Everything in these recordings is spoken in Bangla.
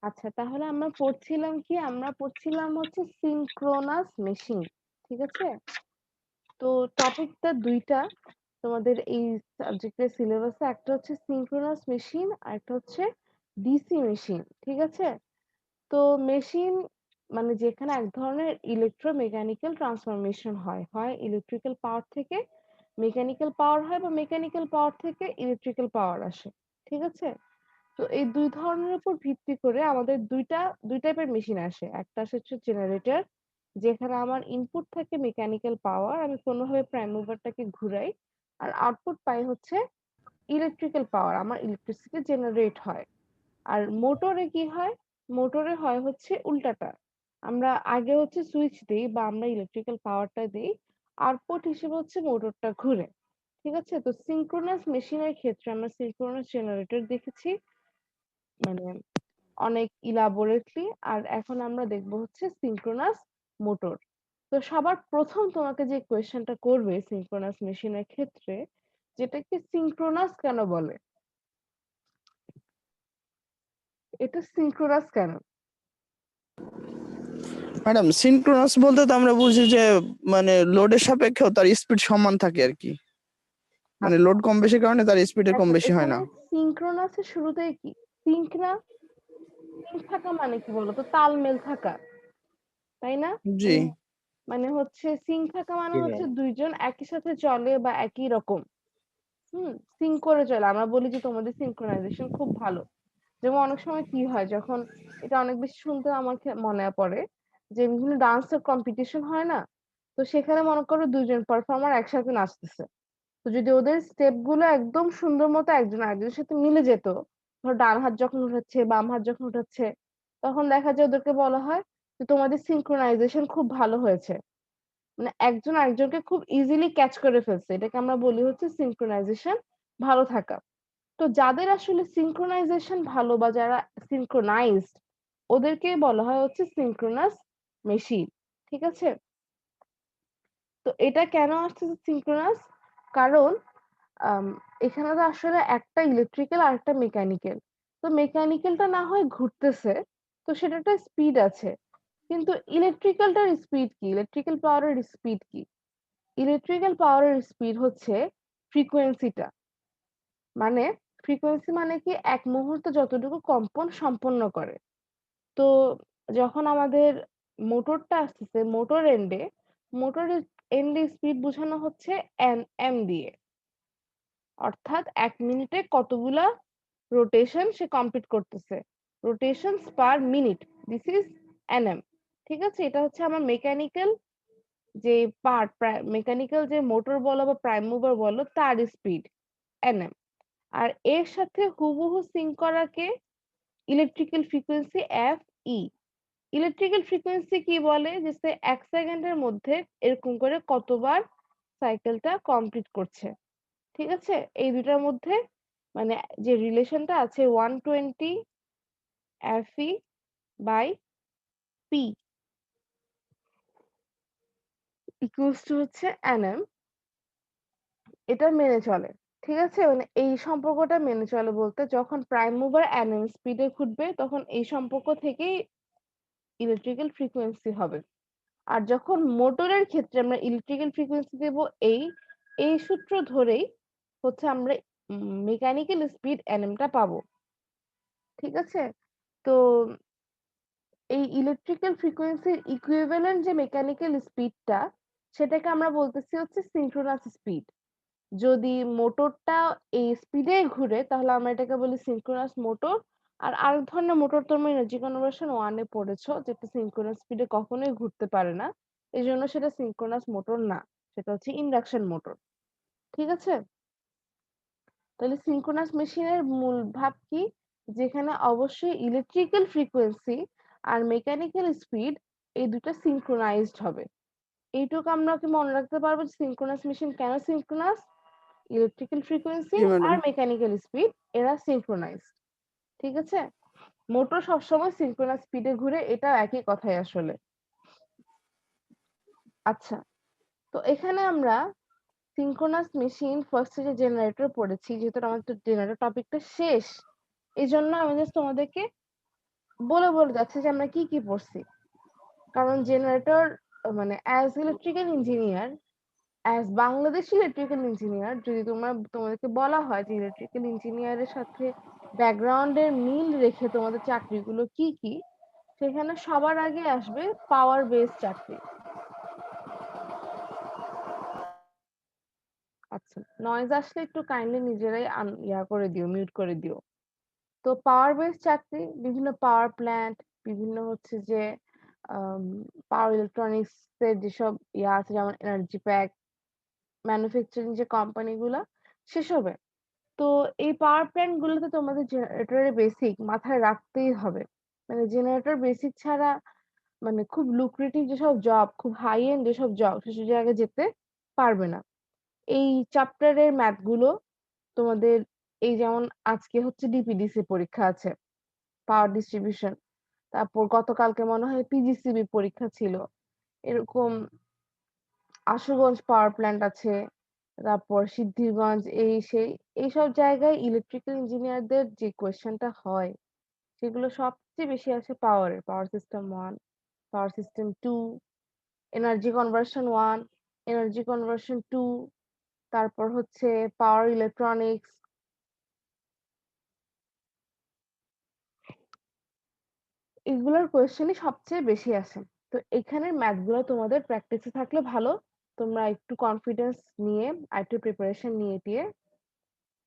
আচ্ছা, তাহলে আমরা পড়ছিলাম হচ্ছে সিনক্রোনাস মেশিন। ঠিক আছে? তো টপিকটা ২ টা তোমাদের এই সাবজেক্টের সিলেবাসে। একটা হচ্ছে সিনক্রোনাস মেশিন আর একটা হচ্ছে ডিসি মেশিন। ঠিক আছে? তো মেশিন মানে যেখানে এক ধরনের ইলেকট্রোমেকানিক্যাল ট্রান্সফরমেশন হয়। হয় ইলেকট্রিক্যাল পাওয়ার থেকে মেকানিক্যাল পাওয়ার হয় বা মেকানিক্যাল পাওয়ার থেকে ইলেকট্রিক্যাল পাওয়ার আসে। ঠিক আছে? তো এই ২ ধরনের উপর ভিত্তি করে আমাদের ২ টাইপের মেশিন আসে। একটা আসে হচ্ছে জেনারেটর, যেখানে আমার ইনপুট থাকে মেকানিক্যাল পাওয়ার, আমি কোনোভাবে প্রাইম মুভারটাকে ঘুরাই। আর আউটপুট পাই হচ্ছে ইলেকট্রিক্যাল পাওয়ার, আমার ইলেকট্রিসিটি জেনারেট হয়। আর মোটরে কি হয়? মোটরে হয় হচ্ছে উল্টাটা। আমরা আগে হচ্ছে সুইচ দেই বা আমরা ইলেকট্রিক্যাল পাওয়ারটা দেই। আউটপুট হিসেবে হচ্ছে মোটরটা ঘুরে। ঠিক আছে? তো সিনক্রোনাস মেশিনের ক্ষেত্রে আমরা সিনক্রোনাস জেনারেটর দেখেছি। মানে অনেক ইলাবোরেটলি। আর এখন আমরা দেখব হচ্ছে সিনক্রোনাস মোটর। তো সবার প্রথম তোমাকে যে কোয়েশ্চেনটা করবে সিনক্রোনাস মেশিনের ক্ষেত্রে, যেটাকে সিনক্রোনাস কেন বলে? এটা সিনক্রোনাস কেন? ম্যাডাম, সিনক্রোনাস বলতে তো আমরা বুঝি যে মানে লোডের সাপেক্ষেও তার স্পিড সমান থাকে আর কি। মানে আচ্ছা লোড কম বেশির কারণে তার স্পিডে কম দেখো, বেশি হয় এখানে না। সিনক্রোনাসের শুরুতেই কি সিঙ্ক না? সিঙ্ক থাকা মানে কি বলতো? তালমেল থাকা, তাই না? জি। মানে হচ্ছে সিঙ্ক থাকা মানে হচ্ছে দুইজন একই সাথে চলে বা একই রকম সিঙ্ক করে চলে। আমরা বলি যে তোমাদের সিনক্রোনাইজেশন খুব ভালো। যেমন অনেক সময় কি হয়, যখন এটা অনেক বেশি শুনতে আমার মনে পড়ে যে বিভিন্ন ডান্সের কম্পিটিশন হয় না, তো সেখানে মনে করো দুইজন পারফর্মার একসাথে নাচতেছে। তো যদি ওদের স্টেপ গুলো একদম সুন্দর মতো একজন আরেকজনের সাথে মিলে যেত, ধরো ডান হাত যখন উঠাচ্ছে বাম হাত যখন উঠাচ্ছে, তখন দেখা যায় ওদেরকে বলা হয় যে তোমাদের সিনক্রোনাইজেশন খুব ভালো হয়েছে। মানে একজন আরেকজনকে খুব ইজিলি ক্যাচ করে ফেলছে, এটাকে আমরা বলি হচ্ছে সিনক্রোনাইজেশন ভালো থাকা। তো যাদের আসলে সিনক্রোনাইজেশন ভালো বা যারা সিনক্রোনাইজড, ওদেরকে বলা হয় হচ্ছে সিনক্রোনাস মেশিন। ঠিক আছে? তো এটা কেন আসছে সিনক্রোনাস? কারণ আম, এখানে তো আসলে একটা ইলেকট্রিক্যাল আর একটা মেকানিক্যাল। তো মেকানিক্যালটা না হয় ঘুরতেছে, তো সেটা একটা স্পিড আছে। কিন্তু ইলেকট্রিক্যালটার স্পিড কি? ইলেকট্রিক্যাল পাওয়ারের স্পিড কি? ইলেকট্রিক্যাল পাওয়ারের স্পিড হচ্ছে ফ্রিকোয়েন্সিটা। মানে ফ্রিকোয়েন্সি মানে কি? এক মুহূর্তে যতটুকু কম্পন সম্পন্ন করে। তো যখন আমাদের মোটরটা আসতেছে, মোটর এন্ডে স্পিড বোঝানো হচ্ছে এম দিয়ে। অর্থাৎ ১ মিনিটে কতগুলা রোটেশন সে কমপ্লিট করতেছে। Rotations per minute. This is NM. ঠিক আছে? এটা হচ্ছে আমার মেকানিক্যাল যে মেকানিক্যাল যে মোটর বলো বা প্রাইম মুভার বলো তার স্পিড এনএম। আর এর সাথে হুবহু সিঙ্ক করাকে electrical frequency F E. Electrical frequency কি বলে? যে সে ১ সেকেন্ডের মধ্যে এরকম করে কতবার সাইকেলটা কমপ্লিট করছে। ঠিক আছে? এই দুটার মধ্যে মানে যে রিলেশনটা আছে 120 FE by P equals to হচ্ছে NM, এটা মেনে চলে। ঠিক আছে? মানে এই সম্পর্কটা মেনে চলে বলতে, যখন প্রাইম মুভার NM স্পিডে ঘুরবে তখন এই সম্পর্ক থেকেই ইলেকট্রিক্যাল ফ্রিকোয়েন্সি হবে। আর যখন মোটরের ক্ষেত্রে আমরা ইলেকট্রিক্যাল ফ্রিকোয়েন্সি দেব এই সূত্র ধরেই হচ্ছে আমরা মেকানিক্যাল স্পিড NM টা পাবো। ঠিক আছে? তো এই ইলেকট্রিক্যাল ফ্রিকোয়েন্সির ইকুইভ্যালেন্ট যে মেকানিক্যাল স্পিডটা, সেটাকে আমরা বলতেছি হচ্ছে সিনক্রোনাস স্পিড। যদি মোটরটা এই স্পিডে ঘুরে তাহলে আমরা এটাকে বলি সিনক্রোনাস মোটর। আর আরেক ধরনের মোটর তোমরা এনার্জি কনভার্সন 1 এ পড়েছো, যেটা সিনক্রোনাস স্পিডে কখনোই ঘুরতে পারে না। এই জন্য সেটা সিনক্রোনাস মোটর না, সেটা হচ্ছে ইন্ডাকশন মোটর। ঠিক আছে? তাহলে সিনক্রোনাস মেশিনের মূল ভাব কি? যেখানে অবশ্যই ইলেকট্রিক্যাল ফ্রিকোয়েন্সি আর মেকানিক্যাল স্পিড এই দুটো সিনক্রোনাইজড হবে। এইটুকু আমরা কি মনে রাখতে পারবো যে সিনক্রোনাস মেশিন কেন সিনক্রোনাস? ইলেকট্রিক্যাল ফ্রিকোয়েন্সি জি ম্যাডাম। আর মেকানিক্যাল স্পিড এরা সিনক্রোনাইজড। ঠিক আছে? মোটর সবসময় সিনক্রোনাস স্পিডে ঘুরে, এটা একই কথাই আসলে। আচ্ছা, তো এখানে আমরা সিনক্রোনাস মেশিন ফার্স্টে যে জেনারেটর পড়েছি, যেহেতু আমাদের জেনারেটর টপিকটা শেষ, এই জন্য আমি জাস্ট তোমাদেরকে বলে যাচ্ছে যে আমরা কি পড়ছি। কারণ জেনারেটর মানে as electrical engineer, as Bangladesh electrical engineer, যদি তোমাদেরকে বলা হয় যে ইলেকট্রিক্যাল ইঞ্জিনিয়ারের সাথে ব্যাকগ্রাউন্ডের মিল রেখে তোমাদের চাকরিগুলো কি, সেখানে সবার আগে আসবে পাওয়ার বেস চাকরি। আচ্ছা, নয়েজ আসলে একটু কাইন্ডলি নিজেরাই করে দিও, মিউট করে দিও। তো পাওয়ার বেস চাকরি, বিভিন্ন পাওয়ার প্ল্যান্ট, বিভিন্ন হচ্ছে যে পাওয়ার ইলেকট্রনিক্স এর যেসব আছে, যেমন এনার্জি প্যাক, ম্যানুফ্যাকচারিং যে কোম্পানিগুলা, সেসবে। তো এই পাওয়ার প্ল্যান্ট গুলোতে তোমাদের জেনারেটরের বেসিক মাথায় রাখতেই হবে। মানে জেনারেটর বেসিক ছাড়া মানে খুব লুক্রেটিভ যেসব জব, খুব হাই এন্ড যেসব জব, সেসব জায়গায় যেতে পারবে না। এই চ্যাপ্টারের ম্যাথ গুলো তোমাদের, এই যেমন আজকে হচ্ছে ডিপিডিসি পরীক্ষা আছে, পাওয়ার ডিস্ট্রিবিউশন। তারপর গতকালকে মনে হয় পিজিসিবি পরীক্ষা ছিল। এরকম আশুগঞ্জ পাওয়ার প্ল্যান্ট আছে, তারপর সিদ্ধিরগঞ্জ, এই সেই এইসব জায়গায় ইলেকট্রিক্যাল ইঞ্জিনিয়ারদের যে কোয়েশ্চেনটা হয়, সেগুলো সবচেয়ে বেশি আসে পাওয়ারের। Power system 1, power system 2, energy conversion 1, energy conversion 2, তারপর হচ্ছে পাওয়ার ইলেকট্রনিক্স। এগুলোর কোয়েশ্চেনই সবচেয়ে বেশি আসে। তো এখানের ম্যাথ গুলো তোমাদের প্র্যাকটিসে থাকলে ভালো। তোমরা একটু কনফিডেন্স নিয়ে আর একটু প্রিপারেশন নিয়ে টিয়ে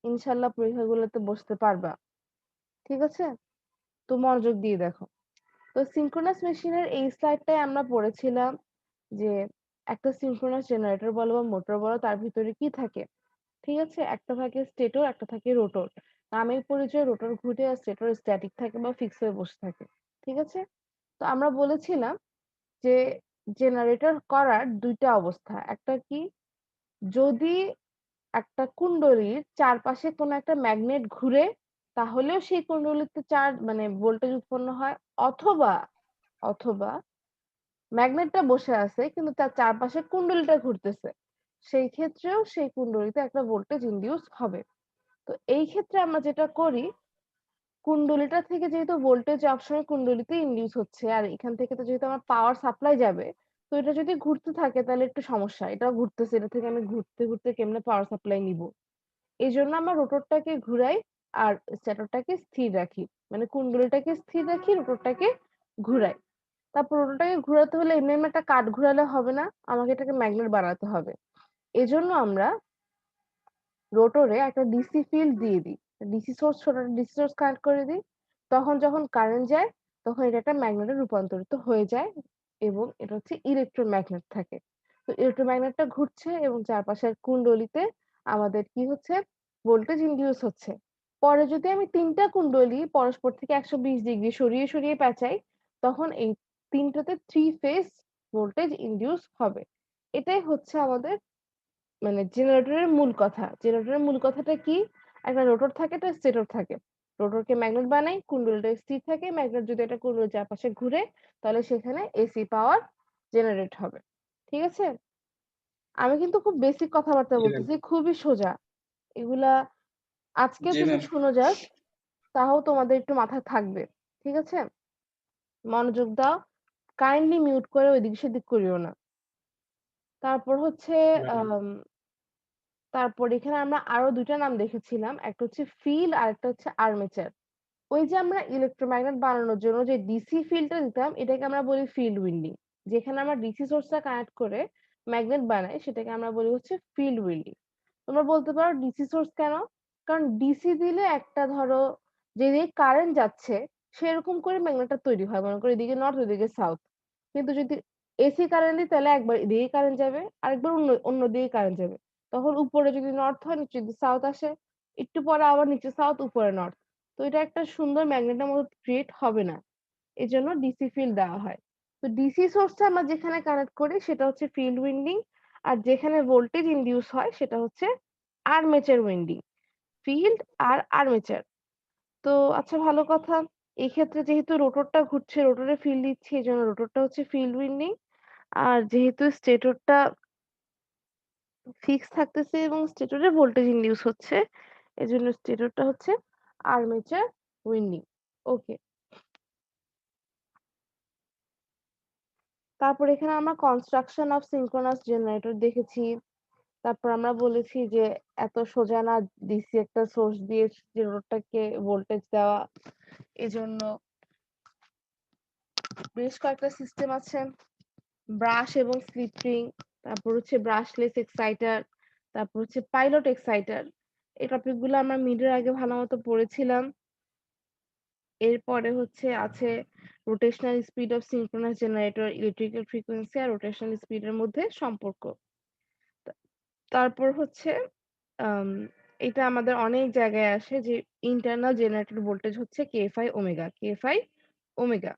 ইনশাল্লাহ পরীক্ষাগুলোতে বসতে পারবা। ঠিক আছে? তো মনোযোগ দিয়ে দেখো। তো সিনক্রোনাস মেশিনের এই স্লাইডটায় আমরা পড়েছিলাম যে একটা সিনক্রোনাস জেনারেটর বলো বা মোটর বলো, তার ভিতরে কি থাকে। ঠিক আছে, একটা থাকে স্টেটর, একটা থাকে রোটর। নামের পরিচয়, রোটর ঘুরে আর স্টেটর স্ট্যাটিক থাকে বা ফিক্স হয়ে বসে থাকে। ঠিক আছে, তো আমরা বলেছিলাম যে জেনারেটর করার দুইটা অবস্থা। একটা কি, যদি একটা কুণ্ডলীর চারপাশে কোনো একটা ম্যাগনেট ঘুরে, তাহলেও সেই কুণ্ডলীতে চার্জ মানে ভোল্টেজ উৎপন্ন হয়। অথবা অথবা ম্যাগনেটটা বসে আছে কিন্তু তার চারপাশে কুণ্ডলীটা ঘুরতেছে, সেই ক্ষেত্রেও সেই কুণ্ডলীতে একটা ভোল্টেজ ইনডিউস হবে। তো এই ক্ষেত্রে আমরা যেটা করি, কুণ্ডলীটা থেকে যেহেতু ভোল্টেজ সবসময় কুণ্ডলীতে ইনডিউস হচ্ছে, আর এখান থেকে তো যেহেতু আমার পাওয়ার সাপ্লাই যাবে, তো এটা যদি ঘুরতে থাকে তাহলে একটু সমস্যা। এটা ঘুরতেছে, এটা থেকে আমি ঘুরতে ঘুরতে কেমনে পাওয়ার সাপ্লাই নিব। এই জন্য আমরা রোটরটাকে ঘুরাই আর স্ট্যাটরটাকে স্থির রাখি। মানে কুণ্ডলীটাকে স্থির রাখি, রোটরটাকে ঘুরাই। তারপর রোটরটাকে ঘুরাতে হলে এমনি এমনি একটা কাঠ ঘুরালে হবে না, আমাকে এটাকে ম্যাগনেট বানাতে হবে। এজন্য আমরা রোটরে একটা ডিসি ফিল্ড দিয়ে দিই, ডিসি সোর্স, ছোট ডিসি সোর্স কানেক্ট করে দিই। তখন যখন কারেন্ট যায়, তখন এটা একটা ম্যাগনেটে রূপান্তরিত হয়ে যায় এবং এটা হচ্ছে ইলেকট্রোম্যাগনেট থাকে। তো ইলেকট্রোম্যাগনেটটা ঘুরছে এবং চারপাশের কুণ্ডলীতে আমাদের কি হচ্ছে, ভোল্টেজ ইনডিউস হচ্ছে। পরে যদি আমি তিনটা কুণ্ডলী পরস্পর থেকে 120 ডিগ্রি সরিয়ে সরিয়ে পেঁচাই, তখন এই তিনটাতে থ্রি ফেজ ভোল্টেজ ইনডিউস হবে। এটাই হচ্ছে আমাদের মানে জেনারেটরের মূল কথা। জেনারেটরের মূল কথাটা কি, একটা রোটর থাকে, একটা স্টেটর থাকে। রোটরকে ম্যাগনেট বানাই, কুণ্ডলীটা স্থির থাকে, ম্যাগনেট যদি একটা কুণ্ডলীর চারপাশে ঘুরে, তাহলে সেখানে এসি পাওয়ার জেনারেট হবে। ঠিক আছে, আমি কিন্তু খুব বেসিক কথাবার্তা জি ম্যাম। বলতেছি, খুবই সোজা এগুলা। আজকে জি যদি ম্যাম। শুনো জাস্ট, তাও তোমাদের একটু মাথায় থাকবে। ঠিক আছে, মনোযোগ দাও, কাইন্ডলি মিউট করে ওইদিক সেদিক করিও না। তারপর হচ্ছে ম্যাম। তারপর এখানে আমরা আরো দুইটা নাম দেখেছিলাম, একটা হচ্ছে ফিল্ড আর একটা হচ্ছে আর্মেচার। ওই যে আমরা ইলেকট্রোম্যাগনেট বানানোর জন্য যে ডিসি ফিল্ডটা দিতাম, এটাকে আমরা বলি ফিল্ড উইন্ডিং। যেখানে আমরা ডিসি সোর্সটা কানেক্ট করে ম্যাগনেট বানাই, সেটাকে আমরা বলি হচ্ছে ফিল্ড উইন্ডিং। তোমরা বলতে পারো ডিসি সোর্স কেন? কারণ ডিসি দিলে একটা ধরো যেদিকে কারেন্ট যাচ্ছে সেরকম করে ম্যাগনেটটা তৈরি হয়, মনে করো এদিকে নর্থ ওদিকে সাউথ। কিন্তু যদি এসি কারেন্ট দিই, তাহলে একবার এদিকে কারেন্ট যাবে, আরেকবার অন্য অন্য দিকে কারেন্ট যাবে। তখন উপরে যদি নর্থ হয়, নিচে যদি সাউথ আসে, একটু পরে আবার নিচে সাউথ, উপরে নর্থ। তো এটা একটা সুন্দর ম্যাগনেটের মতো ক্রিয়েট হবে না, এই জন্য ডিসি ফিল্ড দেওয়া হয়। তো ডিসি সোর্সটা আমরা যেখানে কানেক্ট করি সেটা হচ্ছে ফিল্ড উইন্ডিং, আর যেখানে ভোল্টেজ ইনডিউস হয় সেটা হচ্ছে আর্মেচার উইন্ডিং। ফিল্ড আর আর্মেচার। তো আচ্ছা, ভালো কথা। এই ক্ষেত্রে যেহেতু রোটরটা ঘুরছে, রোটরে ফিল্ড দিচ্ছে, এই জন্য রোটরটা হচ্ছে ফিল্ড উইন্ডিং। আর যেহেতু স্টেটরটা ফিক্স থাকতেছে এবং স্টেটরে ভোল্টেজ ইনডিউস হচ্ছে, এজন্য স্টেটরটা হচ্ছে আর্মেচার উইন্ডিং। ওকে, তারপর এখানে আমরা কনস্ট্রাকশন অফ সিনক্রোনাস জেনারেটর দেখেছি। তারপর আমরা বলেছি যে এত সোজা না ডিসি একটা সোর্স দিয়ে যে রোডটাকে ভোল্টেজ দেওয়া, এজন্য বেশ কয়েকটা সিস্টেম আছে, ব্রাশ এবং স্লিপ রিং, তারপর হচ্ছে ব্রাশলেস এক্সাইটার, তারপর হচ্ছে পাইলট এক্সাইটার। এই টপিকগুলো আমরা মিডের আগে ভালো মতো পড়েছিলাম। এরপরে হচ্ছে আছে rotational speed of synchronous generator, electrical frequency আর রোটেশনাল স্পিডের মধ্যে সম্পর্ক। তারপর হচ্ছে আম এটা আমাদের অনেক জায়গায় আসে যে ইন্টারনাল জেনারেটর ভোল্টেজ হচ্ছে KFI ওমেগা, KFI ওমেগা।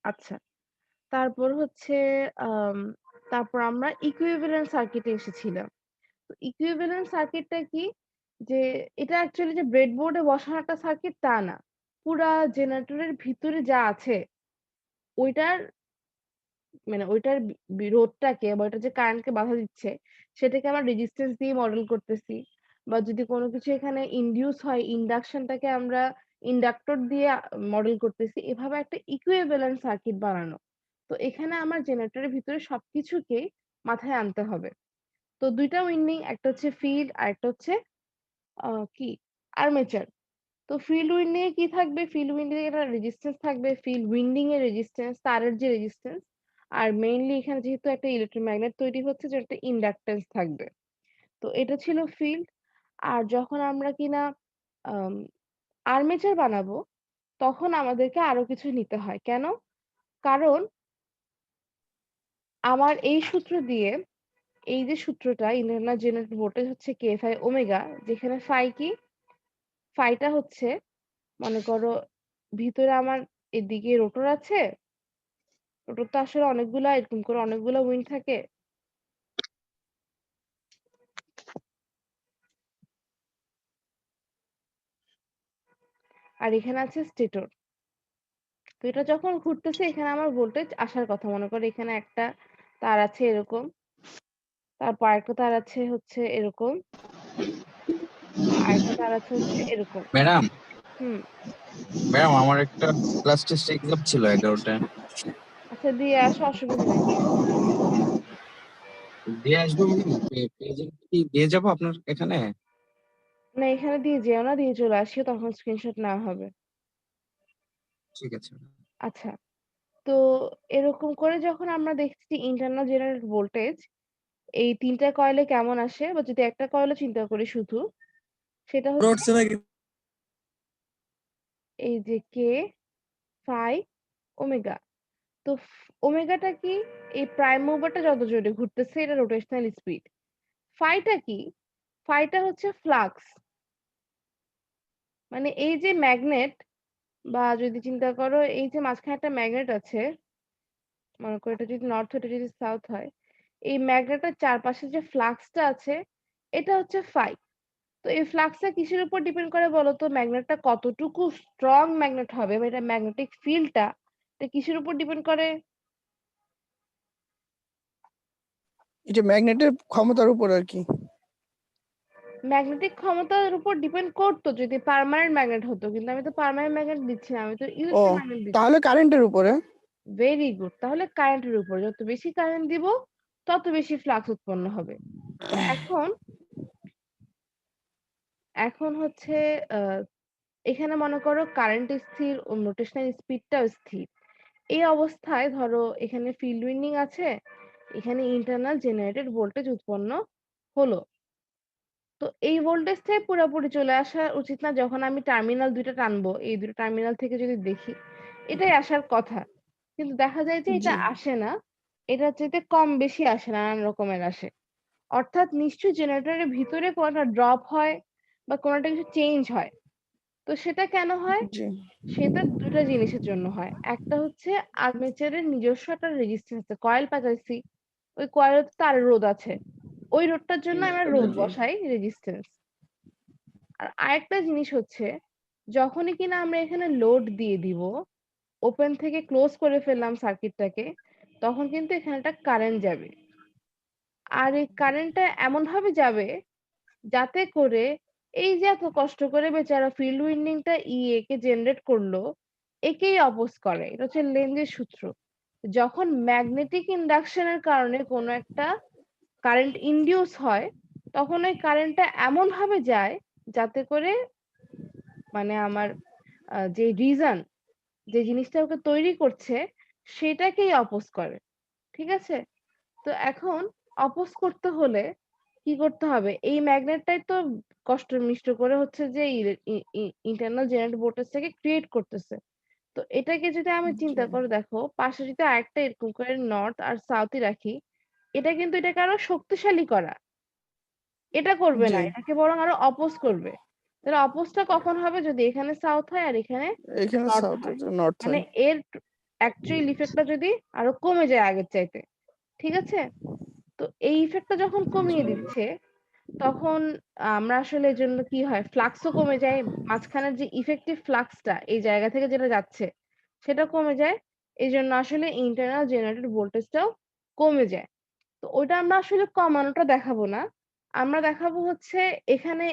আচ্ছা। তারপর হচ্ছে আম তারপর আমরা ইকুইভ্যালেন্ট সার্কিটে এসেছিলাম। তো ইকুইভ্যালেন্ট সার্কিটটা কি? যে এটা অ্যাকচুয়ালি যে ব্রেডবোর্ডে বসানো একটা সার্কিট তা না। পুরা জেনারেটরের ভিতরে যা আছে ওইটার মানে ওইটার রোধটাকে বা ওইটার যে কারেন্টকে বাধা দিচ্ছে সেটাকে আমরা রেজিস্ট্যান্স দিয়ে মডেল করতেছি। বা যদি কোনো কিছু এখানে ইনডিউস হয় ইন্ডাকশনটাকে আমরা ইন্ডাক্টর দিয়ে মডেল করতেছি। এভাবে একটা ইকুইভ্যালেন্ট সার্কিট বানানো। তো এখানে আমার জেনারেটরের ভিতরে সবকিছুকেই মাথায় আনতে হবে। তো ২ টা উইন্ডিং, একটা হচ্ছে ফিল্ড আরেকটা হচ্ছে কি আর্মেচার। তো ফিল্ড উইন্ডিং এ কি থাকবে? ফিল্ড উইন্ডিং এর একটা রেজিস্ট্যান্স থাকবে, ফিল্ড উইন্ডিং এর রেজিস্ট্যান্স, তারের যে রেজিস্ট্যান্স। আর মেইনলি এখানে যেহেতু একটা ইলেক্ট্রোম্যাগনেট তৈরি হচ্ছে যে একটা ইন্ডাকট্যান্স থাকবে। তো এটা ছিল ফিল্ড। আর যখন আমরা কিনা আম আর্মেচার বানাবো তখন আমাদেরকে আরো কিছু নিতে হয়। কেন? কারণ আমার এই সূত্র দিয়ে এই যে সূত্রটা ইন্টারনাল জেনারেটর ভোল্টেজ হচ্ছে KFI ওমেগা, যেখানে ফাই কি? ফাইটা হচ্ছে মনে করো ভিতরে আমার এদিকে রোটর আছে। রোটর তো আসলে অনেকগুলা এরকম করে অনেকগুলা উইন্ড থাকে। আর এখানে আছে স্টেটর। তো এটা যখন ঘুরতেছে এখানে আমার ভোল্টেজ আসার কথা। মনে করো এখানে একটা তার আছে এরকম, তারপর আরেকটা তার আছে হচ্ছে এরকম, আরেকটা তার আছে হচ্ছে এরকম। ম্যাডাম হুম। ম্যাডাম আমার একটা ক্লাস টেস্ট এক্সাম ছিল 11টায়। আচ্ছা দিয়ে আসো, অসুবিধা নাই। দিয়ে আসবো মানে পেজে কি দিয়ে যাবো আপনার এখানে? না এখানে দিয়ে যেও না, দিয়ে চলে আসিও, তখন স্ক্রিনশট নেওয়া হবে। ঠিক আছে। আচ্ছা। তো এরকম করে যখন আমরা দেখছি ইন্টারনাল জেনারেটর ভোল্টেজ এই ৩ টা কয়েলে কেমন আসে, বা যদি একটা কয়েলও চিন্তা করি শুধু, সেটা হচ্ছে এই যে কে ফাই ওমেগা। তো ওমেগাটা কি? এই প্রাইম মুভারটা যত জোরে ঘুরতেছে এটা রোটেশনাল স্পিড। ফাইটা কি? ফাইটা হচ্ছে ফ্লাক্স। মানে এই যে ম্যাগনেট, বা যদি চিন্তা করো এই যে মাঝখানে একটা ম্যাগনেট আছে, মনে করো এটা যদি নর্থ এটা যদি সাউথ হয়, এই ম্যাগনেটের চারপাশে যে ফ্লাক্সটা আছে এটা হচ্ছে ফাই। তো এই ফ্লাক্সটা কিসের উপর ডিপেন্ড করে বলতো? ম্যাগনেটটা কতটুকু স্ট্রং ম্যাগনেট হবে বা এটা ম্যাগনেটিক ফিল্ডটা এটা কিসের উপর ডিপেন্ড করে? এটা ম্যাগনেটের ক্ষমতার উপর আর কি। ম্যাগনেটিক ক্ষমতার উপর ডিপেন্ড করতো যদি পার্মানেন্ট ম্যাগনেট হতো, কিন্তু আমি তো পার্মানেন্ট ম্যাগনেট দিচ্ছি না, আমি তো ও ইলেক্ট্রোম্যাগনেট দিচ্ছি। তাহলে কারেন্টের উপরে। Very good. তাহলে কারেন্টের উপর যত বেশি কারেন্ট দিব তত বেশি ফ্লাক্স উৎপন্ন হবে। তো এখন এখন হচ্ছে আহ এখানে মনে করো কারেন্ট স্থির ও রোটেশনাল স্পিডটাও স্থির। এই অবস্থায় ধরো এখানে ফিল্ড উইন্ডিং আছে, এখানে ইন্টারনাল জেনারেটেড ভোল্টেজ উৎপন্ন হলো। তো এই ভোল্টেজটাই পুরোপুরি চলে আসা উচিত না যখন আমি টার্মিনাল ২ টা টানবো, এই ২ টা টার্মিনাল থেকে যদি দেখি এটাই আসার কথা। কিন্তু দেখা যায় যে এটা জি আসে না। এটার চাইতে কম বেশি আসে, নানান রকমের আসে। অর্থাৎ নিশ্চয়ই জেনারেটরের ভিতরে কোনো একটা ড্রপ হয় বা কোনো একটা কিছু চেঞ্জ হয়। তো সেটা কেন হয়? জি সেটা ২ টা জিনিসের জন্য হয়। একটা হচ্ছে আর্মেচারের নিজস্ব একটা রেজিস্ট্যান্স আছে। কয়েল পাঠাইছি। ওই কয়েলে তো তারের রোধ আছে। ওই রোধটার জন্য আমরা রোধ জি বসাই রেজিস্ট্যান্স। আর আরেকটা জিনিস হচ্ছে যখনই কিনা আমরা এখানে লোড দিয়ে দিব, ওপেন থেকে ক্লোজ করে ফেললাম সার্কিটটাকে, তখন কিন্তু এখানে একটা কারেন্ট যাবে। আর এই কারেন্টটা এমনভাবে যাবে যাতে করে এই যে এত কষ্ট করে বেচারা ফিল্ড উইন্ডিংটা একে জেনারেট করলো, একেই অপোজ করে। এটা হচ্ছে লেনজের সূত্র। যখন ম্যাগনেটিক ইন্ডাকশনের কারণে কোনো একটা কারেন্ট ইনডিউস হয়, তখন ওই কারেন্টটা এমন ভাবে যায় যাতে করে মানে আমার যে রিজন, যে জিনিসটা ওকে তৈরি করছে সেটাকেই অপোজ করে। ঠিক আছে? তো এখন অপোজ করতে হলে কি করতে হবে? এই ম্যাগনেটটাই তো কষ্ট মিষ্ট করে হচ্ছে যে ইন্টারনাল জেনারেটর ভোল্টেজটাকে ক্রিয়েট করতেছে। তো এটাকে যদি আমি জি চিন্তা করে দেখো, পাশে যদি আরেকটা এরকম করে নর্থ আর সাউথই রাখি, এটা কিন্তু এটাকে আরো শক্তিশালী করা। এটা করবে জি না, এটাকে বরং আরো অপোজ করবে। তাহলে অপোজটা কখন হবে? যদি এখানে সাউথ হয় আর এখানে এখানে নর্থ সাউথ হয়। নর্থ মানে হয়। এর অ্যাকচুয়াল ইফেক্টটা যদি আরো কমে যায় আগের চাইতে। ঠিক আছে? তো এই ইফেক্টটা যখন জি কমিয়ে দিচ্ছে, তখন আমরা আসলে এজন্য কি হয়? ফ্লাক্সও কমে যায়। মাঝখানের যে ইফেক্টিভ ফ্লাক্সটা এই জায়গা থেকে যেটা যাচ্ছে, সেটা কমে যায়। এজন্য আসলে ইন্টারনাল জেনারেটর ভোল্টেজটাও কমে যায়। তো ওইটা আমরা আসলে কমানোটা দেখাবো না। আমরা দেখাবো হচ্ছে এখানে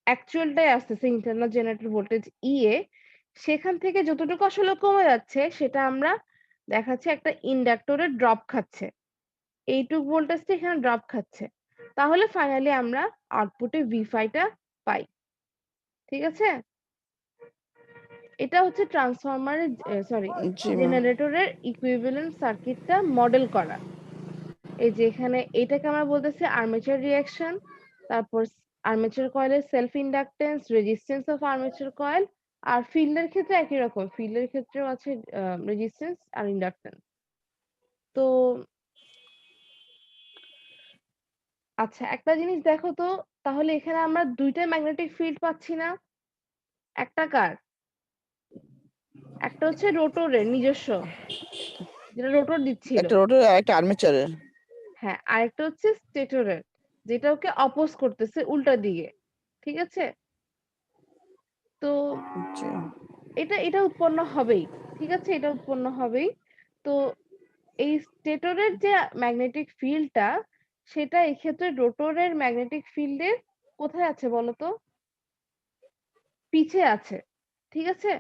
অ্যাকচুয়ালটাই আসতেছে ইন্টারনাল জেনারেটর ভোল্টেজ ইএ। সেখান থেকে যতটুকু আসলে কমে যাচ্ছে সেটা আমরা দেখাচ্ছি একটা ইন্ডাক্টরে ড্রপ খাচ্ছে। এইটুক ভোল্টেজটা এখানে ড্রপ খাচ্ছে। তাহলে ফাইনালি আমরা আউটপুটে V5 টা পাই। ঠিক আছে? এটা হচ্ছে ট্রান্সফরমারের সরি জি ম্যাম। জেনারেটরের ইকুইভ্যালেন্ট সার্কিটটা মডেল করা। এই যে এখানে এটাকে আমরা বলতেছি আর্মেচার রিঅ্যাকশন, তারপর আর্মেচার কয়েলের self inductance, resistance of armature coil. আর ফিল্ডের ক্ষেত্রে একই রকম, ফিল্ডের ক্ষেত্রেও আছে রেজিস্ট্যান্স আর ইন্ডাকটেন্স। তো আচ্ছা, একটা জিনিস দেখো তো, তাহলে এখানে আমরা দুইটা ম্যাগনেটিক ফিল্ড পাচ্ছি না? একটা কার? একটা হচ্ছে রোটরের নিজস্ব, যেটা রোটর দিচ্ছিল। একটা রোটর আর একটা আর্মেচারের। হ্যাঁ, আরেকটা হচ্ছে স্টেটরের, যেটা ওকে অপোজ করতেছে উল্টা দিকে। ঠিক আছে? তো জি এটা উৎপন্ন হবেই। ঠিক আছে? এটা উৎপন্ন হবেই। তো এই স্টেটরের যে ম্যাগনেটিক ফিল্ডটা, সেটা এক্ষেত্রে রোটরের ম্যাগনেটিক ফিল্ডের কোথায় আছে বলতো? পিছে আছে। ঠিক আছে?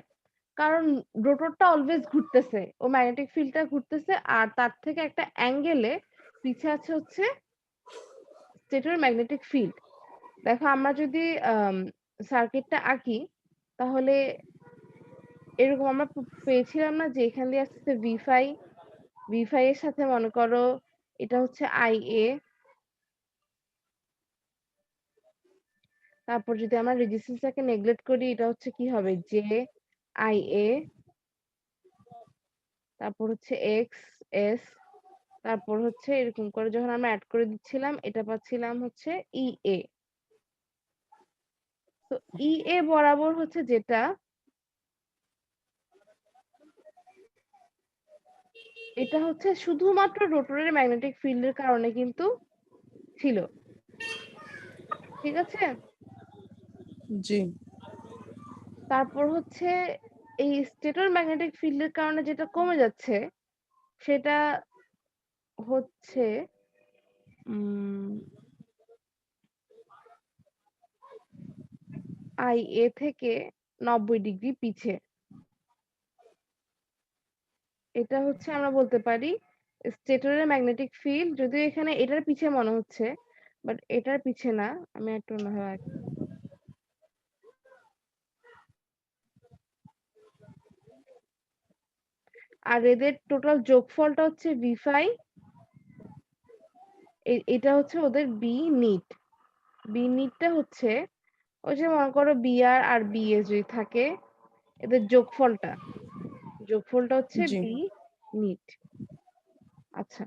কারণ রোটরটা অলওয়েজ ঘুরতেছে, ও ম্যাগনেটিক ফিল্ডটা ঘুরতেছে, আর তার থেকে একটা অ্যাঙ্গেলে পিছে আছে হচ্ছে স্টেটর ম্যাগনেটিক ফিল্ড। দেখো আমরা যদি সার্কিটটা আঁকি, তাহলে এরকম আমরা পেয়েছিলাম না যে এখান দিয়ে আসতেছে V5 এর সাথে মনে করো এটা হচ্ছে IA। তারপর যদি আমরা রেজিস্ট্যান্সটাকে নেগলেক্ট করি, এটা হচ্ছে কি হবে? JIA। তারপর হচ্ছে XS। তারপর হচ্ছে এরকম করে যখন আমরা অ্যাড করে দিচ্ছিলাম, এটা পাচ্ছিলাম হচ্ছে EA। তো EA বরাবর হচ্ছে যেটা, এটা হচ্ছে শুধুমাত্র রোটরের ম্যাগনেটিক ফিল্ডের কারণে কিন্তু ছিল। ঠিক আছে? জি তারপর হচ্ছে এই স্টেটর ম্যাগনেটিক ফিল্ডের কারণে যেটা কমে যাচ্ছে, সেটা হচ্ছে IA থেকে 90 ডিগ্রি পিছে। এটা হচ্ছে আমরা বলতে পারি স্টেটরের ম্যাগনেটিক ফিল্ড, যদিও এখানে এটার পিছে মনে হচ্ছে, বাট এটার পিছে না। আমি একটু অন্যভাবে আঁকি। আর এদের টোটাল যোগফলটা হচ্ছে V5। এটা হচ্ছে ওদের নিট। নিটটা হচ্ছে ওই যে মনে করো BR আর BS যদি থাকে, এদের যোগফলটা হচ্ছে জি নিট। আচ্ছা,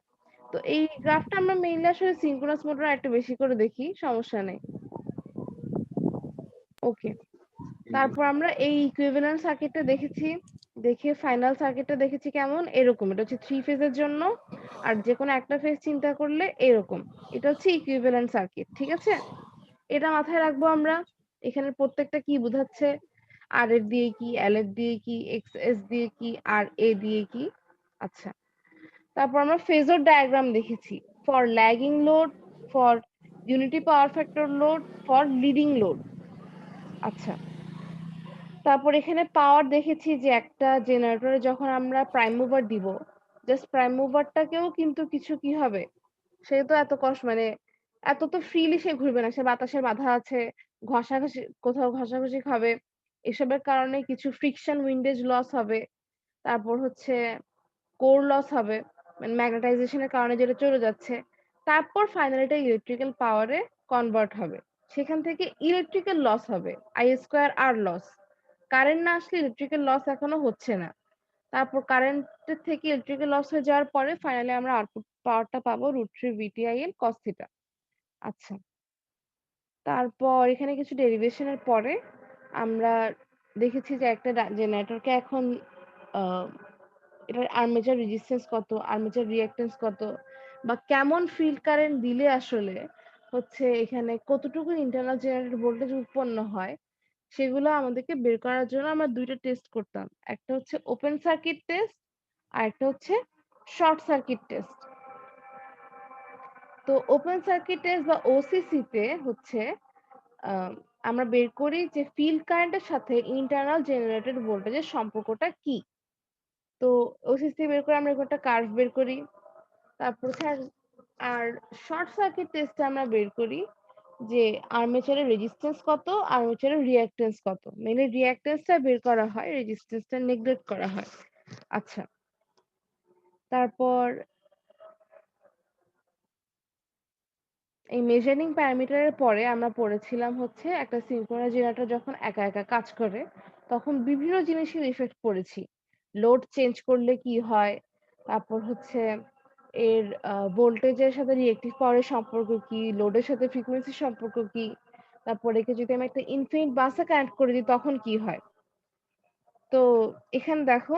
তো এই গ্রাফটা আমরা মেইনলি আসলে সিনক্রোনাস মোটর একটু বেশি করে দেখি, সমস্যা নেই। ওকে, তারপর আমরা এই ইকুইভ্যালেন্ট সার্কিটটা দেখেছি। দেখে ফাইনাল সার্কিটটা দেখেছি কেমন, এরকম। এটা হচ্ছে 3 ফেজের জন্য, আর যে কোনো একটা ফেজ চিন্তা করলে এরকম। এটা হচ্ছে ইকুইভ্যালেন্ট সার্কিট। ঠিক আছে? এটা মাথায় রাখবো আমরা। এখানে প্রত্যেকটা কি বোঝাচ্ছে, আর এর দিয়ে কি, এল এর দিয়ে কি, এক্স এস দিয়ে কি, আর এ দিয়ে কি। আচ্ছা, তারপর আমরা ফেজর ডায়াগ্রাম দেখেছি for lagging load, for unity power factor load, for leading load. আচ্ছা, তারপর এখানে পাওয়ার দেখেছি যে একটা জেনারেটরে যখন আমরা প্রাইম মুভার দিব, জাস্ট প্রাইম মুভারটাকেও কিন্তু কিছু কি হবে, সে তো এত কষ্ট মানে এত তো ফ্রিলি সে ঘুরবে না, সে বাতাসের বাধা আছে, ঘষাঘষি কোথাও ঘষাঘষি খাবে, এসবের কারণে কিছু ফ্রিকশন উইন্ডেজ লস হবে, তারপর হচ্ছে কোর লস হবে, মানে ম্যাগনেটাইজেশনের কারণে যেটা চলে যাচ্ছে, তারপর ফাইনালি এটা ইলেকট্রিক্যাল পাওয়ারে কনভার্ট হবে, সেখান থেকে ইলেকট্রিক্যাল লস হবে, I square R loss, current না আসলে ইলেকট্রিক্যাল লস এখনো হচ্ছে না, তারপর কারেন্টের থেকে ইলেকট্রিক্যাল লস হয়ে যাওয়ার পরে ফাইনালি আমরা আউটপুট পাওয়ারটা পাবো √3 VTIL cos থিটা। আচ্ছা, তারপর এখানে কিছু ডেরিভেশনের পরে আমরা দেখেছি যে একটা জেনারেটরকে এখন এটার আর্মেচার রেজিস্ট্যান্স কত, আর্মেচার রিঅ্যাকট্যান্স কত, বা কেমন ফিল্ড কারেন্ট দিলে আসলে হচ্ছে এখানে কতটুকু ইন্টারনাল জেনারেটর ভোল্টেজ উৎপন্ন হয়, সেগুলো আমাদেরকে বের করার জন্য আমরা দুইটা টেস্ট করতাম, একটা হচ্ছে ওপেন সার্কিট টেস্ট আর একটা হচ্ছে শর্ট সার্কিট টেস্ট। তো ওপেন সার্কিট টেস্ট বা ওসিসি তে হচ্ছে আহ, আমরা বের করি যে ফিল্ড কারেন্টের সাথে ইন্টারনাল জেনারেটেড ভোল্টেজের সম্পর্কটা কি। তো ওসিসি বের করে আমরা একটা কার্ভ বের করি, তারপর আর শর্ট সার্কিট টেস্টে আমরা বের করি যে আর্মেচারের রেজিস্ট্যান্স কত, আর্মেচারের রিঅ্যাকট্যান্স কত, মেইনলি রিঅ্যাকট্যান্সটা বের করা হয়, রেজিস্ট্যান্সটা নেগলেক্ট করা হয়। আচ্ছা, তারপর এই মেজারিং প্যারামিটারের পরে আমরা পড়েছিলাম হচ্ছে একটা সিনক্রোনাস জেনারেটর যখন একা একা কাজ করে তখন বিভিন্ন জিনিসের ইফেক্ট পড়েছি, লোড চেঞ্জ করলে কি হয়, তারপর হচ্ছে এর ভোল্টেজের সাথে রিঅ্যাক্টিভ পাওয়ারের সম্পর্ক কি, লোডের সাথে ফ্রিকোয়েন্সির সম্পর্ক কি, তারপর একে যদি আমি একটা ইনফিনিট বাসে কানেক্ট করে দিই তখন কি হয়। তো এখানে দেখো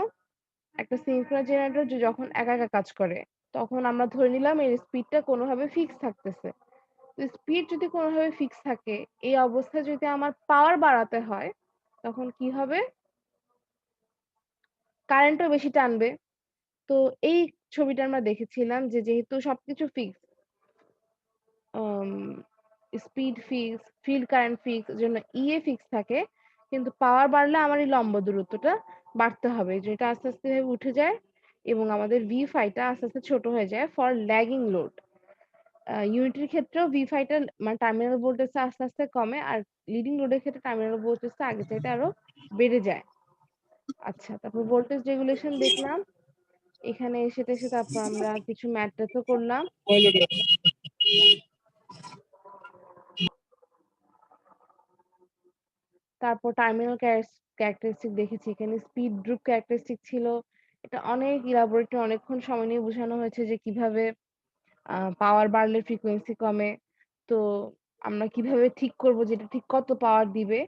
একটা সিনক্রোনাস জেনারেটর যখন একা একা কাজ করে তখন আমরা ধরে নিলাম এর স্পিডটা কোনোভাবে ফিক্স থাকতেছে। স্পিড যদি কোনোভাবে ফিক্স থাকে, এই অবস্থায় যদি আমার পাওয়ার বাড়াতে হয় তখন কি হবে, কারেন্টও বেশি টানবে। তো এই ছবিটা আমরা দেখেছিলাম যে যেহেতু সবকিছু fix, speed fix, field current fix, জন্য ইএ ফিক্স থাকে, কিন্তু পাওয়ার বাড়লে আমার এই লম্ব দূরত্বটা বাড়তে হবে, যেটা আস্তে আস্তে ভাবে উঠে যায় এবং আমাদের ভি ফাইটা আস্তে আস্তে ছোট হয়ে যায় ফর ল্যাগিং লোড। ইউনিটির ক্ষেত্রেও ভি ফাইটা মানে টার্মিনাল ভোল্টেজটা আস্তে আস্তে কমে, আর লিডিং লোডের ক্ষেত্রে টার্মিনাল ভোল্টেজটা আগে চাইতে আরো বেড়ে যায়। আচ্ছা, তারপর ভোল্টেজ রেগুলেশন দেখলাম, এখানে এসে টেসে তারপর আমরা কিছু ম্যাথও করলাম। তারপর টার্মিনাল ক্যারেক্টারিস্টিক দেখেছি, এখানে স্পিড ড্রুপ ক্যারেক্টারিস্টিক ছিল, এটা অনেক ইলাবোরেটলি অনেকক্ষণ সময় নিয়ে বোঝানো হয়েছে যে কিভাবে পাওয়ার বাড়লে ফ্রিকোয়েন্সি কমে। তো আমরা কিভাবে ঠিক করব যেটা ঠিক কত পাওয়ার দিবে,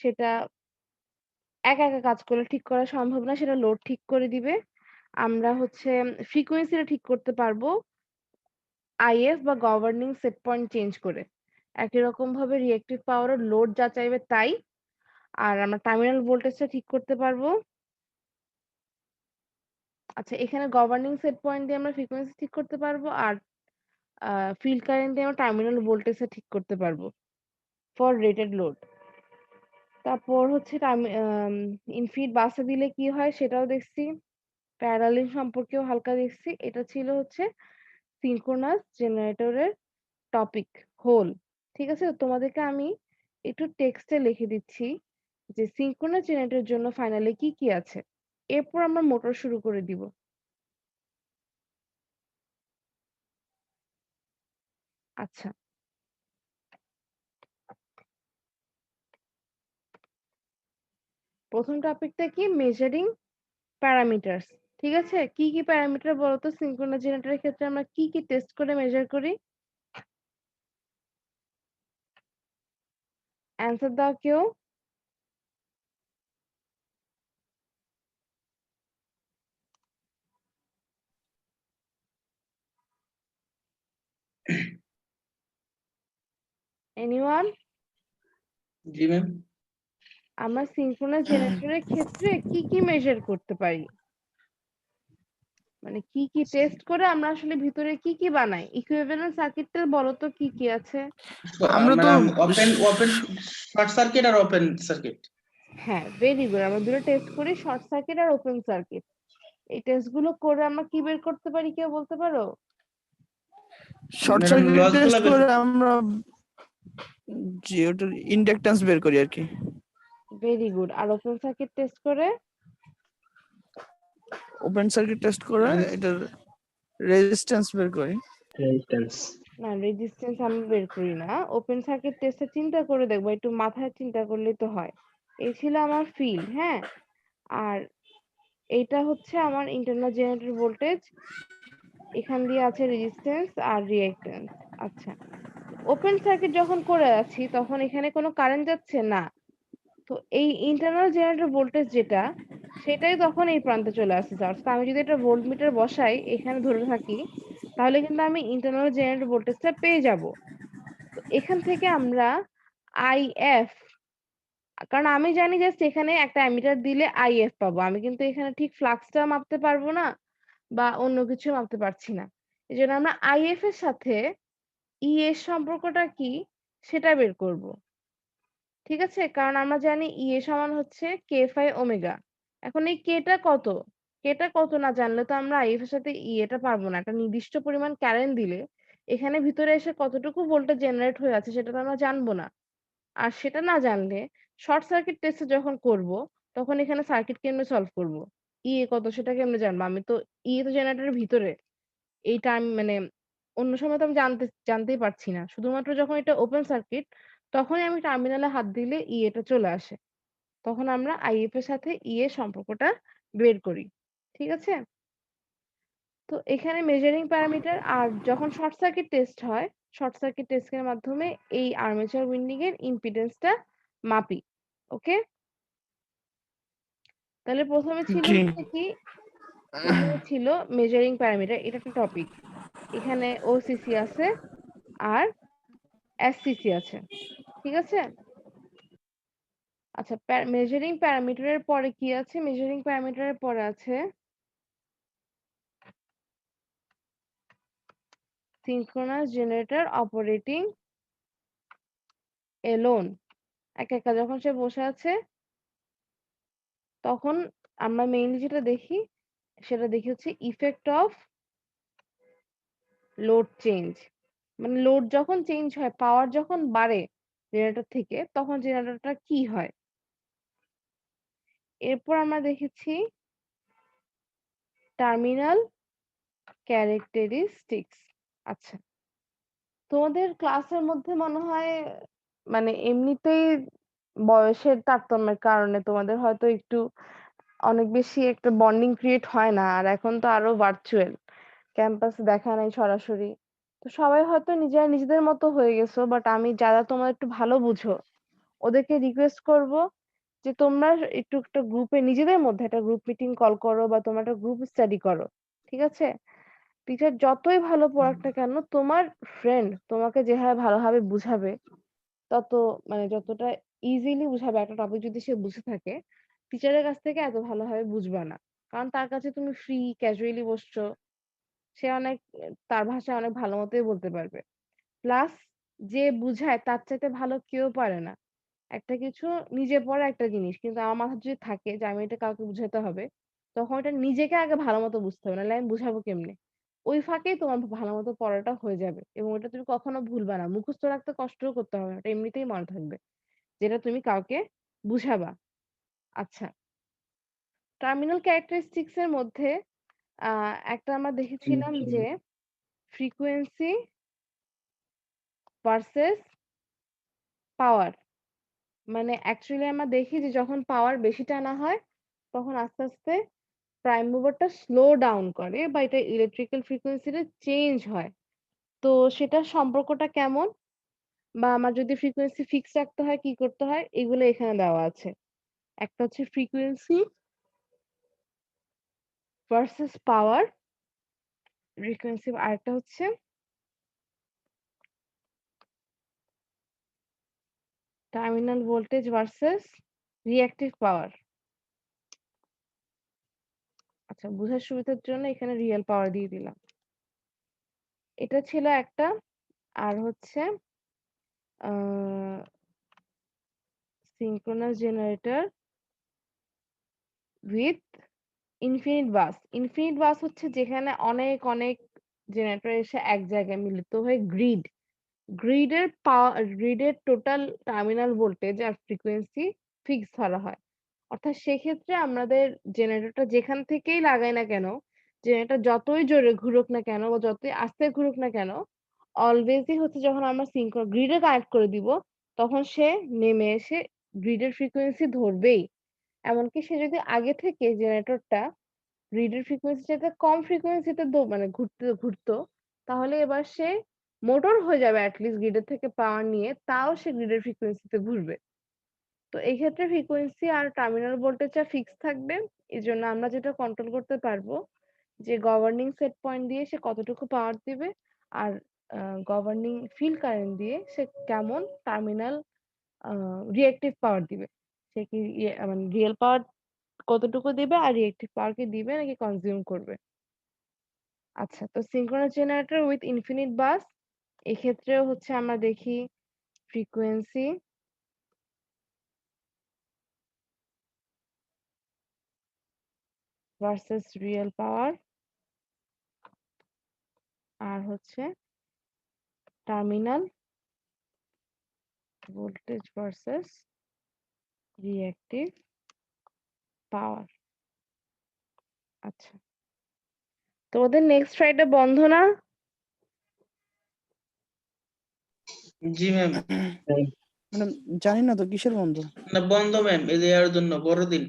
সেটা একা একা কাজ করলে ঠিক করা সম্ভব না, সেটা লোড ঠিক করে দিবে। আমরা হচ্ছে ফ্রিকোয়েন্সিটা ঠিক করতে পারবো আইএফ বা গভর্নিং সেট পয়েন্ট চেঞ্জ করে। একই রকম ভাবে রিঅ্যাক্টিভ পাওয়ারও লোড যা চাইবে তাই। আর আমরা টার্মিনাল ভোল্টেজটা ঠিক করতে পারবো। আচ্ছা, এখানে গভর্নিং সেট পয়েন্ট দিয়ে আমরা ফ্রিকোয়েন্সি ঠিক করতে পারবো, আর ফিল্ড কারেন্ট দিয়ে আমরা টার্মিনাল ভোল্টেজটা ঠিক করতে পারবো ফর রেটেড লোড। তারপর হচ্ছে ইনফিনিট বাসে দিলে কি হয় সেটাও দেখছি, প্যারালাল সম্পর্কেও হালকা দেখছি। এটা ছিল হচ্ছে সিনক্রোনাস জেনারেটরের টপিক হোল। ঠিক আছে, তোমাদেরকে আমি একটু টেক্সটে লিখে দিচ্ছি যে সিনক্রোনাস জেনারেটরের জন্য ফাইনালি কি কি আছে, এরপর আমরা মোটর শুরু করে দিব। আচ্ছা, প্রথম টপিকটা কি, মেজারিং প্যারামিটারস। ঠিক আছে, কি কি প্যারামিটার বলতো সিনক্রোনাস জেনারেটরের ক্ষেত্রে আমরা কি কি টেস্ট করে মেজার করি, অ্যান্সার দাও কেউ। এনিওয়ান? জি ম্যাম। আমরা সিনক্রোনাস জেনারেটরের ক্ষেত্রে কি কি মেজার করতে পারি, মানে কি কি টেস্ট করে আমরা আসলে ভিতরে কি কি বানাই, ইকুইভ্যালেন্ট সার্কিটটা বলো তো কি কি আছে। আমরা তো madam open open short circuit আর ওপেন সার্কিট। হ্যাঁ, ভেরি গুড, আমরা দুটো টেস্ট করি, শর্ট সার্কিট আর ওপেন সার্কিট। এই টেস্ট গুলো করে আমরা কি বের করতে পারি কেউ বলতে পারো? Short madam circuit loss test গুলা বের করে আমরা জি ওটার ইন্ডাকট্যান্স বের করি আর কি। Very good. আর ওপেন সার্কিট টেস্ট করে? ওপেন সার্কিট টেস্ট করে এটার রেজিস্ট্যান্স বের করি। রেজিস্ট্যান্স। না, রেজিস্ট্যান্স আমরা বের করি না। ওপেন সার্কিট টেস্টে চিন্তা করে দেখবো, একটু মাথায় চিন্তা করলেই তো হয়। এই ছিল আমার ফিল্ড, হ্যাঁ? আর এইটা হচ্ছে আমার ইন্টারনাল জেনারেটর ভোল্টেজ, এখান দিয়ে আছে রেজিস্ট্যান্স আর রিঅ্যাক্ট্যান্স। আচ্ছা, ওপেন সার্কিট যখন করে আছি তখন এখানে কোনো কারেন্ট যাচ্ছে না, তো এই ইন্টারনাল জেনারেটর ভোল্টেজ যেটা, সেটাই তখন এই প্রান্তে চলে আসছে চার্জ। তো আমি যদি এটা ভোল্টমিটার বসাই এখানে ধরে থাকি, তাহলে কিন্তু আমি ইন্টারনাল জেনারেটর ভোল্টেজটা পেয়ে যাব। তো এখান থেকে আমরা আইএফ, কারণ আমি জানি জাস্ট এখানে একটা অ্যামিটার দিলে আইএফ পাবো, আমি কিন্তু এখানে ঠিক ফ্লাক্সটা মাপতে পারবো না বা অন্য কিছু মাপতে পারছি না। এই জন্য আমরা আইএফ এর সাথে ই এর সম্পর্কটা কি সেটা বের করব। ঠিক আছে, কারণ আমরা জানি ই এ সমান হচ্ছে কে ফাই ওমেগা। এখন এই কেটা কত না জানলে তো আমরা আইএফ এর সাথে ই এটা পারবো না। একটা নির্দিষ্ট পরিমাণ কারেন্ট দিলে এখানে ভিতরে এসে কতটুকু ভোল্টেজ জেনারেট হয়ে আছে সেটা তো আমরা জানবো না। আর সেটা না জানলে শর্ট সার্কিট টেস্ট যখন করব তখন এখানে সার্কিট কেমনে সলভ করব, ই এ কত সেটা কেমনে জানবো? আমি তো ই তো জেনারেটরের ভিতরে, এই টাইম মানে অন্য সময় তো আমি জানতেই পারছি না। শুধুমাত্র যখন এটা ওপেন সার্কিট তখনই আমি টার্মিনালে হাত দিলে ই এটা চলে আসে। তখন আমরা আইএফ এর সাথে ই এর সম্পর্কটা বের করি। ঠিক আছে? তো এখানে মেজারিং প্যারামিটার, আর যখন শর্ট সার্কিট টেস্ট হয়, শর্ট সার্কিট টেস্টের মাধ্যমে এই আর্মেচার উইন্ডিং এর ইম্পিডেন্সটা মাপি। ওকে? তাহলে প্রথমে ছিল জি হচ্ছে কি, প্রথমে ছিল মেজারিং প্যারামিটার, এটা একটা টপিক। এখানে ওসিসি আছে আর এসসিসি আছে। ঠিক আছে? আচ্ছা, মেজারিং প্যারামিটারের পরে কি আছে? মেজারিং প্যারামিটারের পরে আছে সিনক্রোনাস জেনারেটর অপারেটিং এলোন। একা একা যখন সে বসে আছে তখন আমরা মেইনলি যেটা দেখি সেটা দেখি হচ্ছে ইফেক্ট অফ লোড চেঞ্জ। মানে লোড যখন চেঞ্জ হয়, পাওয়ার যখন বাড়ে জেনারেটর থেকে, তখন জেনারেটরটা কি হয়। এরপর আমরা দেখেছি টার্মিনাল ক্যারেক্টারিস্টিক্স। আচ্ছা, তোমাদের ক্লাসের মধ্যে মনে হয় মানে এমনিতেই বয়সের তারতম্যের কারণে তোমাদের হয়তো একটু অনেক বেশি একটা বন্ডিং ক্রিয়েট হয় না, আর এখন তো আরো ভার্চুয়াল, ক্যাম্পাসে দেখা নাই সরাসরি। তো সবাই হয়তো নিজেরা নিজেদের মতো হয়ে গেছো, বাট আমি যারা তোমরা একটু ভালো বুঝো ওদেরকে রিকোয়েস্ট করব যে তোমরা একটু একটা গ্রুপে নিজেদের মধ্যে একটা গ্রুপ মিটিং কল করো বা তোমরা একটা গ্রুপ স্টাডি করো। ঠিক আছে? টিচার যতই ভালো পড়াক না কেন, তোমার ফ্রেন্ড তোমাকে যেভাবে ভালোভাবে বুঝাবে তত মানে যতটা ইজিলি বুঝাবে একটা টপিক যদি সে বুঝে থাকে, টিচারের কাছ থেকে এত ভালোভাবে বুঝবা না। কারণ তার কাছে তুমি ফ্রি ক্যাজুয়ালি বসছো, সে অনেক তার ভাষায় অনেক ভালো মতোই বলতে পারবে। প্লাস যে বুঝায় তার চাইতে ভালো কেউ পারে না। একটা কিছু নিজে পড়া একটা জিনিস, কিন্তু আমার মাথায় যদি থাকে যে আমি এটা কাউকে বুঝাতে হবে, তখন এটা নিজেকে আগে ভালো মতো বুঝতে হবে, নাহলে আমি বুঝাবো কেমনে? ওই ফাঁকেই তোমার ভালো মতো পড়াটা হয়ে যাবে এবং ওটা তুমি কখনো ভুলবা না। মুখস্থ রাখতে কষ্টও করতে হবে না, এটা এমনিতেই মনে থাকবে যেটা তুমি কাউকে বুঝাবা। আচ্ছা, টার্মিনাল ক্যারেক্টারিস্টিক্স এর মধ্যে একটা আমরা দেখেছিলাম যে ফ্রিকোয়েন্সি ভার্সেস পাওয়ার। মানে অ্যাকচুয়ালি আমরা দেখি যে যখন পাওয়ার বেশি টানা হয় তখন আস্তে আস্তে প্রাইম মুভারটা স্লো ডাউন করে বা এটা ইলেকট্রিক্যাল ফ্রিকোয়েন্সিটা চেঞ্জ হয়। তো সেটার সম্পর্কটা কেমন, বা আমার যদি ফ্রিকোয়েন্সি ফিক্স রাখতে হয় কি করতে হয়, এগুলো এখানে দেওয়া আছে। একটা হচ্ছে ফ্রিকোয়েন্সি ভার্সেস পাওয়ার ফ্রিকোয়েন্সি, আরেকটা হচ্ছে টার্মিনাল ভোল্টেজ ভার্সেস রিঅ্যাক্টিভ পাওয়ার। আচ্ছা, বুঝার সুবিধার জন্য এখানে রিয়েল পাওয়ার দিয়ে দিলাম। এটা ছিল একটা। আর হচ্ছে সিঙ্ক্রোনাস জেনারেটর উইথ ইনফিনিট বাস হচ্ছে যেখানে অনেক অনেক জেনারেটর এসে এক জায়গায় মিলিত হয়ে গ্রিডের টোটাল টার্মিনাল ভোল্টেজ আর ফ্রিকোয়েন্সি ফিক্স ধরা হয়। অর্থাৎ সেক্ষেত্রে আমাদের জেনারেটরটা যেখান থেকেই লাগাই না কেন, জেনারেটর যতই জোরে ঘুরুক না কেন বা যতই আস্তে ঘুরুক না কেন, অলওয়েজই হচ্ছে যখন আমরা গ্রিডে কানেক্ট করে দিব, তখন সে নেমে এসে গ্রিডের ফ্রিকোয়েন্সি ধরবেই। এমনকি সে যদি আগে থেকে জেনারেটরটা গ্রিডের ফ্রিকোয়েন্সি চাইতে কম ফ্রিকোয়েন্সিতে মানে ঘুরতো, তাহলে এবার সে মোটর হয়ে যাবে এটলিস্ট গ্রিডের থেকে পাওয়ার নিয়ে, তাও সে গ্রিডের ফ্রিকোয়েন্সিতে ঘুরবে। তো এই ক্ষেত্রে ফ্রিকোয়েন্সি আর টার্মিনাল ভোল্টেজটা ফিক্স থাকবে। এজন্য আমরা যেটা কন্ট্রোল করতে পারবো যে গভর্নিং সেট পয়েন্ট দিয়ে সে কতটুকু পাওয়ার দিবে, আর গভর্নিং ফিল্ড কারেন্ট দিয়ে সে কেমন টার্মিনাল রিঅ্যাক্টিভ পাওয়ার দিবে। সে কি মানে রিয়েল পাওয়ার কতটুকু দিবে আর রিঅ্যাক্টিভ পাওয়ার কি দিবে নাকি কনজিউম করবে। আচ্ছা, তো সিনক্রোনাস জেনারেটর উইথ ইনফিনিট বাস এক্ষেত্রেও হচ্ছে আমরা দেখি ফ্রিকোয়েন্সি ভার্সেস রিয়েল পাওয়ার, আর হচ্ছে টার্মিনাল ভোল্টেজ ভার্সেস রিঅ্যাক্টিভ পাওয়ার। আচ্ছা, তোমাদের নেক্সট ফ্রাইডে বন্ধ না? জি ম্যাম। ম্যাডাম জানি না তো কিসের বন্ধ। না বন্ধ ম্যাম, এই যে এর জন্য বড়দিন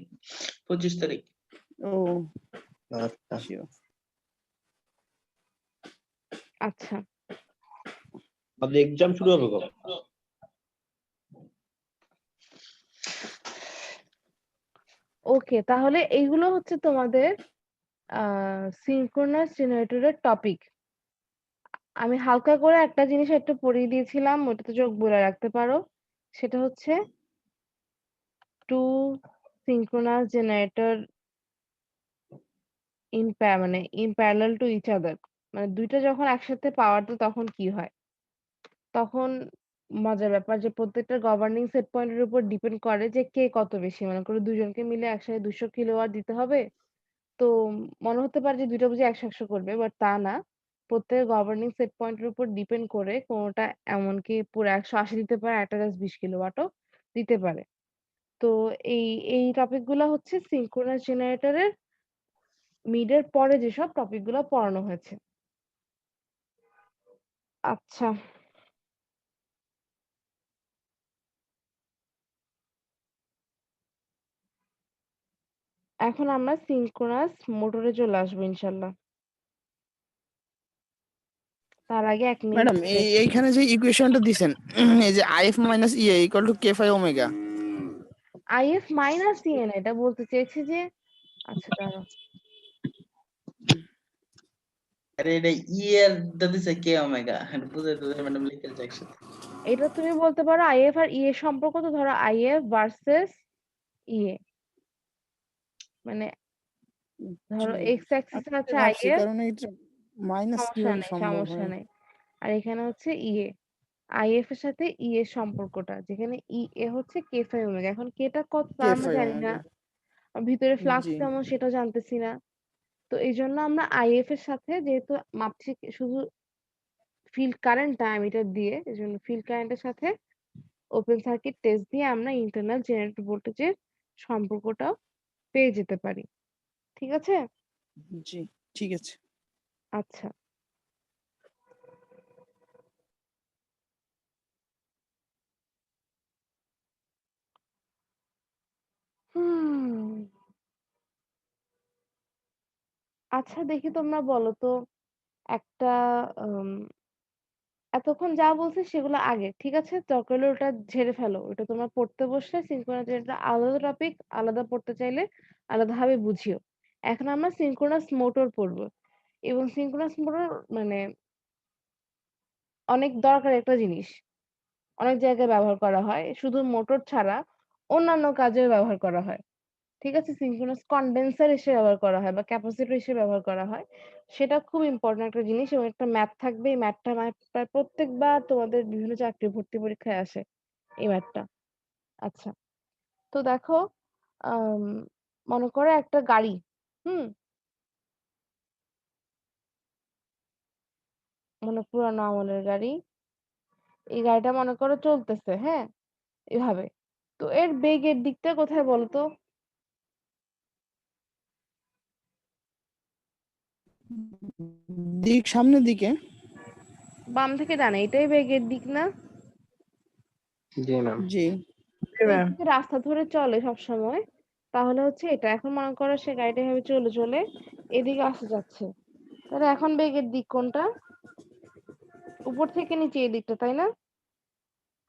25 তারিখ। ও আচ্ছা, sure. আচ্ছা, আমাদের এক্সাম শুরু হবে কবে? ওকে, তাহলে এইগুলো হচ্ছে তোমাদের সিনক্রোনাস জেনারেটরের টপিক। আমি হালকা করে একটা জিনিস একটু পড়িয়ে দিয়েছিলাম, ওটাতে চোখ বুলায় রাখতে পারো। সেটা হচ্ছে টু সিনক্রোনাস জেনারেটর মানে in parallel to each other, মানে দুইটা যখন একসাথে পাওয়ার দেয় তখন কি হয়। তখন মজার ব্যাপার যে প্রত্যেকটা গভর্নিং সেট পয়েন্টের উপর ডিপেন্ড করে যে কে কত বেশি, মনে করো দুজনকে মিলে একসাথে 200 কিলোওয়াট দিতে হবে, তো মনে হতে পারে যে দুইটা বুঝি 100 করবে, বাট তা না। প্রত্যেক গভর্নিং সেট পয়েন্টের উপর ডিপেন্ড করে কোনোটা এমনকি পুরো 180 দিতে পারে, একটা জাস্ট 20 কিলোওয়াটও দিতে পারে। তো এই এই টপিক গুলা হচ্ছে সিনক্রোনাস জেনারেটরের মিডের পরে যেসব টপিক গুলো পড়ানো হয়েছে। আচ্ছা, এখন আমরা সিনক্রোনাস মোটরে চলে আসবো ইনশাল্লাহ। তার আগে 1 মিনিট ম্যাডাম এইখানে যে ইকুয়েশনটা দিছেন, এই যে IF minus EA equal to K phi omega, IF minus EN এটা বলতে চেয়েছি যে, আচ্ছা দাঁড়াও, আরে এটা ই এর দিছে কে ওমেগা, বুঝাই তো ম্যাডাম লিখে যাক একসাথে। এটা তুমি বলতে পারো আইএফ আর ইএ সম্পর্ক, তো ধরো আইএফ ভার্সেস ইএ, মানে ধরো এক্স অ্যাক্সিস আছে রাখছি আইএফ, কারণ এটা মাইনাস সমস্যা কিভাবে নেই সম্ভব সমস্যা হয়। নেই, আর এখানে হচ্ছে ইএ। আইএফ এর সাথে ই এর সম্পর্কটা, যেখানে ই এ হচ্ছে কে ফাই ওমেগা। এখন কেটা কত তা কে আমরা ফাই জানি না, ওমেগা, আর ভিতরে ফ্লাক্স জি কেমন সেটা জানতেছি না। তো এই জন্য আমরা আইএফ এর সাথে যেহেতু মাপছি শুধু ফিল্ড কারেন্টটা অ্যামিটার দিয়ে, এই জন্য ফিল্ড কারেন্টের সাথে ওপেন সার্কিট টেস্ট দিয়ে আমরা ইন্টারনাল জেনারেটর ভোল্টেজের সম্পর্কটাও পেয়ে যেতে পারি। ঠিক আছে? জি ঠিক আছে। আচ্ছা, হুম, আচ্ছা দেখি তোমরা বলো তো, একটা এতক্ষণ যা বলছে সেগুলো আগে, ঠিক আছে? দরকার হলে ওটা ঝেড়ে ফেলো, ওটা তোমরা পড়তে বসলে সিনক্রোনাস জেনারেটর আলাদা টপিক, আলাদা পড়তে চাইলে আলাদাভাবে বুঝিও। এখন আমরা সিনক্রোনাস মোটর পড়বো, এবং সিনক্রোনাস মোটর মানে অনেক দরকার একটা জিনিস, অনেক জায়গায় ব্যবহার করা হয়, শুধু মোটর ছাড়া অন্যান্য কাজেও ব্যবহার করা হয়। ঠিক আছে? সিনক্রোনাস কনডেন্সার হিসেবে ব্যবহার করা হয় বা ক্যাপাসিটর হিসেবে ব্যবহার করা হয়। সেটা খুব ইম্পর্টেন্ট একটা জিনিস, এবং একটা ম্যাথ থাকবে। এই ম্যাথটা প্রায় প্রত্যেকবার তোমাদের বিভিন্ন চাকরি ভর্তি পরীক্ষায় আসে এই ম্যাথটা। আচ্ছা, তো দেখো, আম মনে করো একটা গাড়ি, হুম? মানে পুরানো আমলের গাড়ি। এই গাড়িটা মনে করো চলতেছে, হ্যাঁ? এভাবে। তো এর বেগের দিকটা কোথায় বলো তো? দিক সামনের দিকে। বাম থেকে ডানে, এটাই বেগের দিক না? জি ম্যাম। জি। তো যদি রাস্তা ধরে চলে সবসময়, তাহলে হচ্ছে এটা। এখন মনে করো সে গাড়িটা এভাবে চলে এদিকে আসতে যাচ্ছে। তাহলে এখন বেগের দিক কোনটা? উপর থেকে নিচে এই দিকটা, তাই না?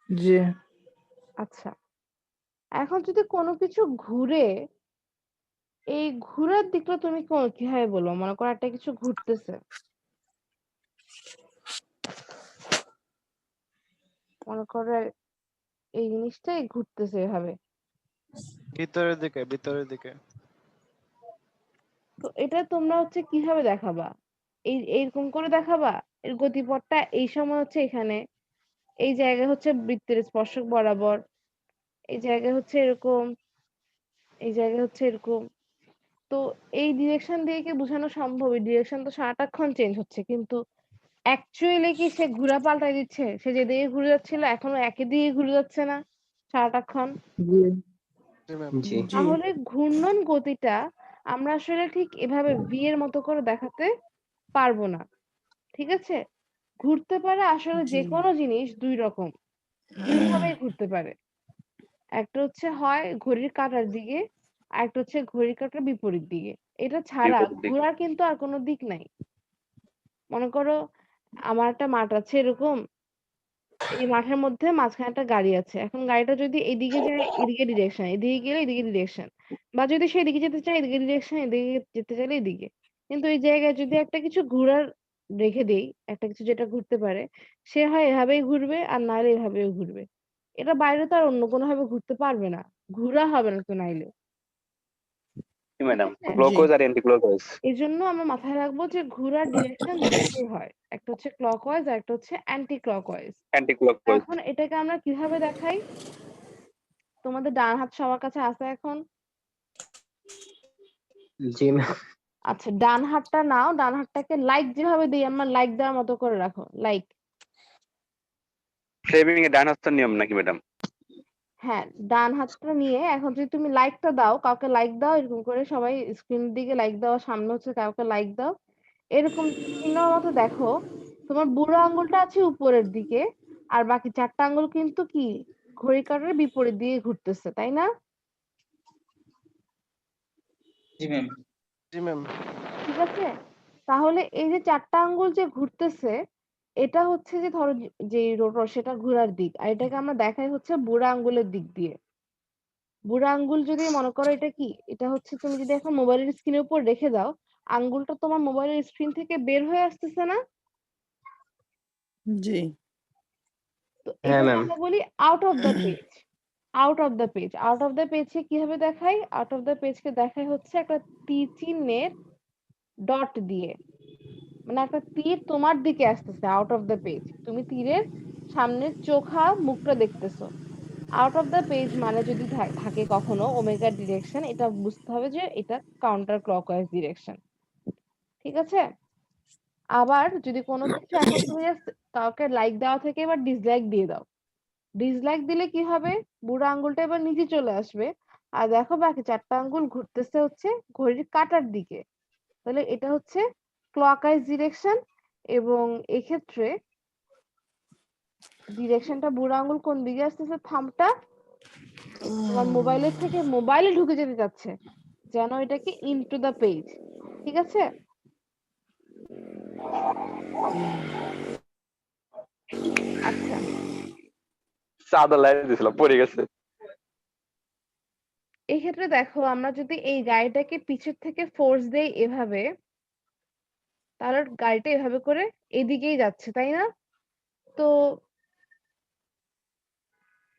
জি। আচ্ছা। এখন যদি কোনো কিছু ঘুরে, এই ঘুরার দিকটা তুমি কিভাবে বলবো? মনে করো একটা কিছু ঘুরতেছে। মনে করো এই জিনিসটাই ঘুরতেছে এভাবে। ভিতরের দিকে। তো এটা তোমরা হচ্ছে কিভাবে দেখাবা? এইরকম করে দেখাবা? এর গতিপথটা এই সময় হচ্ছে এখানে, এই জায়গায় হচ্ছে বৃত্তের স্পর্শক বরাবর, এই জায়গায় হচ্ছে এরকম, এই জায়গায় হচ্ছে এরকম। তো এই ডিরেকশন দিয়ে কি বোঝানো সম্ভব? এই ডিরেকশন তো সারাটাক্ষণ চেঞ্জ হচ্ছে, কিন্তু অ্যাকচুয়ালি কি সে ঘুরা পাল্টাই দিচ্ছে? সে যেদিকে ঘুরে যাচ্ছিল এখনো একই দিকে ঘুরে যাচ্ছে না সারাটাক্ষণ? জি। জি। জি। তাহলে ঘূর্ণন গতিটা আমরা আসলে ঠিক এভাবে ভি এর মতো করে দেখাতে পারবো না। ঠিক আছে? ঘুরতে পারে আসলে জি। যেকোনো জিনিস ২ রকম। ২ ভাবেই ঘুরতে পারে। একটা হচ্ছে হয় ঘড়ির কাঁটার দিকে, আরেকটা হচ্ছে ঘড়ির কাঁটার বিপরীত দিকে। এটা ছাড়া বিপরীত দিকে। ঘোরার কিন্তু আর কোনো দিক নাই। মনে করো আমার একটা মাঠ আছে এরকম, এই মাঠের মধ্যে মাঝখানে একটা গাড়ি আছে। এখন গাড়িটা যদি এদিকে যায় এদিকে ডিরেকশন, এদিকে গেলে এদিকে ডিরেকশন। বা যদি সে এদিকে যেতে চায় এদিকে ডিরেকশন, এদিকে যেতে চাইলে এদিকে। কিন্তু এই জায়গায় যদি একটা কিছু ঘুরার রেখে দেই, একটা কিছু যেটা ঘুরতে পারে, সে হয় এভাবেই ঘুরবে আর নাহলে এভাবেও ঘুরবে। এটা বাইরে তো আর অন্য কোনোভাবে ঘুরতে পারবে না। ঘুরা হবে না তো নাইলে। জি ঠিক ম্যাডাম। আছে? জি। ক্লকওয়াইজ আর অ্যান্টি ক্লকওয়াইজ। এজন্য আমরা মাথায় রাখবো যে ঘোরার ডিরেকশন দুটোই হয়। একটা হচ্ছে ক্লকওয়াইজ আর একটা হচ্ছে অ্যান্টি ক্লকওয়াইজ। Anti clockwise. এখন এটাকে আমরা কিভাবে দেখাই? তোমাদের ডান হাত সবার কাছে আছে এখন? জি ম্যাম। আচ্ছা, ডান হাতটা নাও, ডান হাতটাকে লাইক যেভাবে দিই আমরা লাইক দেওয়ার মতো করে রাখো। লাইক। ফ্রেমিং এ ডান হস্তের নিয়ম নাকি ম্যাডাম? হ্যাঁ, ডান হাতটা নিয়ে এখন যদি তুমি লাইকটা দাও, কাউকে লাইক দাও, এরকম করে সবাই স্ক্রিনের দিকে লাইক দাও, সামনে হচ্ছে কাউকে লাইক দাও। এরকম চিহ্নর মতো দেখো, তোমার বুড়ো আঙ্গুলটা আছে উপরের দিকে, আর বাকি ৪ টা আঙ্গুল কিন্তু কি ঘড়ির কাঁটার বিপরীত দিকে ঘুরতেছে, তাই না? জি ম্যাম। জি ম্যাম। ঠিক আছে? তাহলে এই যে ৪ টা আঙ্গুল যে ঘুরতেছে, এটা হচ্ছে যে ধরো যে রোটর সেটা ঘোরার দিক। আর এটাকে আমরা দেখাই হচ্ছে বুড়া আঙ্গুলের দিক দিয়ে। বুড়া আঙ্গুল যদি মনে করো এটা কি? এটা হচ্ছে তুমি যদি এখন মোবাইলের স্ক্রিনের উপর রেখে দাও, আঙ্গুলটা তোমার মোবাইলের স্ক্রিন থেকে বের হয়ে আসতেছে না? জি। তো হ্যাঁ এটাকে ম্যাম। আমরা বলি out of the page. Out of the page. Out of the পেজকে কিভাবে দেখাই? আউট অফ দ্য পেজকে দেখাই হচ্ছে একটা তীর চিহ্নের ডট দিয়ে। মানে একটা তীর তোমার দিকে আসতেছে আউট অফ দ্য পেজ। তুমি তীরের সামনের চোখা মুখটা দেখতেছো। আউট অফ দ্য পেজ মানে যদি থাকে কখনো ওমেগা ডিরেকশন, এটা বুঝতে হবে যে এটা কাউন্টার ক্লকওয়াইজ ডিরেকশন। ঠিক আছে? আবার যদি কোনো কিছু এখন তুমি জাস্ট কাউকে লাইক দেওয়া থেকে এবার ডিসলাইক দিয়ে দাও। ডিসলাইক দিলে কি হবে? বুড়ো আঙ্গুলটা এবার নিচে চলে আসবে। আর দেখো বাকি ৪ টা আঙ্গুল ঘুরতেছে হচ্ছে ঘড়ির কাঁটার দিকে। তাহলে এটা হচ্ছে ক্লকওয়াইজ ডিরেকশন, এবং এক্ষেত্রে ডিরেকশনটা বুড়ো আঙ্গুল কোন দিকে আসতেছে, থাম্বটা তোমার মোবাইলের থেকে মোবাইলে ঢুকে যেতে যাচ্ছে, যেন এটা কি ইনটু দ্য পেজ। ঠিক আছে? আচ্ছা, চাঁদা লাইট দিছিল পড়ে গেছে। এই ক্ষেত্রে দেখো আমরা যদি এই গাড়িটাকে পিছের থেকে ফোর্স দেই এভাবে, তাহলে গাড়িটা এভাবে করে এদিকেই যাচ্ছে, তাই না? তো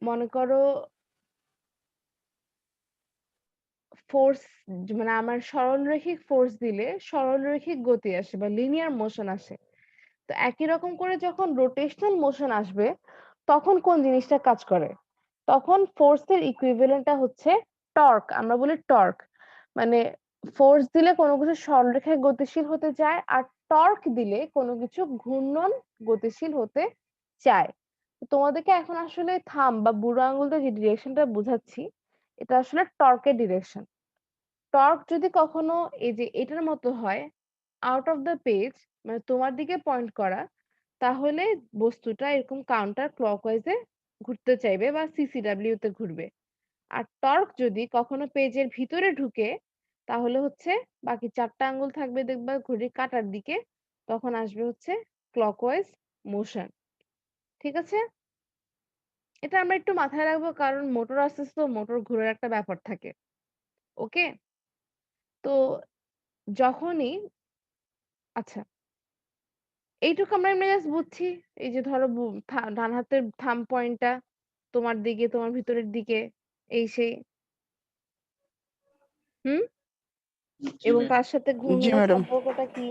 মনে করো ফোর্স, মানে আমার সরলরৈখিক ফোর্স দিলে সরলরৈখিক গতি আসে বা লিনিয়ার মোশন আসে। তো একই রকম করে যখন রোটেশনাল মোশন আসবে, তখন কোন জিনিসটা কাজ করে? তখন ফোর্সের ইকুইভ্যালেন্টটা হচ্ছে টর্ক। আমরা বলি টর্ক। মানে ফোর্স দিলে কোনো কিছু সরলরেখায় গতিশীল হতে চায়, আর টর্ক দিলে কোনো কিছু ঘূর্ণন গতিশীল হতে চায়। তো তোমাদেরকে এখন আসলে থাম্ব বা বুড়ো আঙুল দিয়ে যে ডিরেকশনটা বুঝাচ্ছি, এটা আসলে টর্কের ডিরেকশন। টর্ক যদি কখনো এই যে এটার মতো হয়, আউট অফ দ্য পেজ, মানে তোমার দিকে পয়েন্ট করা, তাহলে বস্তুটা এরকম কাউন্টার ক্লকওয়াইজে ঘুরতে চাইবে বা সিসিডব্লিউ তে ঘুরবে। আর টর্ক যদি কখনো পেজের ভিতরে ঢুকে, তাহলে হচ্ছে বাকি 4টা আঙ্গুল থাকবে দেখবা ঘড়ির কাঁটার দিকে, তখন আসবে হচ্ছে ক্লকওয়াইজ মোশন। ঠিক আছে? এটা আমরা একটু মাথায় রাখবো, কারণ মোটর আস্তে আস্তে মোটর ঘোরার একটা ব্যাপার থাকে। ওকে? তো যখনই আচ্ছা, এইটুকু আমরা এমনি জাস্ট বুঝছি। এই যে ধরো ডান হাতের থাম্ব পয়েন্টটা তোমার দিকে, তোমার ভিতরের দিকে, এই সেই। হুম? জি এবং ম্যাম। তার সাথে জি ঘূর্ণনের ম্যাডাম। সম্পর্কটা কি?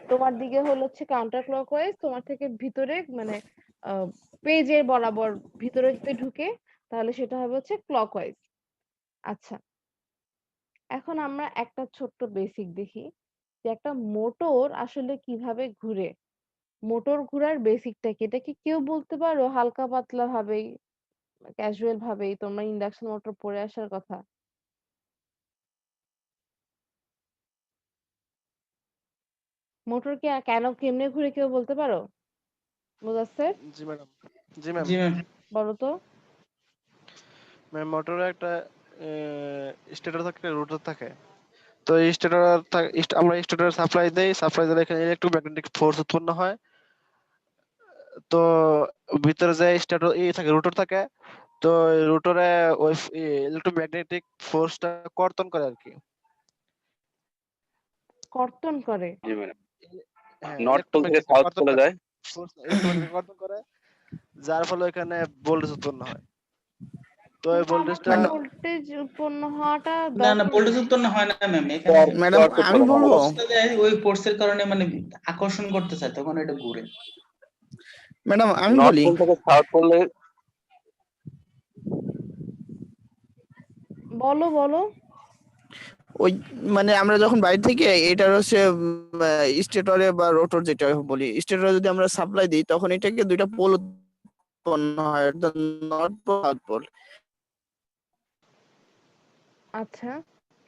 তোমার দিকে হলো হচ্ছে কাউন্টার ক্লকওয়াইজ, তোমার থেকে ভিতরে মানে পেজের বরাবর ভিতরে যদি ঢুকে, তাহলে সেটা হবে হচ্ছে ক্লকওয়াইজ। আচ্ছা, এখন আমরা একটা ছোট্ট বেসিক দেখি যে একটা মোটর আসলে কিভাবে ঘুরে। মোটর ঘুরার বেসিকটা কি? এটা কি কেউ বলতে পারো হালকা পাতলা ভাবেই, ক্যাজুয়াল ভাবেই? তোমরা ইন্ডাকশন মোটর পড়ে আসার কথা। মোটর কি কেন কেমনে ঘুরে কেউ বলতে পারো? মুজাস্সির, জি ম্যাডাম। জি ম্যাম। জি ম্যাম। বলো তো। ম্যাম মোটরে একটা স্টেটর থাকে, রোটর থাকে। তো স্টেটর আমরা স্টেটর সাপ্লাই দেই, সাপ্লাই দিলে এখানে ইলেকট্রোম্যাগনেটিক ফোর্স উৎপন্ন হয়। তো ভিতরে যে স্টেটর থাকে, রোটর থাকে। তো রোটরে ওই ইলেকট্রোম্যাগনেটিক ফোর্সটা কর্তন করে আর কি। কর্তন করে? জি ম্যাডাম। হ্যাঁ, নর্থ পোল থেকে ইলেকট্রোম্যাগনেটিক সাউথ কর্তন পোলে করে। যায়। ফোর্স ইলেকট্রোম্যাগনেটিক কর্তন করে, যার ফলে এখানে ভোল্টেজ উৎপন্ন হয়। তো এই কিন্তু আমার তো ভোল্টেজটা ম্যাডাম ভোল্টেজ উৎপন্ন হওয়াটা না না, দরকার ভোল্টেজ নাই। উৎপন্ন হয় না ম্যাম এখানে। ম্যাডাম টর্ক আমি উৎপন্ন হয় বলবো। ম্যাডাম। ফোর্সটা দেয়, ওই ফোর্সের কারণে মানে আকর্ষণ করতে চায়, তখন এটা ঘুরে। ম্যাডাম আমি নর্থ বলি। পোল থেকে সাউথ পোলে। বলো বলো। ওই মানে আমরা যখন বাইরে থেকে এটার হচ্ছে স্টেটরে বা রোটর যেটা বলি, স্টেটরে যদি আমরা সাপ্লাই দিই তখন এটাকে দুইটা পোল উৎপন্ন হয়, নর্থ পোল সাউথ পোল। আচ্ছা,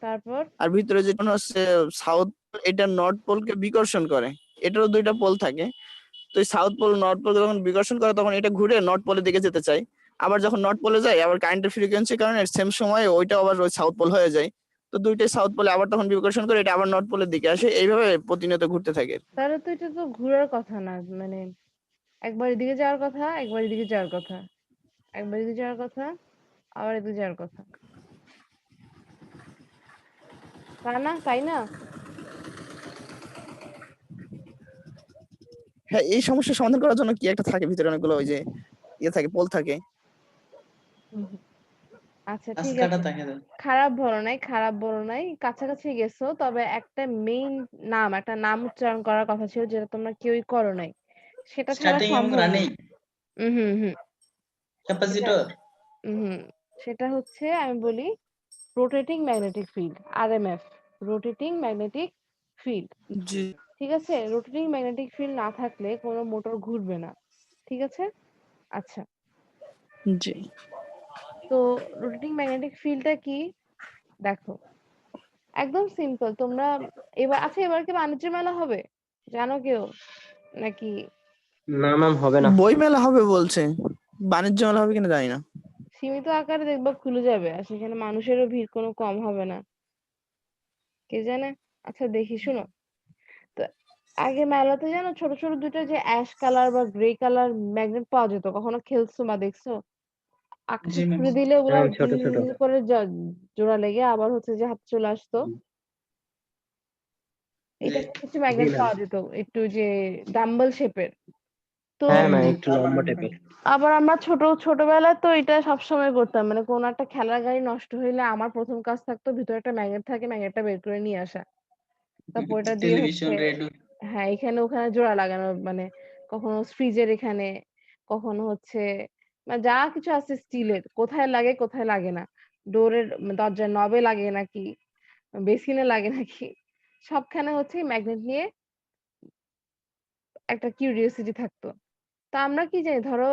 তারপর? আর ভিতরে যেটা হচ্ছে সাউথ পোল, এটা নর্থ পোলকে বিকর্ষণ করে। এটারও দুইটা পোল থাকে। তো এই সাউথ পোল নর্থ পোল যখন বিকর্ষণ করে তখন এটা ঘুরে নর্থ পোলের দিকে যেতে চায়। আবার যখন নর্থ পোলে যায়, আবার কারেন্টের ফ্রিকোয়েন্সির কারণে সেম সময়ে ওইটা আবার ওই সাউথ পোল হয়ে যায়। তো দুইটাই সাউথ পোলে আবার তখন বিকর্ষণ করে এটা আবার নর্থ পোলের দিকে আসে, এইভাবে প্রতিনিয়ত ঘুরতে থাকে। তাহলে তো এটা তো ঘোরার কথা না, মানে একবার এদিকে যাওয়ার কথা, একবার এদিকে যাওয়ার কথা, একবার এদিকে যাওয়ার কথা, আবার এদিকে যাওয়ার কথা। তা না, তাই না? হ্যাঁ, এই সমস্যা সমাধান করার জন্য কি একটা থাকে ভিতরে অনেকগুলো ওই যে ইয়ে থাকে, পোল থাকে। হুম, হুম। আচ্ছা, আজ ঠিক কাটা আছে। থাকে। খারাপ বলো নাই, খারাপ বলো নাই, কাছাকাছি গেছো। তবে একটা মেইন নাম, একটা নাম উচ্চারণ করার কথা ছিল, যেটা তোমরা কেউই করো নাই। সেটা ছাড়া স্টার্টিং এবং সম্ভব না। Running hmm hmm hmm. এটা ক্যাপাসিটর। হুম, সেটা হচ্ছে আমি বলি rotating magnetic field, RMF, rotating magnetic field. জি ঠিক আছে? রোটেটিং ম্যাগনেটিক ফিল্ড না থাকলে কোনো মোটর ঘুরবে না। ঠিক আছে? আচ্ছা, জি তো রোটেটিং ম্যাগনেটিক ফিল্ডটা কি? দেখো, একদম সিম্পল। তোমরা এবার, আচ্ছা, এবার কি বাণিজ্য মেলা হবে? জানো কেউ? নাকি না ম্যাম, হবে না। বই মেলা হবে বলছে, বাণিজ্য মেলা হবে কিনা জানি না। সীমিত আকারে দেখবা খুলে যাবে, আর সেখানে মানুষেরও ভিড় কোনো কম হবে না, কে জানে। আচ্ছা দেখি, শুনো তো। আগে মেলাতে জানো ছোট ছোট দুটো যে অ্যাশ কালার বা গ্রে কালার ম্যাগনেট পাওয়া যেত, কখনো খেলছো বা দেখছো? আকাশে জি ম্যাম। ছুড়ে দিলে ওগুলা ম্যাম ছোট ছোট। করে জোড়া লেগে আবার হচ্ছে যে হাতে চলে আসতো। জি এটা কিছু জি ম্যাগনেট ম্যাম। পাওয়া যেত, একটু যে ডাম্বল শেপের। তো হ্যাঁ ম্যাম, জি। একটু লম্বা টাইপের। আবার আমরা ছোটবেলায় তো এটা সবসময় করতাম, মানে কোন একটা খেলার গাড়ি নষ্ট হইলে আমার প্রথম কাজ থাকতো ভিতরে একটা ম্যাগনেট থাকে, ম্যাগনেটটা বের করে নিয়ে আসা। তারপর এটা দিয়ে হচ্ছে, টেলিভিশন, রেডিও। হ্যাঁ, এখানে ওখানে জোড়া লাগানো, মানে কখনো ফ্রিজের এখানে, কখনো হচ্ছে মানে যা কিছু আছে স্টিলের, কোথায় লাগে কোথায় লাগে না, ডোরের দরজার নবে লাগে নাকি, বেসিনে লাগে নাকি? সবখানে হচ্ছে ম্যাগনেট নিয়ে একটা কিউরিওসিটি থাকতো। তো আমরা কি জানি ধরো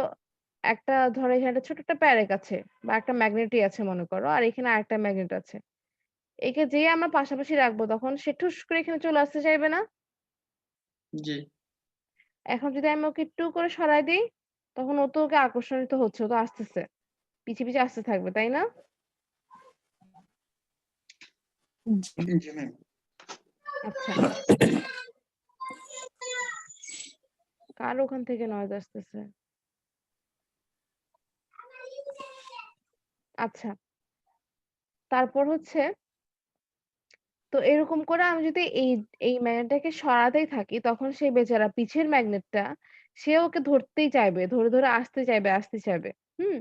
এখানে একটা ছোট একটা প্যারেক আছে বা একটা ম্যাগনেটই আছে মনে করো। আর এখানে আরেকটা ম্যাগনেট আছে। একে যেই আমরা পাশাপাশি রাখবো তখন সে ঠুস করে এখানে চলে আসতে চাইবে না? জি এখন যদি আমি ওকে একটু করে সরাই দেই, তখন ও তো ওকে আকর্ষণিত হচ্ছে, ও তো আসতেছে। পিছে, পিছে আসতে থাকবে, তাই না? জি জি ম্যাম। আচ্ছা। কার ওখান থেকে নয়েজ আসতেছে? আচ্ছা। তারপর হচ্ছে তো এরকম করে আমি যদি এই ম্যাগনেটটাকে সরাতেই থাকি তখন সেই বেচারা পিছের ম্যাগনেটটা সে ওকে ধরতেই চাইবে। ধরে, ধরে আসতে চাইবে, আসতে চাইবে। হুম?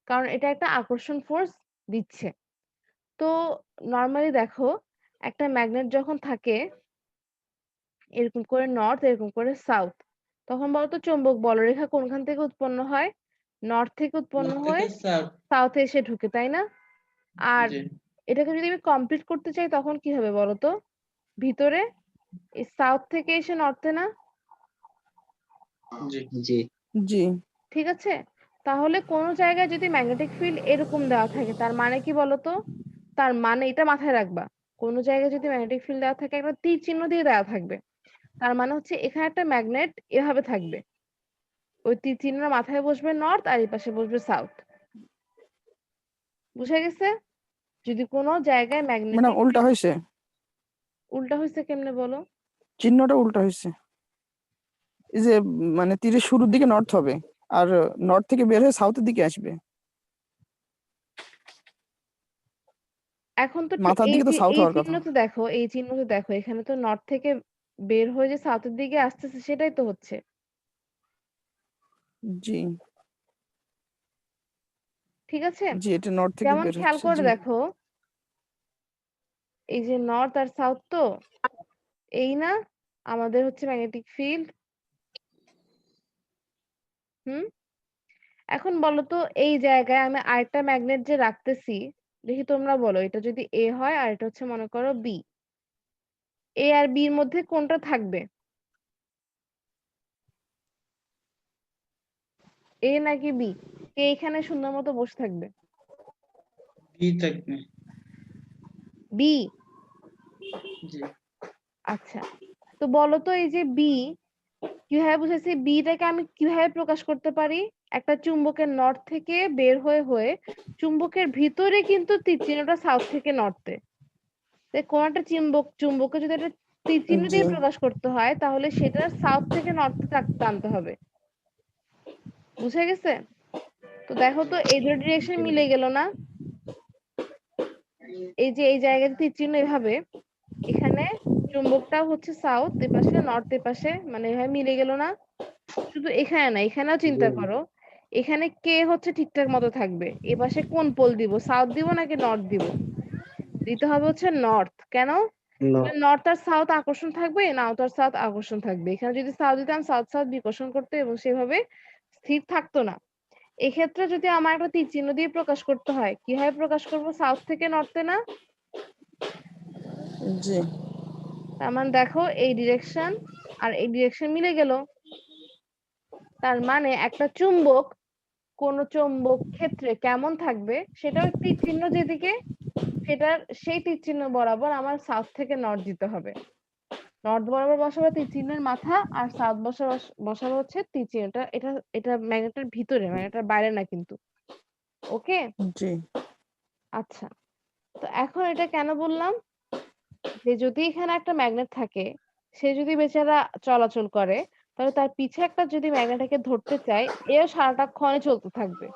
কারণ এটা একটা আকর্ষণ ফোর্স দিচ্ছে। তো নরমালি দেখো একটা ম্যাগনেট যখন থাকে এরকম করে নর্থ, এরকম করে সাউথ, তখন বলতো চৌম্বক বলরেখা কোনখান থেকে উৎপন্ন হয়? নর্থ থেকে উৎপন্ন নর্থ হয়ে থেকে সাউথ। সাউথে এসে ঢুকে, তাই না? আর জি এটাকে যদি আমি কমপ্লিট করতে চাই তখন কি হবে বলতো? ভিতরে এই সাউথ থেকে এসে নর্থে না? জি জি জি ঠিক আছে? তাহলে কোন জায়গায় যদি ম্যাগনেটিক ফিল্ড এরকম দেওয়া থাকে তার মানে কি বলতো? তার মানে এটা মাথায় রাখবা। কোন জায়গায় যদি ম্যাগনেটিক ফিল্ড দেওয়া থাকে একটা তীর চিহ্ন দিয়ে দেওয়া থাকবে। তার মানে হচ্ছে এখানে একটা ম্যাগনেট এভাবে থাকবে। ওই তীর চিহ্নের মাথায় বসবে নর্থ আর এই পাশে বসবে সাউথ। বুঝা গেছে? যদি কোন জায়গায় ম্যাডাম ম্যাগনেটিক উল্টা হয়েছে, উল্টা হইছে কেমনে বলো? চিহ্নটা উল্টা হয়েছে। এই যে মানে তীরের শুরুর দিকে নর্থ হবে আর নর্থ থেকে বের হয়ে সাউথের দিকে আসবে, এখন তো মাথার দিকে তো সাউথ এই হওয়ার চিহ্ন কথা। তো দেখো, এই চিহ্ন তো দেখো এখানে তো নর্থ থেকে বের হয়ে যে সাউথের দিকে আসতেছে সেটাই তো হচ্ছে। জি ঠিক আছে? জি এটা নর্থ থেকে যেমন বের খেয়াল হচ্ছে। করে জি দেখো এই যে নর্থ আর সাউথ তো এই না আমাদের হচ্ছে ম্যাগনেটিক ফিল্ড। হুম? এখন বলো তো এই জায়গায় আমি আরেকটা ম্যাগনেট যে রাখতেছি, দেখি তোমরা বলো এটা যদি এ হয় আর এটা হচ্ছে মনে করো বি, এ আর বি এর মধ্যে কোনটা থাকবে? এ নাকি বি? কে এখানে সুন্দর মতো বসে থাকবে? বি থাকবে। বি। জি আচ্ছা। তো বলো তো এই যে বি কিভাবে বুঝাইছি, বিটাকে আমি কিভাবে প্রকাশ করতে পারি? একটা চুম্বকের নর্থ থেকে বের হয়ে চুম্বকের ভিতরে কিন্তু তীর চিহ্নটা সাউথ থেকে নর্থে। কোন একটা চুম্বককে যদি একটা তীর চিহ্ন জি দিয়ে প্রকাশ করতে হয় তাহলে সেটা সাউথ থেকে নর্থে টানতে হবে। বুঝা গেছে? তো দেখো তো এই দুটো ডিরেকশন জি মিলে গেল না? এই যে এই জায়গায় তীর চিহ্ন এভাবে, এখানে চুম্বকটা হচ্ছে সাউথ এপাশে, নর্থ এপাশে, মানে এভাবে মিলে গেল না? শুধু এখানে না, এখানেও চিন্তা করো। এখানে কে হচ্ছে ঠিকঠাক মতো থাকবে? এপাশে কোন পোল দিব? সাউথ দিব নাকি নর্থ দিব? দিতে হবে হচ্ছে নর্থ। কেন? নর্থ আর সাউথ আকর্ষণ থাকবে, নর্থ আর সাউথ আকর্ষণ থাকবে। এখানে যদি সাউথ দিতাম সাউথ সাউথ বিকর্ষণ করতে এবং সেভাবে স্থির থাকতো না। এক্ষেত্রে যদি আমার একটা তীর চিহ্ন দিয়ে প্রকাশ করতে হয়, কিভাবে প্রকাশ করব? সাউথ থেকে নর্থে না? জি তার মানে দেখো এই ডিরেকশন আর এই ডিরেকশন মিলে গেল। তার মানে একটা চুম্বক কোন চৌম্বক ক্ষেত্রে কেমন থাকবে সেটাও তীর চিহ্ন যেদিকে সেটার সেই তীর চিহ্ন বরাবর আমার সাউথ থেকে নর্থ দিতে হবে। নর্থ বরাবর বসাবো তীর চিহ্নের মাথা আর সাউথ বসাবো হচ্ছে তীর চিহ্নটা। এটা এটা ম্যাগনেটের ভিতরে, ম্যাগনেটের বাইরে না কিন্তু। ওকে? জি আচ্ছা। তো এখন এটা কেন বললাম? যে যদি এখানে একটা ম্যাগনেট থাকে, সে যদি বেচারা চলাচল করে, তাহলে তার পিছে একটা যদি ম্যাগনেটকে ধরতে চায়, এও সারাটাক্ষণই চলতে থাকবে।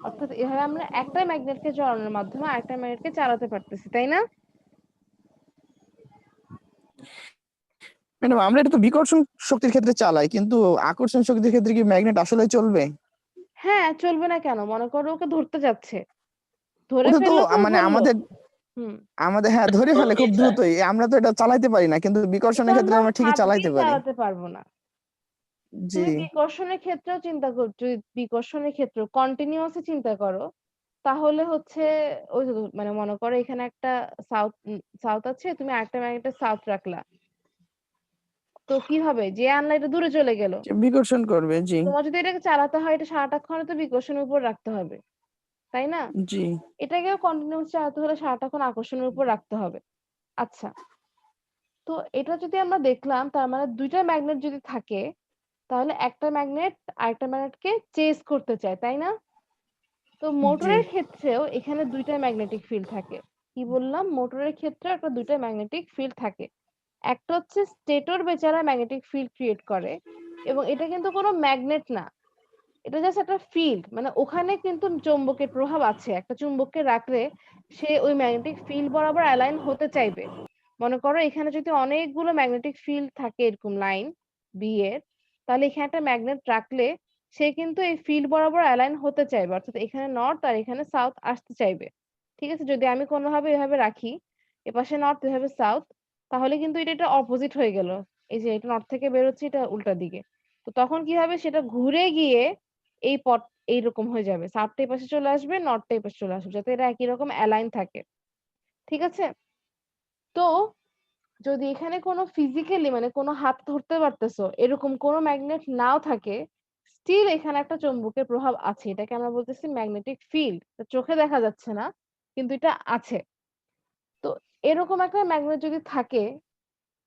অর্থাৎ এভাবে আমরা একটা ম্যাগনেটকে চালানোর মাধ্যমে আরেকটা ম্যাগনেটকে চালাতে পারতেছি, তাই না? ম্যাডাম আমরা এটা তো বিকর্ষণ শক্তির ক্ষেত্রে চালাই, কিন্তু আকর্ষণ শক্তির ক্ষেত্রে কি ম্যাগনেট আসলে চলবে? হ্যাঁ, চলবে না কেন? মনে করো ওকে ধরতে যাচ্ছে। ধরে ওটা তো ফেললো তো মানে বলল। আমাদের হুম। আমাদের হ্যাঁ ধরে ফেলে খুব দ্রুতই, আমরা তো এটা চালাইতে পারি না, কিন্তু এটা বিকর্ষণের ক্ষেত্রে আমরা আমরা ঠিকই ভাবলেই চালাইতে পারি। চালাতে পারবো না। জি তুমি বিকর্ষণের ক্ষেত্রেও চিন্তা করো, যদি বিকর্ষণের ক্ষেত্রেও কন্টিনিউয়াসলি চিন্তা করো, তাহলে হচ্ছে ওই যে মানে মনে করো এখানে একটা সাউথ আছে, তুমি আরেকটা ম্যাগনেটের সাউথ রাখলা, তো কি হবে, যে আনলা এটা দূরে চলে গেল। বিকর্ষণ করবে। জি তোমার যদি এটাকে চালাতে হয় এটা সারাটাক্ষণ তো বিকর্ষণের উপর রাখতে হবে, তাই না? জি এটাকেও কন্টিনিউয়াস চালাতে হলে সারাটাক্ষণ আকর্ষণের উপর রাখতে হবে। আচ্ছা, তো এটা যদি আমরা দেখলাম, তার মানে দুইটা ম্যাগনেট যদি থাকে তাহলে একটা ম্যাগনেট আরেকটা ম্যাগনেটকে চেজ করতে চায়, তাই না? তো জি মোটরের ক্ষেত্রেও এখানে দুইটা ম্যাগনেটিক ফিল্ড থাকে। কি বললাম, মোটরের ক্ষেত্রে একটা দুইটা ম্যাগনেটিক ফিল্ড থাকে। একটা হচ্ছে স্টেটর বেচারা ম্যাগনেটিক ফিল্ড ক্রিয়েট করে, এবং এটা কিন্তু কোনো ম্যাগনেট না, এটা জাস্ট একটা ফিল্ড, মানে ওখানে কিন্তু চৌম্বকের প্রভাব আছে। একটা চুম্বককে রাখলে সে ওই ম্যাগনেটিক ফিল্ড বরাবর অ্যালাইন হতে চাইবে। মনে করো এখানে যদি অনেকগুলো ম্যাগনেটিক ফিল্ড থাকে এরকম লাইন বি এর, তাহলে এখানে একটা ম্যাগনেট রাখলে সে কিন্তু এই ফিল্ড বরাবর অ্যালাইন হতে চাইবে, অর্থাৎ এখানে নর্থ আর এখানে সাউথ আসতে চাইবে। ঠিক আছে, যদি আমি কোনোভাবে এভাবে রাখি, এপাশে নর্থ এভাবে সাউথ, তাহলে কিন্তু এটা অপোজিট হয়ে গেল। এই যে এটা নর্থ থেকে বেরোচ্ছে, এটা উল্টা দিকে। তো তখন কি হবে, সেটা ঘুরে গিয়ে এই পথ এইরকম হয়ে যাবে, সাউথটা এই পাশে চলে আসবে, নর্থটা এই পাশে চলে আসবে, যাতে এরা একই রকম অ্যালাইন থাকে। ঠিক আছে, তো যদি এখানে কোনো ফিজিক্যালি মানে কোনো হাত ধরতে পারতেছো এরকম কোনো ম্যাগনেট নাও থাকে, স্টিল এখানে একটা চৌম্বকের প্রভাব আছে, এটাকে আমরা বলতেছি ম্যাগনেটিক ফিল্ড। চোখে দেখা যাচ্ছে না, কিন্তু এটা আছে। তো এরকম একটা ম্যাগনেট যদি থাকে,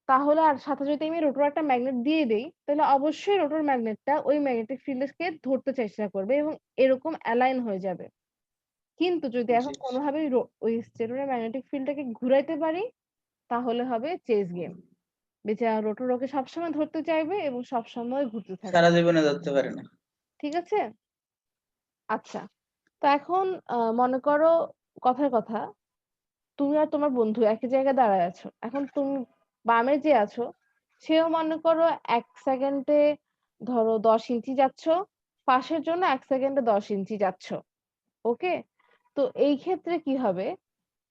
তাহলে আর সাথে যদি আমি রোটর একটা ম্যাগনেট দিয়ে দেই, তাহলে অবশ্যই রোটর ম্যাগনেটটা ওই ম্যাগনেটিক ফিল্ডকে ধরতে চেষ্টা করবে এবং এরকম অ্যালাইন হয়ে যাবে। কিন্তু যদি জি এখন কোনোভাবে ওই স্টেটরের ম্যাগনেটিক ফিল্ডটাকে ঘুরাইতে পারি, তাহলে হবে চেজ গেম। বেচারা রোটর ওকে সবসময় ধরতে চাইবে এবং সবসময় ঘুরতে সারা থাকবে। জীবনে ধরতে পারে না। ঠিক আছে, আচ্ছা। তো এখন মনে করো, কথার কথা, তুমি আর তোমার বন্ধু একই জায়গায় দাঁড়ায় আছো। এখন তুমি বামে যে আছো, সেও মনে করো 1 সেকেন্ডে ধরো 10 ইঞ্চি যাচ্ছ, পাশের জন্য 1 সেকেন্ডে 10 ইঞ্চি যাচ্ছ। ওকে, তো এই ক্ষেত্রে কি হবে,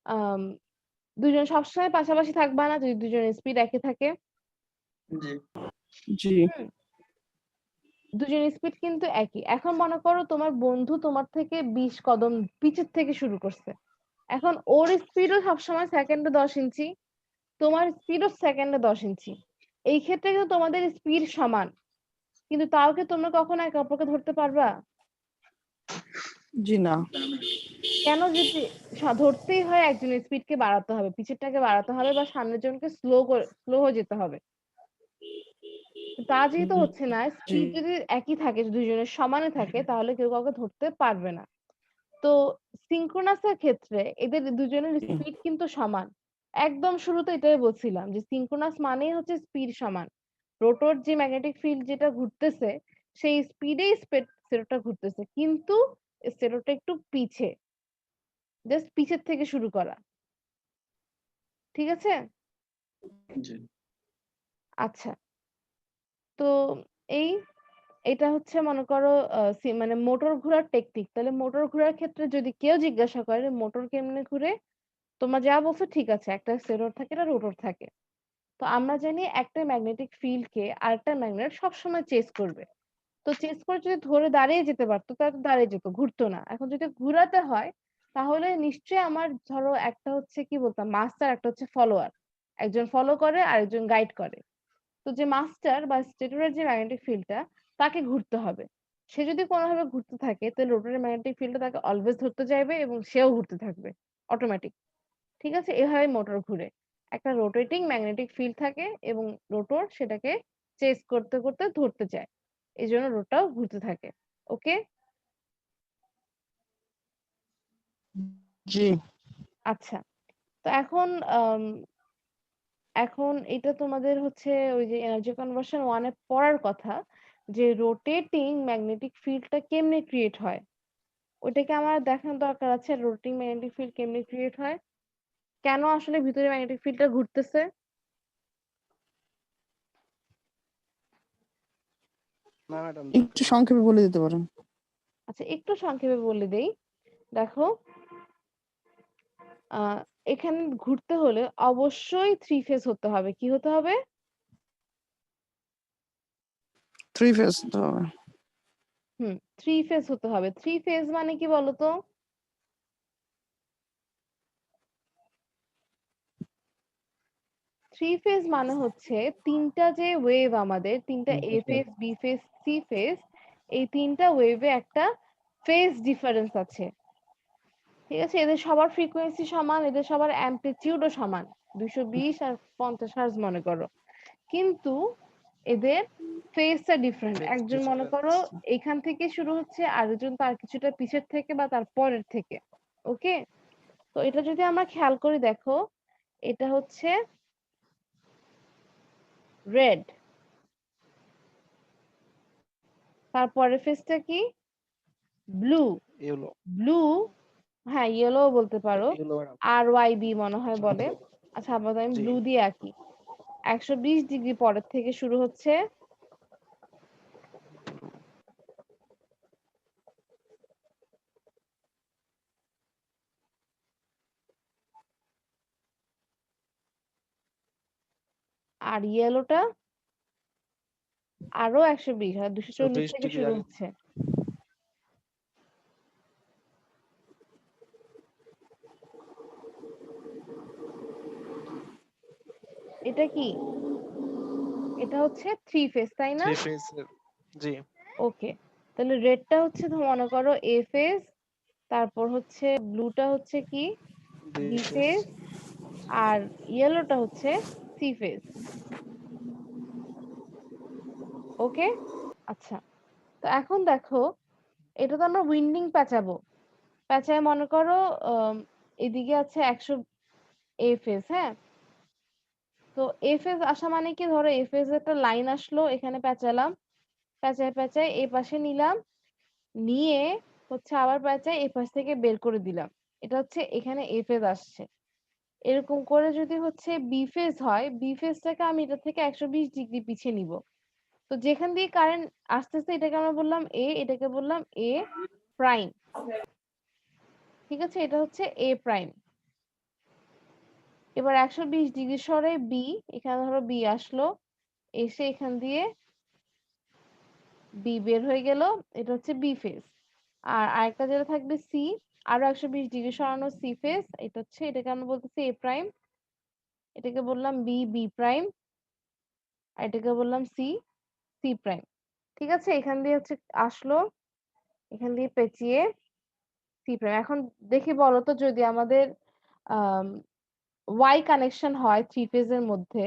আম, দুজন সবসময় পাশাপাশি থাকবা না যদি দুজনের স্পিড একই থাকে। জি জি হুম, দুজনের স্পিড কিন্তু একই। এখন মনে করো তোমার বন্ধু তোমার থেকে 20 কদম পিছের থেকে শুরু করছে। এখন ওর স্পিডও সবসময় সেকেন্ডে 10 ইঞ্চি, তোমার স্পিডও সেকেন্ডে 10 ইঞ্চি। এই ক্ষেত্রে কিন্তু তোমাদের স্পিড সমান, কিন্তু তাও কি তোমরা কখনো একে অপরকে ধরতে পারবা? জি না। না না। কেন, যদি ধরতেই হয় একজনের স্পিডকে বাড়াতে হবে, পিছেরটাকে বাড়াতে হবে, বা সামনের জনকে স্লো হয়ে যেতে হবে। তা যেহেতু হচ্ছে না, জি স্পিড যদি একই থাকে, দুইজনের সমানে থাকে, তাহলে কেউ কাউকে ধরতে পারবে না। তো সিনক্রোনাসের ক্ষেত্রে এদের দুজনের স্পিড কিন্তু সমান। একদম শুরুতে এটাই বলছিলাম যে সিনক্রোনাস মানেই হচ্ছে স্পিড সমান। রোটর যে ম্যাগনেটিক ফিল্ড যেটা ঘুরতেছে, সেই স্পিডেই স্টেটরটা ঘুরতেছে, কিন্তু স্টেটরটা একটু পিছে, জাস্ট পিছের থেকে শুরু করা। ঠিক আছে, জি আচ্ছা। তো এই এটা হচ্ছে মনে করো মানে মোটর ঘোরার টেকনিক। তাহলে মোটর ঘোরার ক্ষেত্রে যদি কেউ জিজ্ঞাসা করে মোটর কেমনে ঘুরে, তোমরা যা বলছো ঠিক আছে, একটা স্টেটর থাকে, একটা রোটর থাকে। তো আমরা জানি একটা ম্যাগনেটিক ফিল্ড কে আরেকটা ম্যাগনেট সবসময় চেজ করবে। তো চেজ করে যদি ধরে দাঁড়িয়ে যেতে পারতো তাহলে দাঁড়িয়ে যেত, ঘুরতো না। এখন যদি ঘুরাতে হয়, তাহলে নিশ্চয়ই আমার ধরো একটা হচ্ছে কি বলতাম মাস্টার, একটা হচ্ছে ফলোয়ার। একজন ফলো করে আর একজন গাইড করে। তো যে মাস্টার বা স্টেটরের যে ম্যাগনেটিক ফিল্ডটা, তাকে ঘুরতে হবে। সে যদি কোনোভাবে ঘুরতে থাকে, তাহলে রোটরের ম্যাগনেটিক ফিল্ডটা তাকে অলওয়েজ ধরতে চাইবে এবং সেও ঘুরতে থাকবে অটোমেটিক। ঠিক আছে, এভাবে মোটর ঘুরে। একটা রোটেটিং ম্যাগনেটিক ফিল্ড থাকে এবং রোটর সেটাকে চেস করতে করতে ধরতে চায়, এই জন্য রোটরটাও ঘুরতে থাকে। ওকে, জি আচ্ছা। তো এখন এটা তোমাদের হচ্ছে ওই যে এনার্জি কনভার্সন 1-এ পড়ার কথা, যে রোটেটিং ম্যাগনেটিক ফিল্ডটা কেমনে ক্রিয়েট হয়। ওইটাকে আমার দেখার দরকার আছে, রোটেটিং ম্যাগনেটিক ফিল্ড কেমনে ক্রিয়েট হয়, কেন আসলে ভিতরে ম্যাগনেটিক ফিল্ডটা ঘুরতেছে। না ম্যাডাম, একটু সংক্ষেপে বলে দিতে পারেন। আচ্ছা, একটু সংক্ষেপে বলে দেই। দেখো, আহ এখানে ঘুরতে হলে অবশ্যই 3 ফেজ হতে হবে। কি হতে হবে? 3 ফেজ তো হবে। 3 ফেজ হতে হবে। 3 ফেজ মানে কি বলতো? থ্রি ফেজ মানে হচ্ছে তিনটা যে ওয়েভ আমাদের তিনটা A phase B phase C phase, এই তিনটা ওয়েভে একটা ফেজ ডিফারেন্স আছে। ঠিক আছে, এদের সবার ফ্রিকোয়েন্সি সমান, এদের সবার অ্যামপ্লিটিউডও সমান, 220 আর 50 হার্জ মনে করো, কিন্তু এদের ফেজটা ডিফারেন্ট। Phase একজন মনে করো difference। এখান থেকে শুরু হচ্ছে, আরেকজন তার কিছুটা পিছের থেকে বা তার পরের থেকে। ওকে, তো এটা যদি আমরা খেয়াল করি, দেখো এটা হচ্ছে রেড, তারপরের ফেজটা কি ব্লু, ইয়েলো ব্লু, হ্যাঁ ইয়েলো বলতে পারো, ইয়েলো ম্যাডাম। RYB মনে হয় বলে। আচ্ছা আপাতত আমি জি ব্লু দিয়ে আঁকি। 120 ডিগ্রি পরের থেকে শুরু হচ্ছে, আর ইয়েলোটা আরো 120 আর 240 20 থেকে ডিগ্রি শুরু আগে। হচ্ছে। এটা কি, এটা হচ্ছে থ্রি ফেজ তাই না? 3 ফেজ। জি ওকে, তাহলে রেডটা হচ্ছে মনে করো এ ফেজ, তারপর হচ্ছে ব্লুটা হচ্ছে কি বি বি ফেজ। ফেজ, আর ইয়েলোটা হচ্ছে সি ফেজ। ওকে, আচ্ছা, তো এখন দেখো এটা তো আমরা উইন্ডিং পেঁচাবো, পেঁচায় মনে করো এদিকে আছে 100 এ ফেজ, হ্যাঁ, তো এ ফেজ আসা মানে কি, ধরো এ ফেজ একটা লাইন আসলো, এখানে পেঁচালাম, পেঁচায় পেঁচায় এই পাশে নিলাম, নিয়ে হচ্ছে আবার পেঁচায় এই পাশ থেকে বের করে দিলাম, এটা হচ্ছে এখানে এ ফেজ আসছে। এরকম করে যদি হচ্ছে বি ফেজ হয়, বি ফেজটাকে আমি এটা থেকে 120 ডিগ্রি পিছিয়ে নিব। তো যেখান দিয়ে কারেন্ট আসতেছে এটাকে আমরা বললাম এ, এটাকে বললাম এ প্রাইম। ঠিক আছে, এটা হচ্ছে এ প্রাইম। এবার 120 ডিগ্রি সরে বি, এখানে ধরো বি আসলো, এসে এখান দিয়ে বি বের হয়ে গেল, এটা হচ্ছে বি ফেজ। আর আরেকটা যেটা থাকবে সি, আরো 120 ডিগ্রি সরানো সি ফেজ, এটা হচ্ছে, এটাকে আমরা বলতেছি এ প্রাইম, এটাকে বললাম বি, বি প্রাইম, আর এটাকে বললাম সি, সি প্রাইম। ঠিক আছে, এখান দিয়ে হচ্ছে আসলো, এখান দিয়ে পেঁচিয়ে সি প্রাইম। এখন দেখি বলো তো, যদি আমাদের ওয়াই কানেকশন হয় থ্রি ফেজের মধ্যে,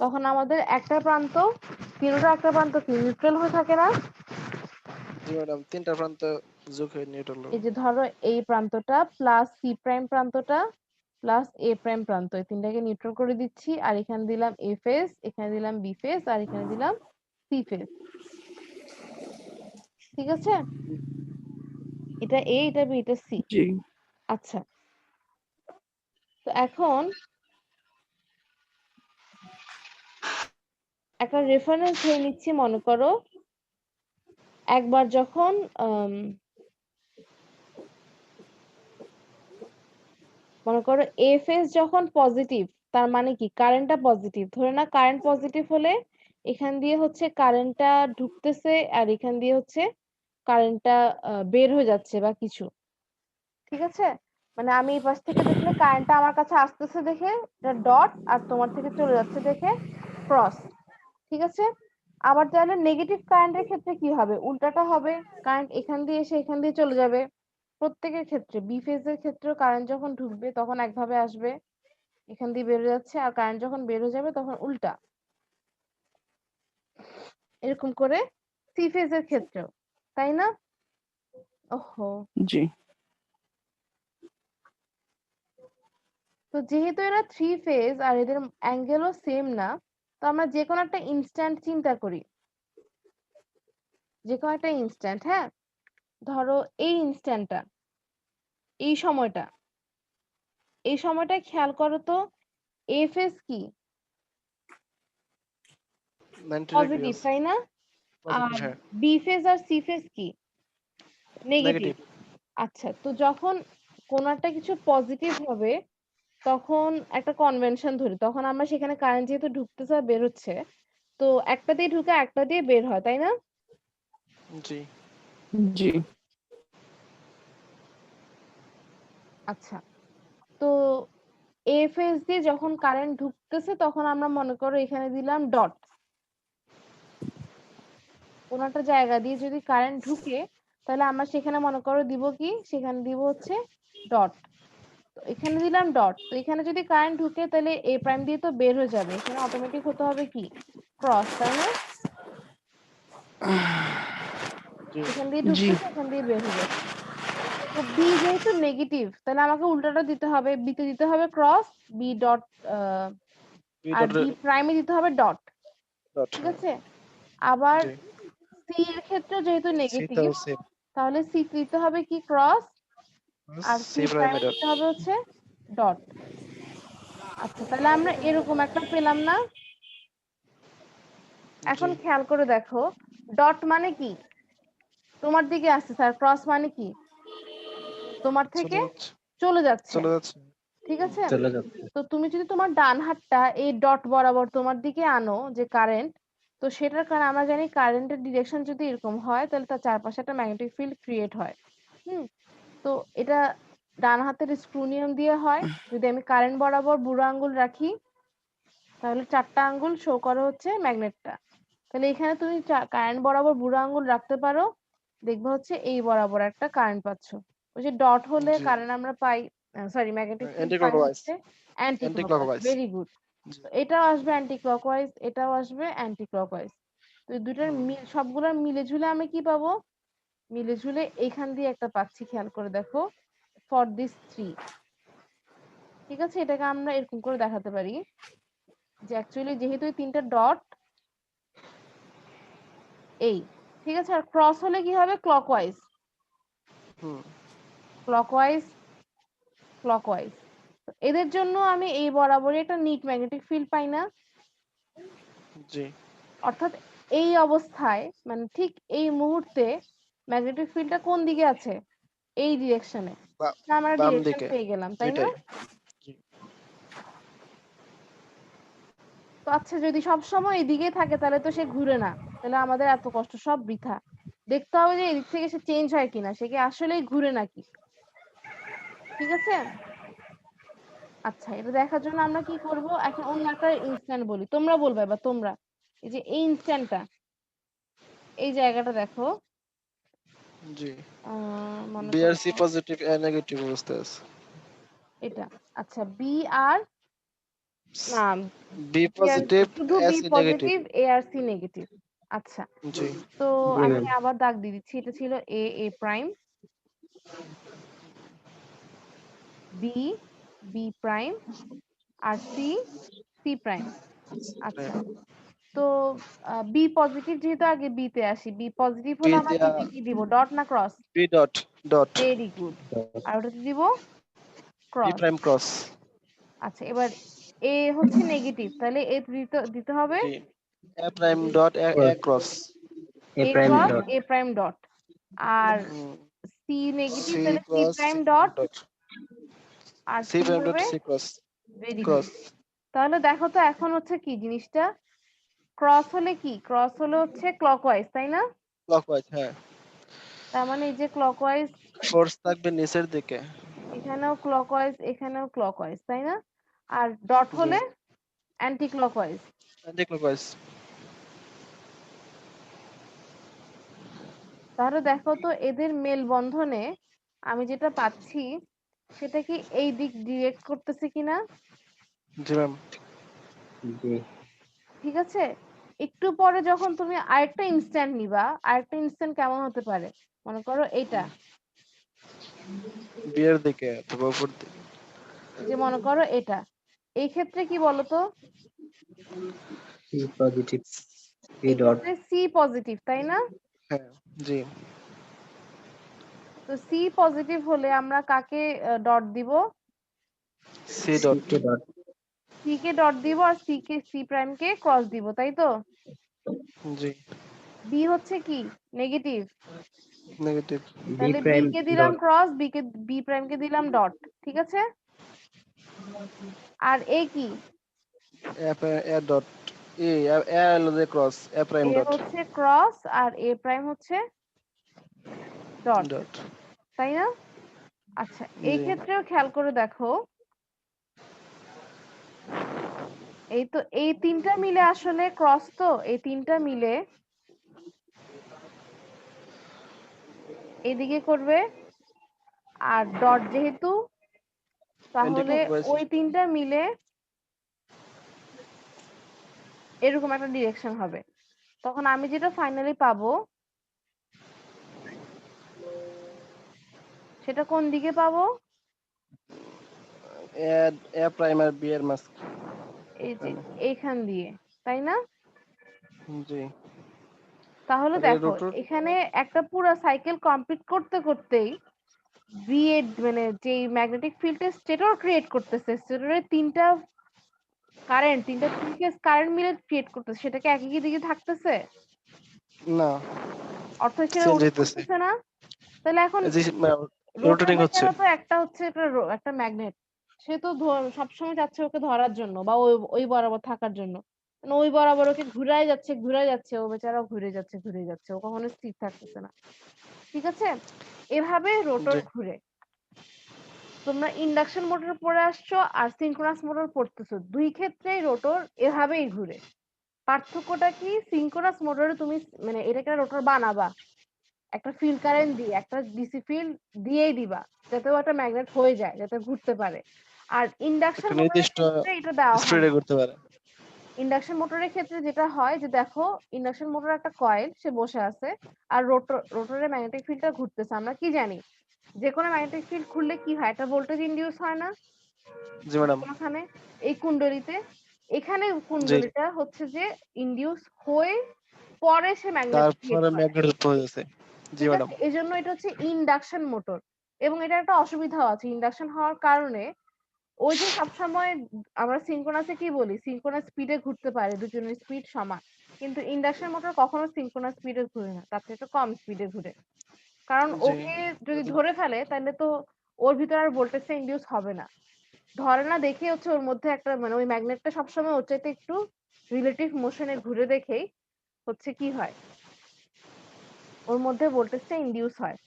তখন আমাদের একটা প্রান্ত, তিনটা একটা প্রান্ত কি নিউট্রাল হয়ে থাকে না? জি ম্যাডাম, তিনটা প্রান্ত যোগ হয়ে নিউট্রাল এই যে ধরো এই প্রান্তটা প্লাস সি প্রাইম প্রান্তটা প্লাস এ প্রাইম প্রান্ত, এই তিনটাকে নিউট্রাল করে দিচ্ছি, আর এখানে দিলাম এ ফেজ, এখানে দিলাম বি ফেজ, আর এখানে দিলাম সি ফেজ। ঠিক আছে, এটা এ, এটা বি, এটা সি। জি আচ্ছা, তো এখন একটা রেফারেন্স ধরে নিচ্ছি, মনে করো একবার যখন মনে করো এ ফেজ যখন পজিটিভ, তার মানে কি কারেন্টটা পজিটিভ, ধরে না কারেন্ট পজিটিভ হলে এখান দিয়ে হচ্ছে কারেন্টটা ঢুকতেছে, আর এখান দিয়ে হচ্ছে কারেন্টটা বের হয়ে যাচ্ছে বা কিছু। ঠিক আছে, মানে আমি এই পাশ থেকে দেখলে কারেন্টটা আমার কাছে আসতেছে দেখে এটা ডট, আর তোমার থেকে চলে যাচ্ছে দেখে ক্রস। ঠিক আছে, আবার তাহলে নেগেটিভ কারেন্টের ক্ষেত্রে কি হবে, উল্টাটা হবে, কারেন্ট এখান দিয়ে এসে এখান দিয়ে চলে যাবে। প্রত্যেকের ক্ষেত্রে বি ফেজের ক্ষেত্রেও কারেন্ট যখন ঢুকবে তখন একভাবে আসবে, এখান দিয়ে বের হয়ে যাচ্ছে, আর কারেন্ট যখন বের হয়ে যাবে তখন উল্টা। এরকম করে সি ফেজের ক্ষেত্রেও, তাই না? ওহো, জি তো যেহেতু এরা থ্রি ফেজ আর এদের অ্যাঙ্গেলও সেম না, তো আমরা যে কোনো একটা ইনস্ট্যান্ট চিন্তা করি, যে কোনো একটা ইনস্ট্যান্ট, হ্যাঁ, ধরো এই ইনস্ট্যান্টটা, এই সময়টা, এই সময়টা খেয়াল করো তো, এ ফেজ কি 90 পজিটিভ ডিগ্রি তাই না, পজিটিভ। আর হ্যাঁ বি ফেজ আর সি ফেজ কি নেগেটিভ। নেগেটিভ। আচ্ছা, তো যখন কোন একটা কিছু পজিটিভ হবে, তখন একটা কনভেনশন ধরি, তখন আমরা সেখানে কারেন্ট যেহেতু ঢুকতেছে আর বের হচ্ছে, তো একটা দিয়ে ঢুকে একটা দিয়ে বের হয়, তাই না? জি জি আচ্ছা, তো এ ফেজ দিয়ে যখন কারেন্ট ঢুকতেছে তখন আমরা মনে করো এখানে দিলাম ডট। কোন একটা জায়গা দিয়ে যদি কারেন্ট ঢুকে তাহলে আমরা সেখানে মনে করো দিব কি, সেখানে দিব হচ্ছে ডট। তো এখানে দিলাম ডট। তো এখানে যদি কারেন্ট ঢুকে তাহলে এ প্রাইম দিয়ে তো বের হয়ে যাবে, এখানে অটোমেটিক হতে হবে কি ক্রস, তাই না? জি এখান দিয়ে ঢুকতেছে, এখান দিয়ে বের হয়ে যাচ্ছে। তো বি যেহেতু নেগেটিভ তাহলে আমাকে উল্টাটা দিতে হবে, বি তে দিতে হবে cross, B dot, B R dot B প্রাইমে দিতে হবে ডট, ডট ঠিক আছে? আবার জি সি এর ক্ষেত্রেও যেহেতু সি নেগেটিভ তাও সেম তাহলে সি দিতে হবে কি ক্রস, আর সি সি প্রাইমে প্রাইমে ডট দিতে হবে হচ্ছে ডট। আচ্ছা, তাহলে আমরা এরকম একটা পেলাম না? এখন জি খেয়াল করে দেখো, ডট মানে কি তোমার দিকে আসছে স্যার, ক্রস মানে কি তোমার থেকে চলে যাচ্ছে চলে যাচ্ছে, চলে যাচ্ছে ঠিক আছে? চলে যাচ্ছে। তো তুমি যদি তোমার ডান হাতটা এই ডট বরাবর তোমার দিকে আনো যে কারেন্ট, তো সেটার কারণে আমরা জানি কারেন্টের ডিরেকশন যদি এরকম হয় তাহলে তার চারপাশে একটা ম্যাগনেটিক ফিল্ড ক্রিয়েট হয়। হুম। তো এটা ডান হাতের স্ক্রু নিয়ম দিয়ে হয়। যদি আমি কারেন্ট বরাবর বুড়ো আঙ্গুল রাখি তাহলে 4টা আঙ্গুল শো করে হচ্ছে ম্যাগনেটটা। তাহলে এখানে তুমি কারেন্ট বরাবর বুড়ো আঙ্গুল রাখতে পারো, দেখবে হচ্ছে এই বরাবর একটা কারেন্ট পাচ্ছ। ওই যে ডট হলে জি কারেন্ট আমরা পাই, সরি ম্যাগনেটিক ফিল্ড অ্যান্টি পাই ক্লকওয়াইজ হচ্ছে anti anticlockwise. Clockwise very good. জি তো এটাও আসবে অ্যান্টি ক্লকওয়াইজ, এটাও আসবে অ্যান্টি ক্লকওয়াইজ। তো এই দুটার হুম, মিল সবগুলোর মিলে ঝুলে আমি কি পাবো, মিলে ঝুলে এইখান দিয়ে একটা পাচ্ছি, খেয়াল করে দেখো, ফর দিস থ্রি। ঠিক আছে, এটাকে আমরা এরকম করে দেখাতে পারি যে অ্যাকচুয়ালি যেহেতু এই 3টা ডট এই, ঠিক আছে? আর ক্রস হলে কি হবে ক্লকওয়াইজ, হুম ক্লকওয়াইজ, ক্লকওয়াইজ। এদের জন্য আমি এই বরাবরই একটা নিট ম্যাগনেটিক ফিল্ড পাই না? জি অর্থাৎ এই অবস্থায় মানে ঠিক এই মুহূর্তে ম্যাগনেটিক ফিল্ডটা কোন দিকে আছে, এই ডিরেকশনে। বা- আমরা বাম ডিরেকশন দিকে পেয়ে গেলাম, তাই না? দুইটাই জি তো আচ্ছা, যদি সব সময় এদিকে থাকে তাহলে তো সে ঘুরে না, তাহলে আমাদের এত কষ্ট সব বৃথা। দেখতে হবে যে এদিক থেকে সে চেঞ্জ হয় কিনা, সে কি আসলেই ঘুরে নাকি, ঠিক আছে? আচ্ছা, এটা দেখার জন্য আমরা কি করব, এখন অন্য একটা ইনস্ট্যান্ট বলি, তোমরা বলবে বা তোমরা, এই যে এই ইনস্ট্যান্টটা, এই জায়গাটা দেখো, জি মনে করো বিআরসি পজিটিভ এ নেগেটিভ অবস্থায় আছে এটা। আচ্ছা, বি আর না, বি BR পজিটিভ শুধু B AC negative positive A R C negative. আচ্ছা, জি তো জি আমি ম্যাম। আবার দাগ দিয়ে দিচ্ছি, এটা ছিল এ, A prime, B, B prime, R C, C prime. আচ্ছা, তো বি পজিটিভ যেহেতু, আগে বি তে আসি, বি পজিটিভ বি হলে আমরা দিয়া বি কি দিব, ডট না cross? B dot dot very good. আর ওটাতে দিব বি ক্রস। প্রাইম ক্রস আচ্ছা, এবার এ হচ্ছে নেগেটিভ, তাহলে এ দিতে দিতে হবে জি A prime dot A cross A A prime cross dot A prime dot. আর হুম সি নেগেটিভ সি তাহলে C cross prime C prime dot, dot আর সি সি প্রাইম ডট হবে, C cross very good. Cross তাহলে দেখো তো এখন হচ্ছে কি জিনিসটা, ক্রস হলে কি, ক্রস হলে হচ্ছে ক্লকওয়াইজ, তাই না? ক্লকওয়াইজ হ্যাঁ তার মানে এই যে ক্লকওয়াইজ, ফোর্স থাকবে নিচের দিকে এখানেও ক্লকওয়াইজ, এখানেও ক্লকওয়াইজ, তাই না? আর ডট জি হলে অ্যান্টি ক্লকওয়াইজ। অ্যান্টি ক্লকওয়াইজ তাহলে দেখো তো এদের মেলবন্ধনে আমি যেটা পাচ্ছি সেটা কি এই দিক ডিরেক্ট করতেছে কিনা, জি ম্যাম জি ঠিক আছে? একটু পরে যখন তুমি আরেকটা ইনস্ট্যান্ট নিবা, আরেকটা ইনস্ট্যান্ট কেমন হতে পারে, মনে করো এইটা, বিয়ের দিকে অথবা উপর দিকে এই যে মনে করো এটা, এই ক্ষেত্রে কি বলতো, সি পজিটিভ পি এই ডট ক্ষেত্রে সি পজিটিভ, তাই না? হ্যাঁ জি তো সি পজিটিভ হলে আমরা কাকে ডট দিব, C C dot K dot C K dot দিব, আর সি কে, সি প্রাইম কে ক্রস দিব, তাই তো? জি বি হচ্ছে কি নেগেটিভ, নেগেটিভ বি তাহলে বি প্রাইম কে দিলাম ডট ক্রস, বি কে, বি প্রাইম কে দিলাম ডট, ঠিক আছে? আর এ কি, এ ডট এ এ হলো যে cross A prime A dot হচ্ছে ক্রস আর এ প্রাইম হচ্ছে ডট, ডট তাই না? আচ্ছা, এই জি ক্ষেত্রেও খেয়াল করে দেখো, এই তো এই তিনটা মিলে আসলে ক্রস, তো এই তিনটা মিলে এদিকে করবে, আর ডট যেহেতু, তাহলে ওই তিনটা মিলে এরকম একটা ডিরেকশন হবে। তখন আমি যেটা ফাইনালি পাবো সেটা কোন দিকে পাবো? এ প্রাইম আর বি এর মাস। এই যে এইখান দিয়ে, তাই না? জি। তাহলে আর এই দেখো রোটর এখানে একটা পুরো সাইকেল কমপ্লিট করতে করতেই মানে যে ম্যাগনেটিক ফিল্ডটা স্টেটর ক্রিয়েট করতেছে, স্টেটরের তিনটা তিনটা ফেজ কারেন্ট মিলে ক্রিয়েট করতেছে, সেটা কি একই দিকে থাকতেছে? না, অর্থাৎ সেটা চেঞ্জ রোটেট হইতেছে। করতেছে না? তাহলে এখন জি, রোটেটিং হচ্ছে। রোটার তো একটা হচ্ছে একটা ম্যাগনেট, সে তো সবসময় চাচ্ছে ওকে ধরার জন্য বা ওই ওই বরাবর থাকার জন্য, মানে ওই বরাবর ওকে ঘুরাই যাচ্ছে, ও বেচারা ঘুরে যাচ্ছে, ও কখনো স্থির থাকতেছে না। ঠিক আছে, এভাবে রোটর জি। ঘুরে। তোমরা ইন্ডাকশন মোটর পড়ে আসছো আর সিনক্রোনাস মোটর পড়তেছো, দুই ক্ষেত্রেই রোটর এভাবেই ঘুরে। পার্থক্যটা কি? সিনক্রোনাস মোটরে তুমি মানে এটাকে রোটর বানাবা একটা ফিল্ড কারেন্ট দিয়ে, একটা ডিসি ফিল্ড দিয়েই দিবা, যাতে ও একটা ম্যাগনেট হয়ে যায়, যাতে ঘুরতে পারে। আর ইন্ডাকশন একটা মোটরের নির্দিষ্ট ক্ষেত্রে এটা দেওয়া হয় স্পিডে না। করতে পারে। ইন্ডাকশন মোটরের ক্ষেত্রে যেটা হয় যে দেখো, ইন্ডাকশন মোটর একটা কয়েল, সে বসে আছে আর রোটরের ম্যাগনেটিক ফিল্ডটা ঘুরতেছে। আমরা কি জানি যে কোনো ম্যাগনেটিক ফিল্ড ঘুরলে কি হয়, একটা ভোল্টেজ ইনডিউস হয় না জি ম্যাডাম। কোনখানে? এই কুণ্ডলীতে। এখানে জি। কুণ্ডলীটা হচ্ছে যে ইনডিউস হয়ে পরে সে ম্যাগনেট ক্রিয়েট তারপরে করে। ম্যাগনেট উৎপন্ন হয়েছে। জি ঠিক ম্যাডাম। আছে, এজন্য এটা হচ্ছে ইন্ডাকশন মোটর। এবং এটা একটা অসুবিধাও আছে, ইন্ডাকশন হওয়ার কারণে ওই যে সবসময় আমরা সিনক্রোনাসে কি বলি, সিনক্রোনাস স্পিডে ঘুরতে পারে, দুজনের স্পিড সমান। কিন্তু ইন্ডাকশন মোটর কখনো সিনক্রোনাস স্পিডে ঘুরে না, তার থেকে একটু কম স্পিডে ঘুরে। কারণ জি। ওকে যদি ধরে ফেলে তাহলে তো ওর ভিতরে আর ভোল্টেজটা ইনডিউস হবে না। ধরে না দেখে হচ্ছে ওর মধ্যে একটা মানে ওই ম্যাগনেটটা সবসময় ওর চাইতে একটু রিলেটিভ মোশনে ঘুরে দেখেই হচ্ছে কি হয়, ওর মধ্যে ভোল্টেজটা ইনডিউস হয়।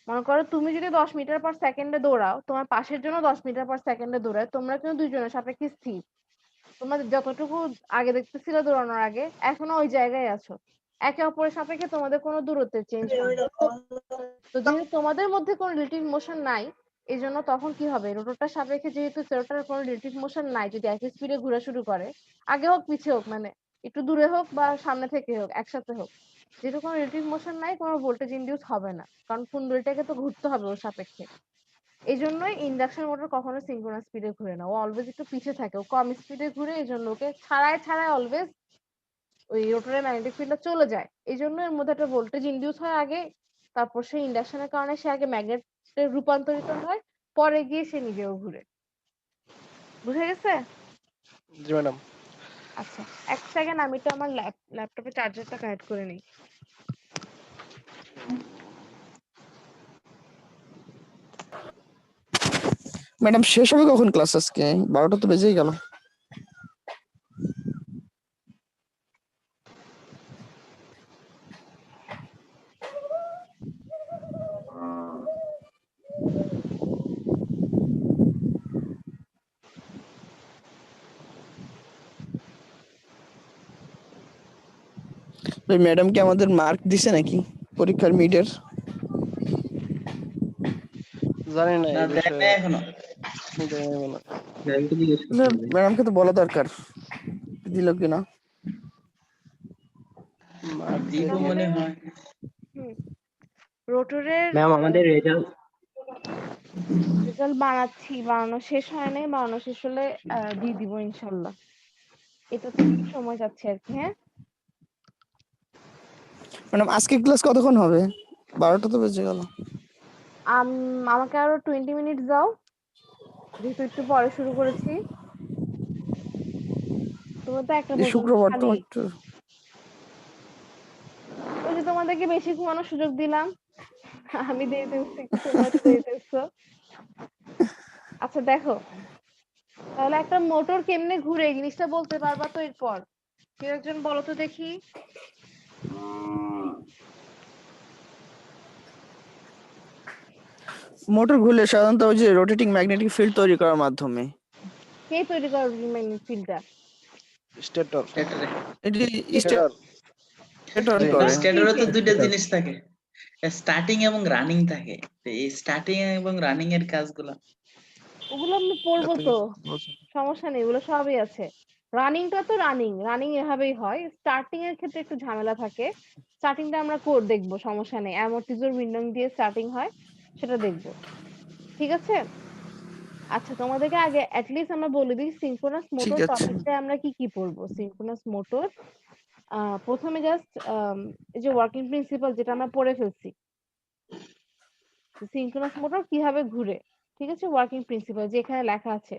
মনে করো তুমি যদি 10 মিটার পার সেকেন্ডে দৌড়াও, তোমার পাশের জন্য 10 মিটার পার সেকেন্ডে দৌড়ায়, তোমরা কিন্তু দুইজনের সাপেক্ষে স্থির। তোমরা যতটুকু আগে দেখতেছিলে দৌড়ানোর আগে, এখনো ওই জায়গায় আছো। একে অপরের সাপেক্ষে তোমাদের কোনো দূরত্বের চেঞ্জ হয় না। তো যেহেতু তোমাদের মধ্যে কোনো রিলেটিভ মোশন নাই, এই জন্য তখন কি হবে, রোটরটার সাপেক্ষে যেহেতু রোটরের কোনো রিলেটিভ মোশন নাই, যদি একই স্পিডে ঘোরা শুরু করে, আগে হোক পিছে হোক, মানে একটু দূরে হোক বা সামনে থেকে হোক, একসাথে হোক, যেহেতু কোনো রিলেটিভ মোশন নাই, কোনো ভোল্টেজ ইনডিউস হবে না, কারণ কুণ্ডলীটাকে তো ঘুরতে হবে ওর সাপেক্ষে। এই জন্যই ইন্ডাকশন মোটর কখনো সিনক্রোনাস স্পিডে ঘুরে না, ও অলওয়েজ একটু পিছে থাকে, ও কম স্পিডে ঘুরে, এই জন্য ওকে ছাড়ায় ছাড়ায় অলওয়েজ ওই রোটরের ম্যাগনেটিক ফিল্ডটা চলে যায়। এই জন্য এর মধ্যে একটা ভোল্টেজ ইনডিউস হয় আগে, তারপর সেই ইন্ডাকশনের কারণে সে আগে ম্যাগনেটে রূপান্তরিত হয়, পরে গিয়ে সে নিজেও ঘুরে। বুঝে গেছে? জি ম্যাডাম। আচ্ছা, এক সেকেন্ড, আমি তো আমার ল্যাপটপে চার্জারটা কানেক্ট করে নিই। ম্যাডাম শেষ হবে কখন ক্লাস আজকে? 12টা তো বেজেই গেল। ভাই ম্যাডাম কি আমাদের মার্ক দিছে নাকি পরীক্ষার মিডের? জানি না না এই দেখ বিষয়ে। না এখনো। জানি না। ম্যামকে জিজ্ঞেস করতে হবে। ম্যাডামকে তো বলা দরকার দিল কিনা। মার্ক দিব দেয়নি। মনে হয়। রোটরের ম্যাম আমাদের রেজাল্ট রেজাল্ট বানাচ্ছি, বানানো শেষ হয় নাই, বানানো শেষ হলে দিয়ে দিব ইনশাল্লাহ। এটাতে একটু সময় যাচ্ছে আর কি। হ্যাঁ ম্যাডাম আজকে ক্লাস কতক্ষণ হবে? 12টা তো বেজে গেল। আমাকে আরো 20 মিনিট দাও, যেহেতু একটু পরে শুরু করেছি। তুমি তো একটা এই পর্যন্ত শুক্রবার তো খালি, একটু ওই যে তোমাদেরকে বেশি ঘুমানোর সুযোগ দিলাম, আমি দেরিতে উঠছি একটু, তোমরা একটু দেরিতে উঠছো। আচ্ছা দেখো, তাহলে একটা মোটর কেমনে ঘুরে এই জিনিসটা বলতে পারবা তো এরপর? কেউ একজন বলো তো দেখি। মোটর ঘুরলে সাধারণত ওই যে রোটেটিং ম্যাগনেটিক ফিল্ড তৈরি করার মাধ্যমে। কে তৈরি করে ম্যাগনেটিক ফিল্ডটা? স্টেটর স্টেটরে এটি স্টেটর স্টেটর জি করে। স্টেটরে তো দুইটা সেটা জিনিস থাকে, স্টার্টিং এবং রানিং থাকে। তো এই স্টার্টিং এবং রানিং এর কাজগুলো ওগুলো আমি পড়বো তুমি তো, বলছো। সমস্যা নেই, ওগুলো সবই আছে। রানিংটা তো রানিং এভাবেই হয়। স্টার্টিং এর ক্ষেত্রে একটু ঝামেলা থাকে। স্টার্টিংটা আমরা দেখবো, সমস্যা নেই। অ্যামর্টিজর উইন্ডিং দিয়ে স্টার্টিং হয়, সেটা দেখবো। ঠিক আছে? আচ্ছা, তোমাদেরকে আগে লিস্ট আমরা বলে দিই সিনক্রোনাস ঠিক মোটর আছে। টপিকটায় আমরা কি পড়বো। সিনক্রোনাস মোটর প্রথমে জাস্ট এই যে ওয়ার্কিং প্রিন্সিপাল যেটা আমরা পড়ে ফেলছি, সিনক্রোনাস মোটর কিভাবে ঘুরে। ঠিক আছে? ওয়ার্কিং প্রিন্সিপাল যেখানে লেখা আছে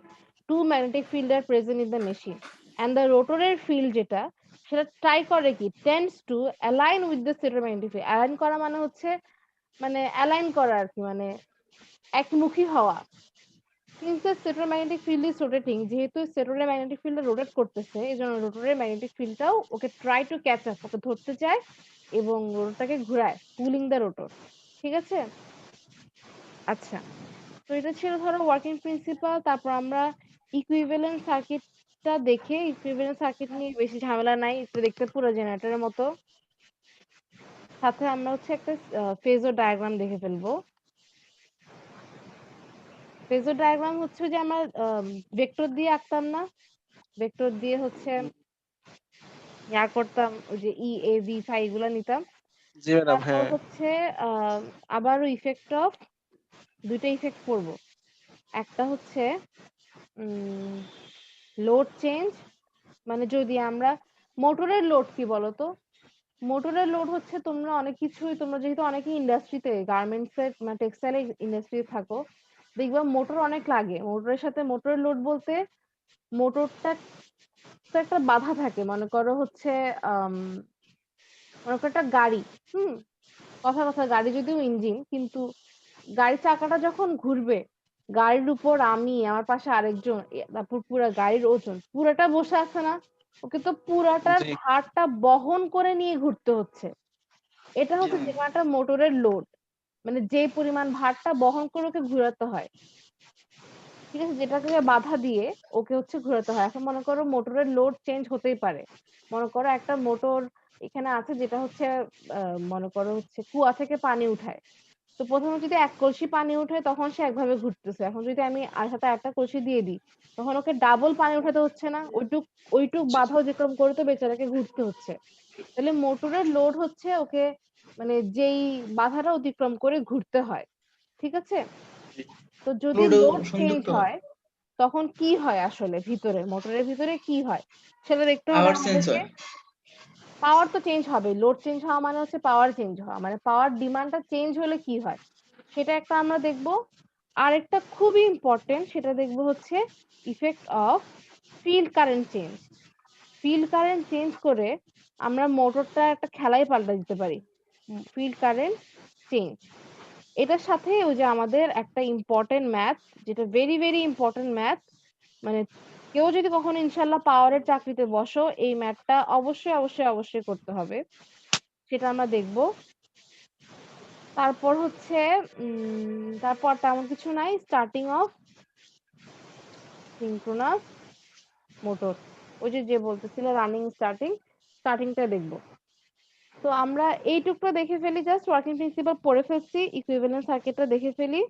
two magnetic field are present in the machine and the রোটরের ফিল্ড যেটা, সেটা ট্রাই করে কি tends to align with the stator magnetic field. Align করা মানে হচ্ছে মানে অ্যালাইন করা আর কি, মানে একমুখী হওয়া। Since the stator magnetic field is rotating, যেহেতু স্টেটরের ম্যাগনেটিক ফিল্ড রোটেট করতেছে, এই জন্য রোটরের ম্যাগনেটিক ফিল্ডটাও ওকে ট্রাই টু ক্যাচ আপ, ওকে ধরতে চায় এবং রোটরটাকে ঘোরায়, পুলিং দ্য রোটর। ঠিক আছে? আচ্ছা, তো এটা ছিল ধরো ওয়ার্কিং প্রিন্সিপাল। তারপর আমরা ইকুইভ্যালেন্ট সার্কিটটা দেখে, ইকুইভ্যালেন্ট সার্কিট নিয়ে বেশি ঝামেলা নাই, একটু দেখতে পুরো জেনারেটরের মতো। সাথে আমরা হচ্ছে একটা ফেজর ডায়াগ্রাম দেখে ফেলবো। ফেজর ডায়াগ্রাম হচ্ছে যে আমরা ভেক্টর দিয়ে আঁকতাম না, ভেক্টর দিয়ে হচ্ছে ইয়া করতাম, ওই যে ই এ বি ফাই এগুলো নিতাম। জি ম্যাডাম তারপর হ্যাঁ হচ্ছে আবারও ইফেক্ট অফ দুইটা ইফেক্ট পড়বো। একটা হচ্ছে লোড চেঞ্জ, মানে যদি আমরা মোটরের লোড কি বলতো, মোটরের লোড হচ্ছে তোমরা অনেক কিছুই, তোমরা যেহেতু অনেকে ইন্ডাস্ট্রিতে গার্মেন্টস এর মানে টেক্সটাইল ইন্ডাস্ট্রি থাকো, দেখবা মোটর অনেক লাগে। মোটরের সাথে মোটরের লোড বলতে মোটরটা তো একটা বাধা থাকে, মনে করো হচ্ছে মনে করো একটা গাড়ি, হুম, কথা কথা গাড়ি যদিও ইঞ্জিন, কিন্তু গাড়ির চাকাটা যখন ঘুরবে, গাড়ির উপর আমি, আমার পাশে আরেকজন, তারপর পুরা গাড়ির ওজন পুরাটা বসে আছে না, ওকে তো পুরাটার জি ভারটা বহন করে নিয়ে ঘুরতে হচ্ছে। এটা জি হচ্ছে ম্যাম। যে কোনো একটা মোটরের লোড, মানে যে পরিমাণ ভারটা বহন করে ওকে ঘোরাতে হয়। ঠিক আছে? যেটাকে বাধা দিয়ে ওকে হচ্ছে ঘোরাতে হয়। এখন মনে করো মোটরের লোড চেঞ্জ হতেই পারে। মনে করো একটা মোটর এখানে আছে যেটা হচ্ছে মনে করো হচ্ছে কুয়া থেকে পানি উঠায়। তো প্রথমে যদি এক কলসি পানি উঠায় তখন সে একভাবে ঘুরতেছে। এখন যদি আমি আর সাথে একটা কলসি দিয়ে দিই, তখন ওকে ডাবল পানি উঠাতে হচ্ছে না, ওইটুক বাধা অতিক্রম করে তো বেচারাকে ঘুরতে হচ্ছে। তাহলে মোটরের লোড হচ্ছে ওকে মানে যেই বাধাটা অতিক্রম করে ঘুরতে হয়। ঠিক আছে? তো যদি লোডও লোড চেঞ্জ সংযুক্ত হয়, হয় তখন কি হয় আসলে ভিতরে, মোটরের ভিতরে কি হয় সেটা দেখতে হবে পাওয়ার চেঞ্জ আমাদেরকে। হয়। পাওয়ার তো চেঞ্জ হবে, লোড চেঞ্জ হওয়া মানে হচ্ছে পাওয়ার চেঞ্জ হওয়া, মানে পাওয়ার ডিমান্ডটা চেঞ্জ হলে কি হয় সেটা একটা আমরা দেখবো। আরেকটা খুবই ইম্পর্টেন্ট, সেটা দেখবো হচ্ছে effect of field current change. Field current change করে আমরা মোটরটা একটা খেলায় পাল্টে দিতে পারি। ফিল্ড কারেন্ট চেঞ্জ, এটার সাথে ওই যে আমাদের একটা ইম্পর্টেন্ট ম্যাথ, যেটা ভেরি ভেরি ইম্পর্টেন্ট ম্যাথ, মানে কেউ যদি কখনো ইনশাল্লাহ পাওয়ারের চাকরিতে বসো, এই ম্যাথটা অবশ্যই অবশ্যই অবশ্যই করতে হবে, সেটা আমরা দেখবো। তারপর হচ্ছে তারপর তেমন কিছু নাই, স্টার্টিং অফ সিনক্রোনাস মোটর, ওই যে যে বলতেছিল রানিং স্টার্টিং, স্টার্টিংটা দেখবো। তো আমরা এইটুকটা দেখে ফেলি, জাস্ট ওয়ার্কিং প্রিন্সিপাল পড়ে ফেলছি, ইকুইভ্যালেন্ট সার্কিটটা দেখে ফেলি।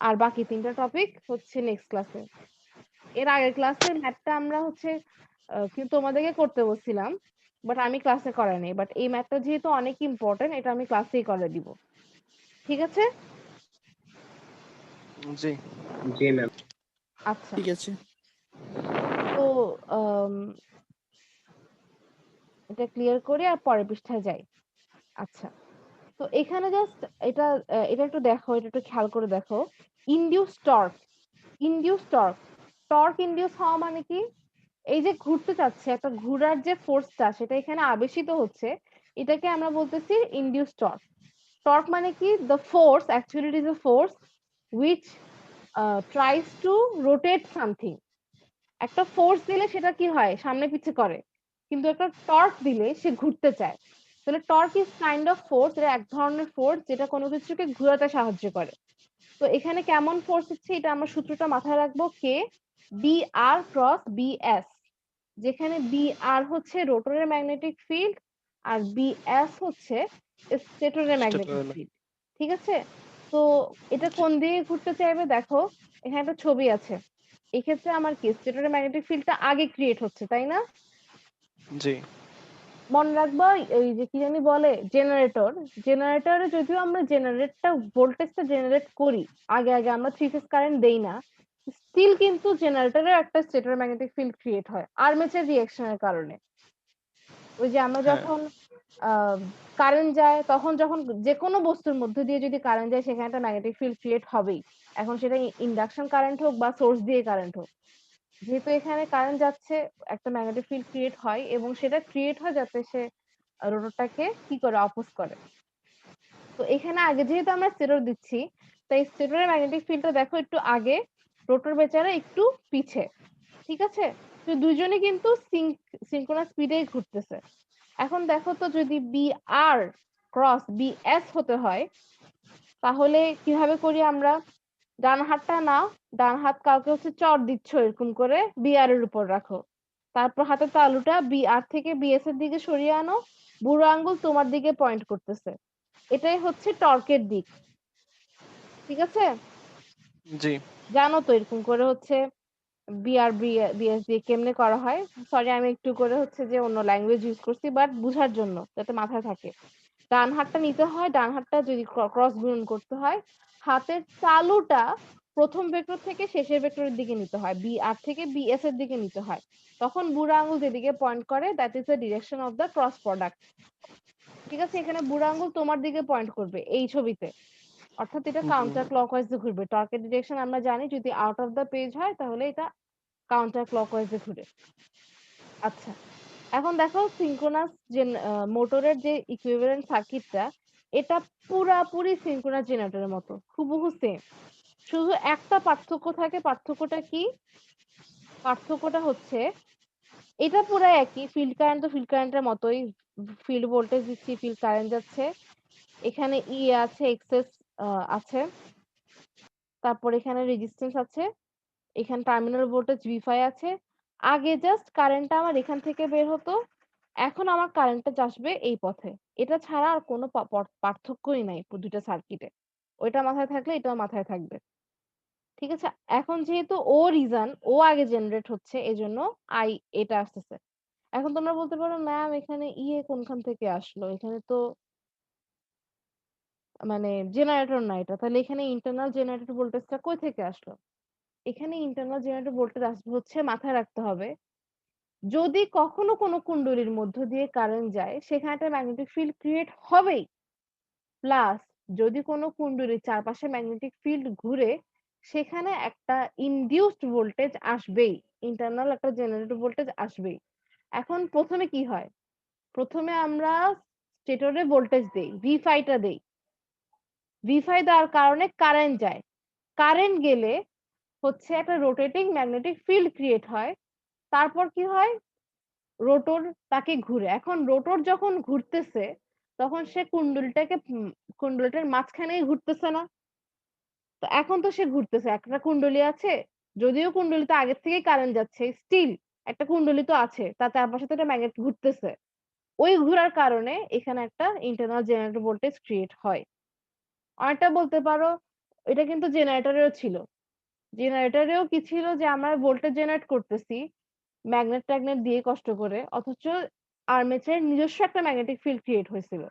আর বাকি তিনটা টপিক হচ্ছে নেক্সট ক্লাসে। এর আগের ক্লাসের ম্যাথটা আমরা হচ্ছে কিন্তু তোমাদেরকে করতে বলছিলাম, বাট আমি ক্লাসে করাইনি। বাট এই ম্যাথটা যেহেতু অনেক ইম্পর্টেন্ট, এটা আমি ক্লাসেই করে দিব। ঠিক আছে? জি জি ম্যাম। আচ্ছা, ঠিক আছে। তো আম, এটা ক্লিয়ার করে আর পরের পৃষ্ঠায় যাই। আচ্ছা, তো এখানে জাস্ট এটা এটা একটু দেখো, এটা একটু খেয়াল করে দেখো। Induce torque, induce torque, torque induce হওয়া মানে কি, এই যে ঘুরতে চাচ্ছে একটা ঘোরার যে ফোর্সটা সেটা এখানে আবেশিত হচ্ছে, এটাকে আমরা বলতেছি ইনডিউস টর্ক। টর্ক মানে কি, the force, actually it is a force which tries to rotate something। একটা ফোর্স দিলে সেটা কি হয়, সামনে পিছে করে, কিন্তু একটা টর্ক দিলে সে ঘুরতে চায়। তাহলে torque is kind of force, এটা এক ধরনের ফোর্স যেটা কোনো কিছুকে ঘোরাতে সাহায্য করে। তো এখানে কেমন ফোর্স হচ্ছে, এটা আমরা সূত্রটা মাথায় রাখবো, কে বি আর ক্রস বি এস। যেখানে BR হচ্ছে রোটরের ম্যাগনেটিক ফিল্ড আর BS হচ্ছে স্টেটরের ম্যাগনেটিক স্টেটরের ফিল্ড। ঠিক আছে? তো এটা কোন দিকে ঘুরতে চাইবে দেখো, এখানে একটা ছবি আছে। এক্ষেত্রে আমার কি স্টেটরের ম্যাগনেটিক ফিল্ডটা আগে ক্রিয়েট হচ্ছে, তাই না? জি মনে রাখবা এই যে কি জানি বলে জেনারেটর, জেনারেটরে যদিও আমরা ভোল্টেজটা জেনারেট করি, আগে আগে আমরা থ্রি ফেজ কারেন্ট দেই না, স্টিল কিন্তু জেনারেটরের একটা স্টেটর ম্যাগনেটিক ফিল্ড ক্রিয়েট হয় আর্মেচার রিঅ্যাকশনের কারণে। ওই যে আমরা হ্যাঁ যখন কারেন্ট যায়, তখন যখন যে কোনো বস্তুর মধ্য দিয়ে যদি কারেন্ট যায় সেখানে একটা ম্যাগনেটিক ফিল্ড ক্রিয়েট হবেই। এখন সেটা ইন্ডাকশন কারেন্ট হোক বা সোর্স দিয়ে কারেন্ট হোক, যেহেতু এখানে কারেন্ট যাচ্ছে একটা ম্যাগনেটিক ফিল্ড ক্রিয়েট হয়, এবং সেটা ক্রিয়েট হয় যাতে সে রোটরটাকে কি করে অপোজ করে। তো এখানে আগে যেহেতু আমরা স্টেটর দিচ্ছি, তাই স্টেটরের ম্যাগনেটিক ফিল্ডটা দেখো একটু আগে, রোটর বেচারা একটু পিছে। ঠিক আছে? তো দুইজনে কিন্তু সিনক্রোনাস স্পিডেই ঘুরতেছে। এখন দেখো তো যদি BR ক্রস BS হতে হয়, তাহলে কিভাবে করি আমরা? ডান হাতটা নাও, ডান হাত কাউকে হচ্ছে চড় দিচ্ছ এরকম করে BR এর উপর রাখো। তারপর হাতের তালুটা BR থেকে BS এর দিকে সরিয়ে আনো, বুড়ো আঙ্গুল তোমার দিকে পয়েন্ট করতেছে। এটাই হচ্ছে টর্কের দিক। ঠিক আছে? জি জানো তো এরকম করে হচ্ছে BR BS দিয়ে কেমনে করা হয়। সরি, আমি একটু করে হচ্ছে যে অন্য ল্যাঙ্গুয়েজ ইউজ করছি, বাট বুঝার জন্য যাতে মাথায় থাকে। ডান হাতটা নিতে হয়, ডান হাতটা যদি ক্রস গুণন করতে হয়, হাতের তালুটা প্রথম ভেক্টর থেকে শেষের ভেক্টরের দিকে নিতে হয়, BR থেকে BS এর দিকে নিতে হয়। তখন বুড়ো আঙ্গুল যেদিকে পয়েন্ট করে, that is the direction of the cross product. ঠিক আছে? এখানে বুড়ো আঙ্গুল তোমার দিকে পয়েন্ট করবে এই ছবিতে, অর্থাৎ এটা কাউন্টার ক্লকওয়াইজে ঘুরবে। টর্কের ডিরেকশন আমরা জানি, যদি আউট অফ দ্য পেজ হয় তাহলে এটা কাউন্টার ক্লকওয়াইজে ঘুরে। আচ্ছা, এখন দেখো সিনক্রোনাস যে মোটরের যে ইকুইভ্যালেন্ট সার্কিটটা, এটা পুরাপুরি সিনক্রোনাস জেনারেটরের মতো হুবহু সেম। শুধু একটা পার্থক্য থাকে, পার্থক্যটা কি? পার্থক্যটা হচ্ছে এটা পুরো একই, ফিল্ড কারেন্ট তো ফিল্ড কারেন্টের মতোই, ফিল্ড ভোল্টেজ দিচ্ছি, ফিল্ড কারেন্ট যাচ্ছে। এখানে আছে, এক্সেস আছে, তারপর এখানে রেজিস্ট্যান্স আছে, এখানে টার্মিনাল ভোল্টেজ V5 আছে। আগে জাস্ট কারেন্টটা আমার এখান থেকে বের হতো, এখন আমার কারেন্টটা আসবে এই পথে। এটা ছাড়া আর কোনো পার্থক্যই নাই দুইটা সার্কিটে। ওইটা মাথায় থাকলে এটাও মাথায় থাকবে। ঠিক আছে? এখন যেহেতু ও আগে জেনারেট হচ্ছে, এজন্য আই এটা আসতেছে। এখন তোমরা বলতে পারো ম্যাম এখানে কোনখান থেকে আসলো? এখানে তো মানে জেনারেটর না এটা, তাহলে এখানে ইন্টারনাল জেনারেটর ভোল্টেজটা কই থেকে আসলো? এখানে ইন্টারনাল জেনারেটর ভোল্টেজ আসবে হচ্ছে, মাথায় রাখতে হবে, যদি কখনো কোনো কুণ্ডলীর মধ্য দিয়ে কারেন্ট যায় সেখানে একটা ম্যাগনেটিক ফিল্ড ক্রিয়েট হবেই, প্লাস যদি কোনো কুণ্ডলীর চারপাশে ম্যাগনেটিক ফিল্ড ঘুরে সেখানে একটা ইনডিউসড ভোল্টেজ আসবেই, ইন্টারনাল একটা জেনারেটর ভোল্টেজ আসবেই। এখন প্রথমে কি হয়? প্রথমে আমরা স্টেটরে ভোল্টেজ দেই, V5টা দেই। V5 দেওয়ার কারণে কারেন্ট যায়, কারেন্ট গেলে হচ্ছে একটা রোটেটিং ম্যাগনেটিক ফিল্ড ক্রিয়েট হয়। তারপর কি হয়? রোটর তাকে ঘুরে। এখন রোটর যখন ঘুরতেছে তখন সে কুণ্ডলীটার মাঝখানেই ঘুরতেছে না? তো এখন তো সে ঘুরতেছে, একটা কুণ্ডলী আছে, যদিও কুণ্ডলীতে আগের থেকেই কারেন্ট যাচ্ছে, স্টিল একটা কুণ্ডলী তো আছে, তার চারপাশে তো একটা ম্যাগনেট ঘুরতেছে। ওই ঘোরার কারণে এখানে একটা ইন্টারনাল জেনারেটর ভোল্টেজ ক্রিয়েট হয়। অনেকটা বলতে পারো এটা কিন্তু জেনারেটরেও ছিল। জেনারেটরেও কি ছিল, যে আমরা ভোল্টেজ জেনারেট করতেছি ম্যাগনেট ট্যাগনেট দিয়ে কষ্ট করে, অথচ আর্মেচারের নিজস্ব একটা ম্যাগনেটিক ফিল্ড ক্রিয়েট হয়েছিল।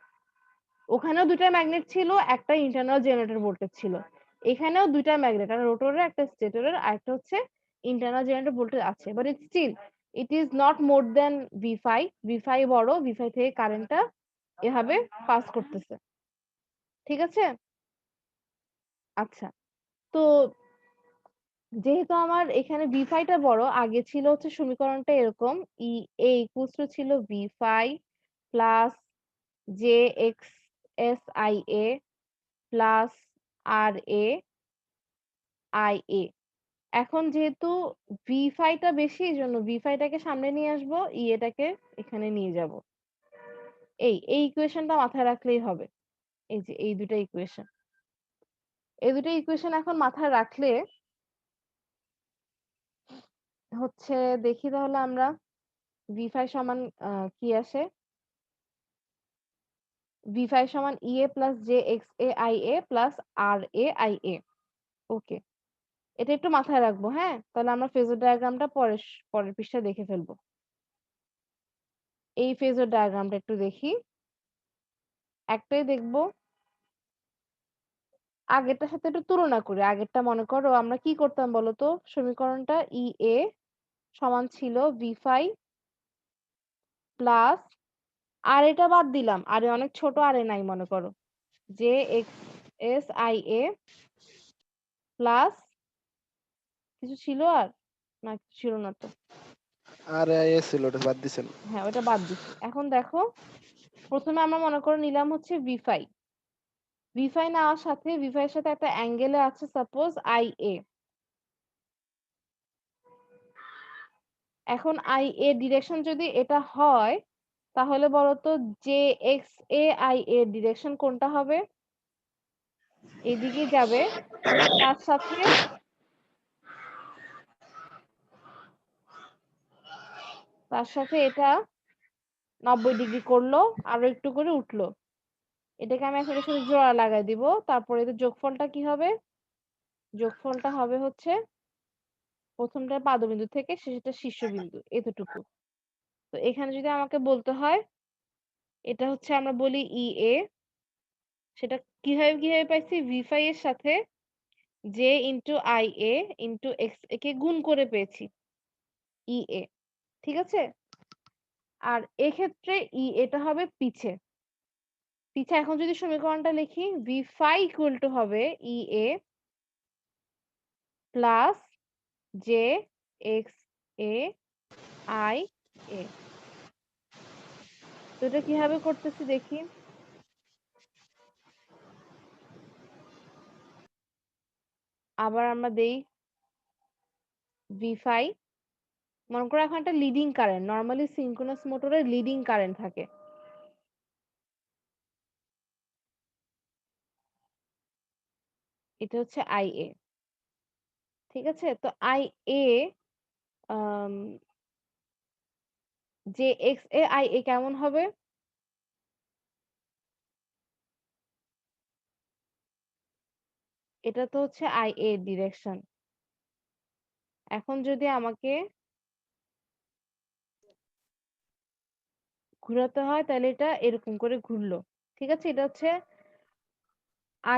ওখানেও দুইটা ম্যাগনেট ছিল, একটা ইন্টারনাল জেনারেটর ভোল্টেজ ছিল। এখানেও দুইটা ম্যাগনেট, একটা রোটরের একটা স্টেটরের, আর একটা হচ্ছে ইন্টারনাল জেনারেটর ভোল্টেজ আছে, but it is not more than V5। V5 বড়, V5 থেকে কারেন্টটা এভাবে পাস করতেছে। ঠিক আছে? আচ্ছা, তো যেহেতু আমার এখানে V5টা বড়, আগে ছিল হচ্ছে সমীকরণটা এরকম, A ইকুয়ালস টু ছিল V5 plus JXSIA plus RA IA। এখন যেহেতু V5টা বেশি, এই জন্য V5টাকে সামনে নিয়ে আসবো, এটাকে এখানে নিয়ে যাব। এই ইকুয়েশনটা মাথায় রাখলেই হবে। এই যে এই দুটো ইকুয়েশন এখন মাথায় রাখলে হচ্ছে, দেখি তাহলে আমরা V5 সমান কি আসে? V5 সমান EA plus JXA plus RA ওকে, এটা একটু মাথায় রাখবো, হ্যাঁ? তাহলে আমরা ফেজর ডায়াগ্রামটা পরের পৃষ্ঠায় দেখে ফেলবো। এই ফেজর ডায়াগ্রামটা একটু দেখি, একটাই দেখবো। আগেরটার সাথে একটু তুলনা করি। আগেরটা মনে করো আমরা কি করতাম বলতো? সমীকরণটা EA সমান ছিল V5 প্লাস, আর এটা বাদ দিলাম, আরে অনেক ছোট আরে নাই মনে করো, JXSIA প্লাস কিছু ছিল আর? না কিছু ছিল না তো। আর এস ছিল, ওটা বাদ দিছেন। হ্যাঁ ওটা বাদ দিছি। এখন দেখো, প্রথমে আমরা মনে করে নিলাম হচ্ছে V5 নেওয়ার সাথে V5 এর সাথে একটা অ্যাঙ্গেলে আছে সাপোজ IA। এখন IA ডিরেকশন যদি এটা হয় তাহলে বলতো JXAI এর ডিরেকশন কোনটা হবে? এদিকে যাবে, তার সাথে এটা 90 ডিগ্রি করলো, আরো একটু করে উঠলো। এটাকে আমি এখন এর সাথে জোড়া লাগাই দিব, তারপরে এদের যোগফলটা কি হবে? যোগফলটা হবে হচ্ছে প্রথমটা পাদবিন্দু থেকে শেষেরটা শীর্ষবিন্দু, এতটুকু। তো এখানে যদি আমাকে বলতে হয় এটা হচ্ছে আমরা বলি EA, সেটা কিভাবে পাইছি? V5 এর সাথে J into IA into X কে গুণ করে পেয়েছি EA, ঠিক আছে? আর এক্ষেত্রে এটা হবে পিছে। এখন যদি সমীকরণটা লিখি, V5 ইকুয়াল টু হবে EA প্লাস JXAIA। তো এটা কিভাবে করতেছি দেখি। আবার আমরা দেই V5, মনে করো এখন একটা লিডিং কারেন্ট, নরমালি সিনক্রোনাস মোটরে লিডিং কারেন্ট থাকে। এটা হচ্ছে IA, ঠিক আছে? তো IA আম JXAIA কেমন হবে? এটা তো হচ্ছে IA ডিরেকশন। এখন যদি আমাকে ঘোরাতে হয় তাহলে এটা এরকম করে ঘুরলো, ঠিক আছে? এটা হচ্ছে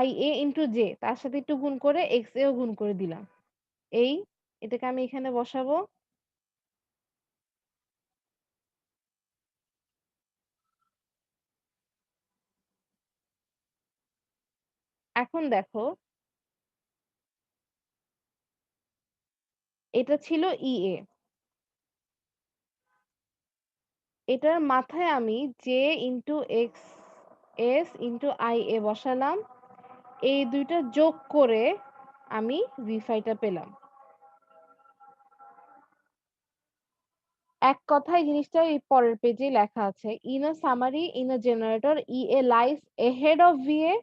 IA ইন্টু J, তার সাথে একটু গুণ করে XA ও গুণ করে দিলাম। এটাকে আমি এখানে বসাবো। এখন দেখো, এটা ছিল EA, এটার মাথায় আমি J into XS into IA বসালাম। এই দুইটা যোগ করে আমি V5 টা পেলাম। এক কথায় জিনিসটা এই পরের পেজে লেখা আছে। In a summary, in a generator, EA lies ahead of VA,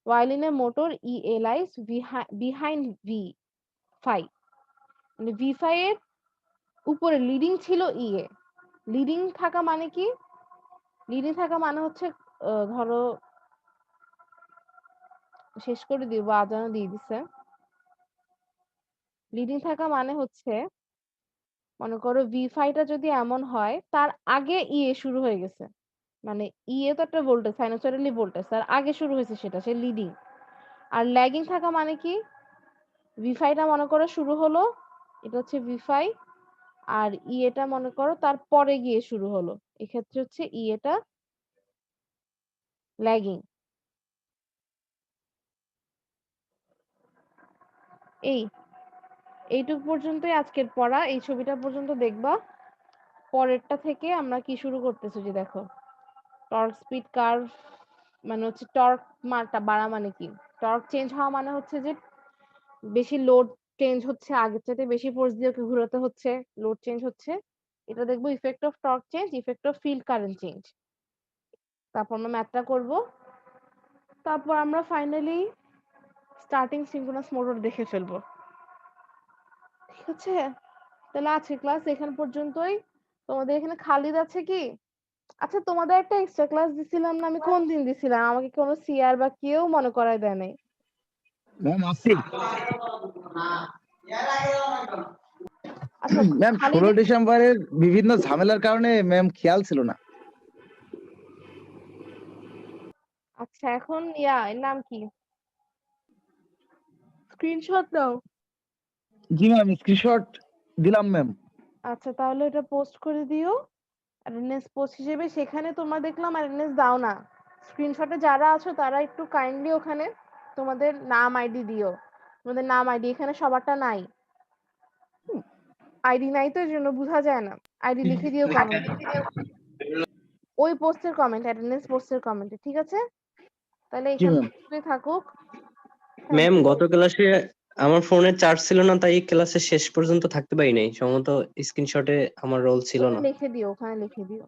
while in a motor, EA lies behind V5. মানে V5 এর উপরে লিডিং ছিল EA। লিডিং থাকা মানে কি? লিডিং থাকা মানে হচ্ছে ধরো, শেষ করে দিব, আজানও দিয়ে দিছে। লিডিং থাকা মানে হচ্ছে, মনে করো V5 টা যদি এমন হয় তার আগে EA শুরু হয়ে গেছে, মানে EA তো একটা ভোল্টেজ, সাইনোসয়েডালি ভোল্টেজ, তার আগে শুরু হয়েছে, সেটা সে লিডিং। আর ল্যাগিং থাকা মানে কি? V5 টা মনে করো শুরু হলো, এটা হচ্ছে V5, আর EA টা মনে করো তার পরে গিয়ে শুরু হলো, এক্ষেত্রে হচ্ছে EA টা ল্যাগিং। এইটুকু পর্যন্তই আজকের পড়া। এই ছবিটা পর্যন্ত দেখবা, পরেরটা থেকে আমরা কি শুরু করতেছি যে দেখো, টর্ক স্পিড কার্ভ মানে হচ্ছে টর্ক মানটা বাড়া মানে কি? টর্ক চেঞ্জ হওয়া মানে হচ্ছে যে বেশি লোড চেঞ্জ হচ্ছে, আগের চাইতে বেশি ফোর্স দিয়ে ওকে ঘোরাতে হচ্ছে, লোড চেঞ্জ হচ্ছে। এটা দেখবো effect of torque change, effect of field current change. তারপর আমরা ম্যাথটা করব, তারপর আমরা ফাইনালি স্টার্টিং সিনক্রোনাস মোটর দেখে ফেলবো, ঠিক আছে? তাহলে আজকে ক্লাস এখান পর্যন্তই। তোমাদের এখানে খালিদ আছে কি? আচ্ছা তোমাদের একটা এক্সট্রা ক্লাস দিছিলাম না, আমি কোন দিন দিছিলাম? আমাকে কোনো সিআর বা কেউ মনে করায় দেয় নাই। ম্যাম আসি। আচ্ছা ম্যাম 16 খালিদের ডিসেম্বরের বিভিন্ন ঝামেলার কারণে ম্যাম খেয়াল ছিল না। আচ্ছা এখন এর নাম কি? স্ক্রিনশট দাও। জি ম্যাম স্ক্রিনশট দিলাম ম্যাম। আচ্ছা তাহলে এটা পোস্ট করে দিও অ্যাটেন্ডেন্স পোস্ট হিসেবে। সেখানে তোমরা দেখলাম অ্যাটেন্ডেন্স দাও না। স্ক্রিনশটে যারা আছো তারা একটু কাইন্ডলি ওখানে তোমাদের নাম আইডি দিও। তোমাদের নাম আইডি এখানে সবারটা নাই। আইডি নাই তো এর জন্য বোঝা যায় না। আইডি লিখে দিও কমেন্ট। ওই পোস্টের কমেন্ট, অ্যাটেন্ডেন্স পোস্টের কমেন্টে, ঠিক আছে? তাহলে জি এখান ম্যাম। থেকে থাকুক। ম্যাম গত ক্লাসে আমার ফোনে চার্জ ছিল না, তাই ক্লাসে শেষ পর্যন্ত থাকতে পারি নাই। সম্ভবত স্ক্রিনশটে আমার রোল ছিল না। লিখে দিও, ওখানে লিখে দিও।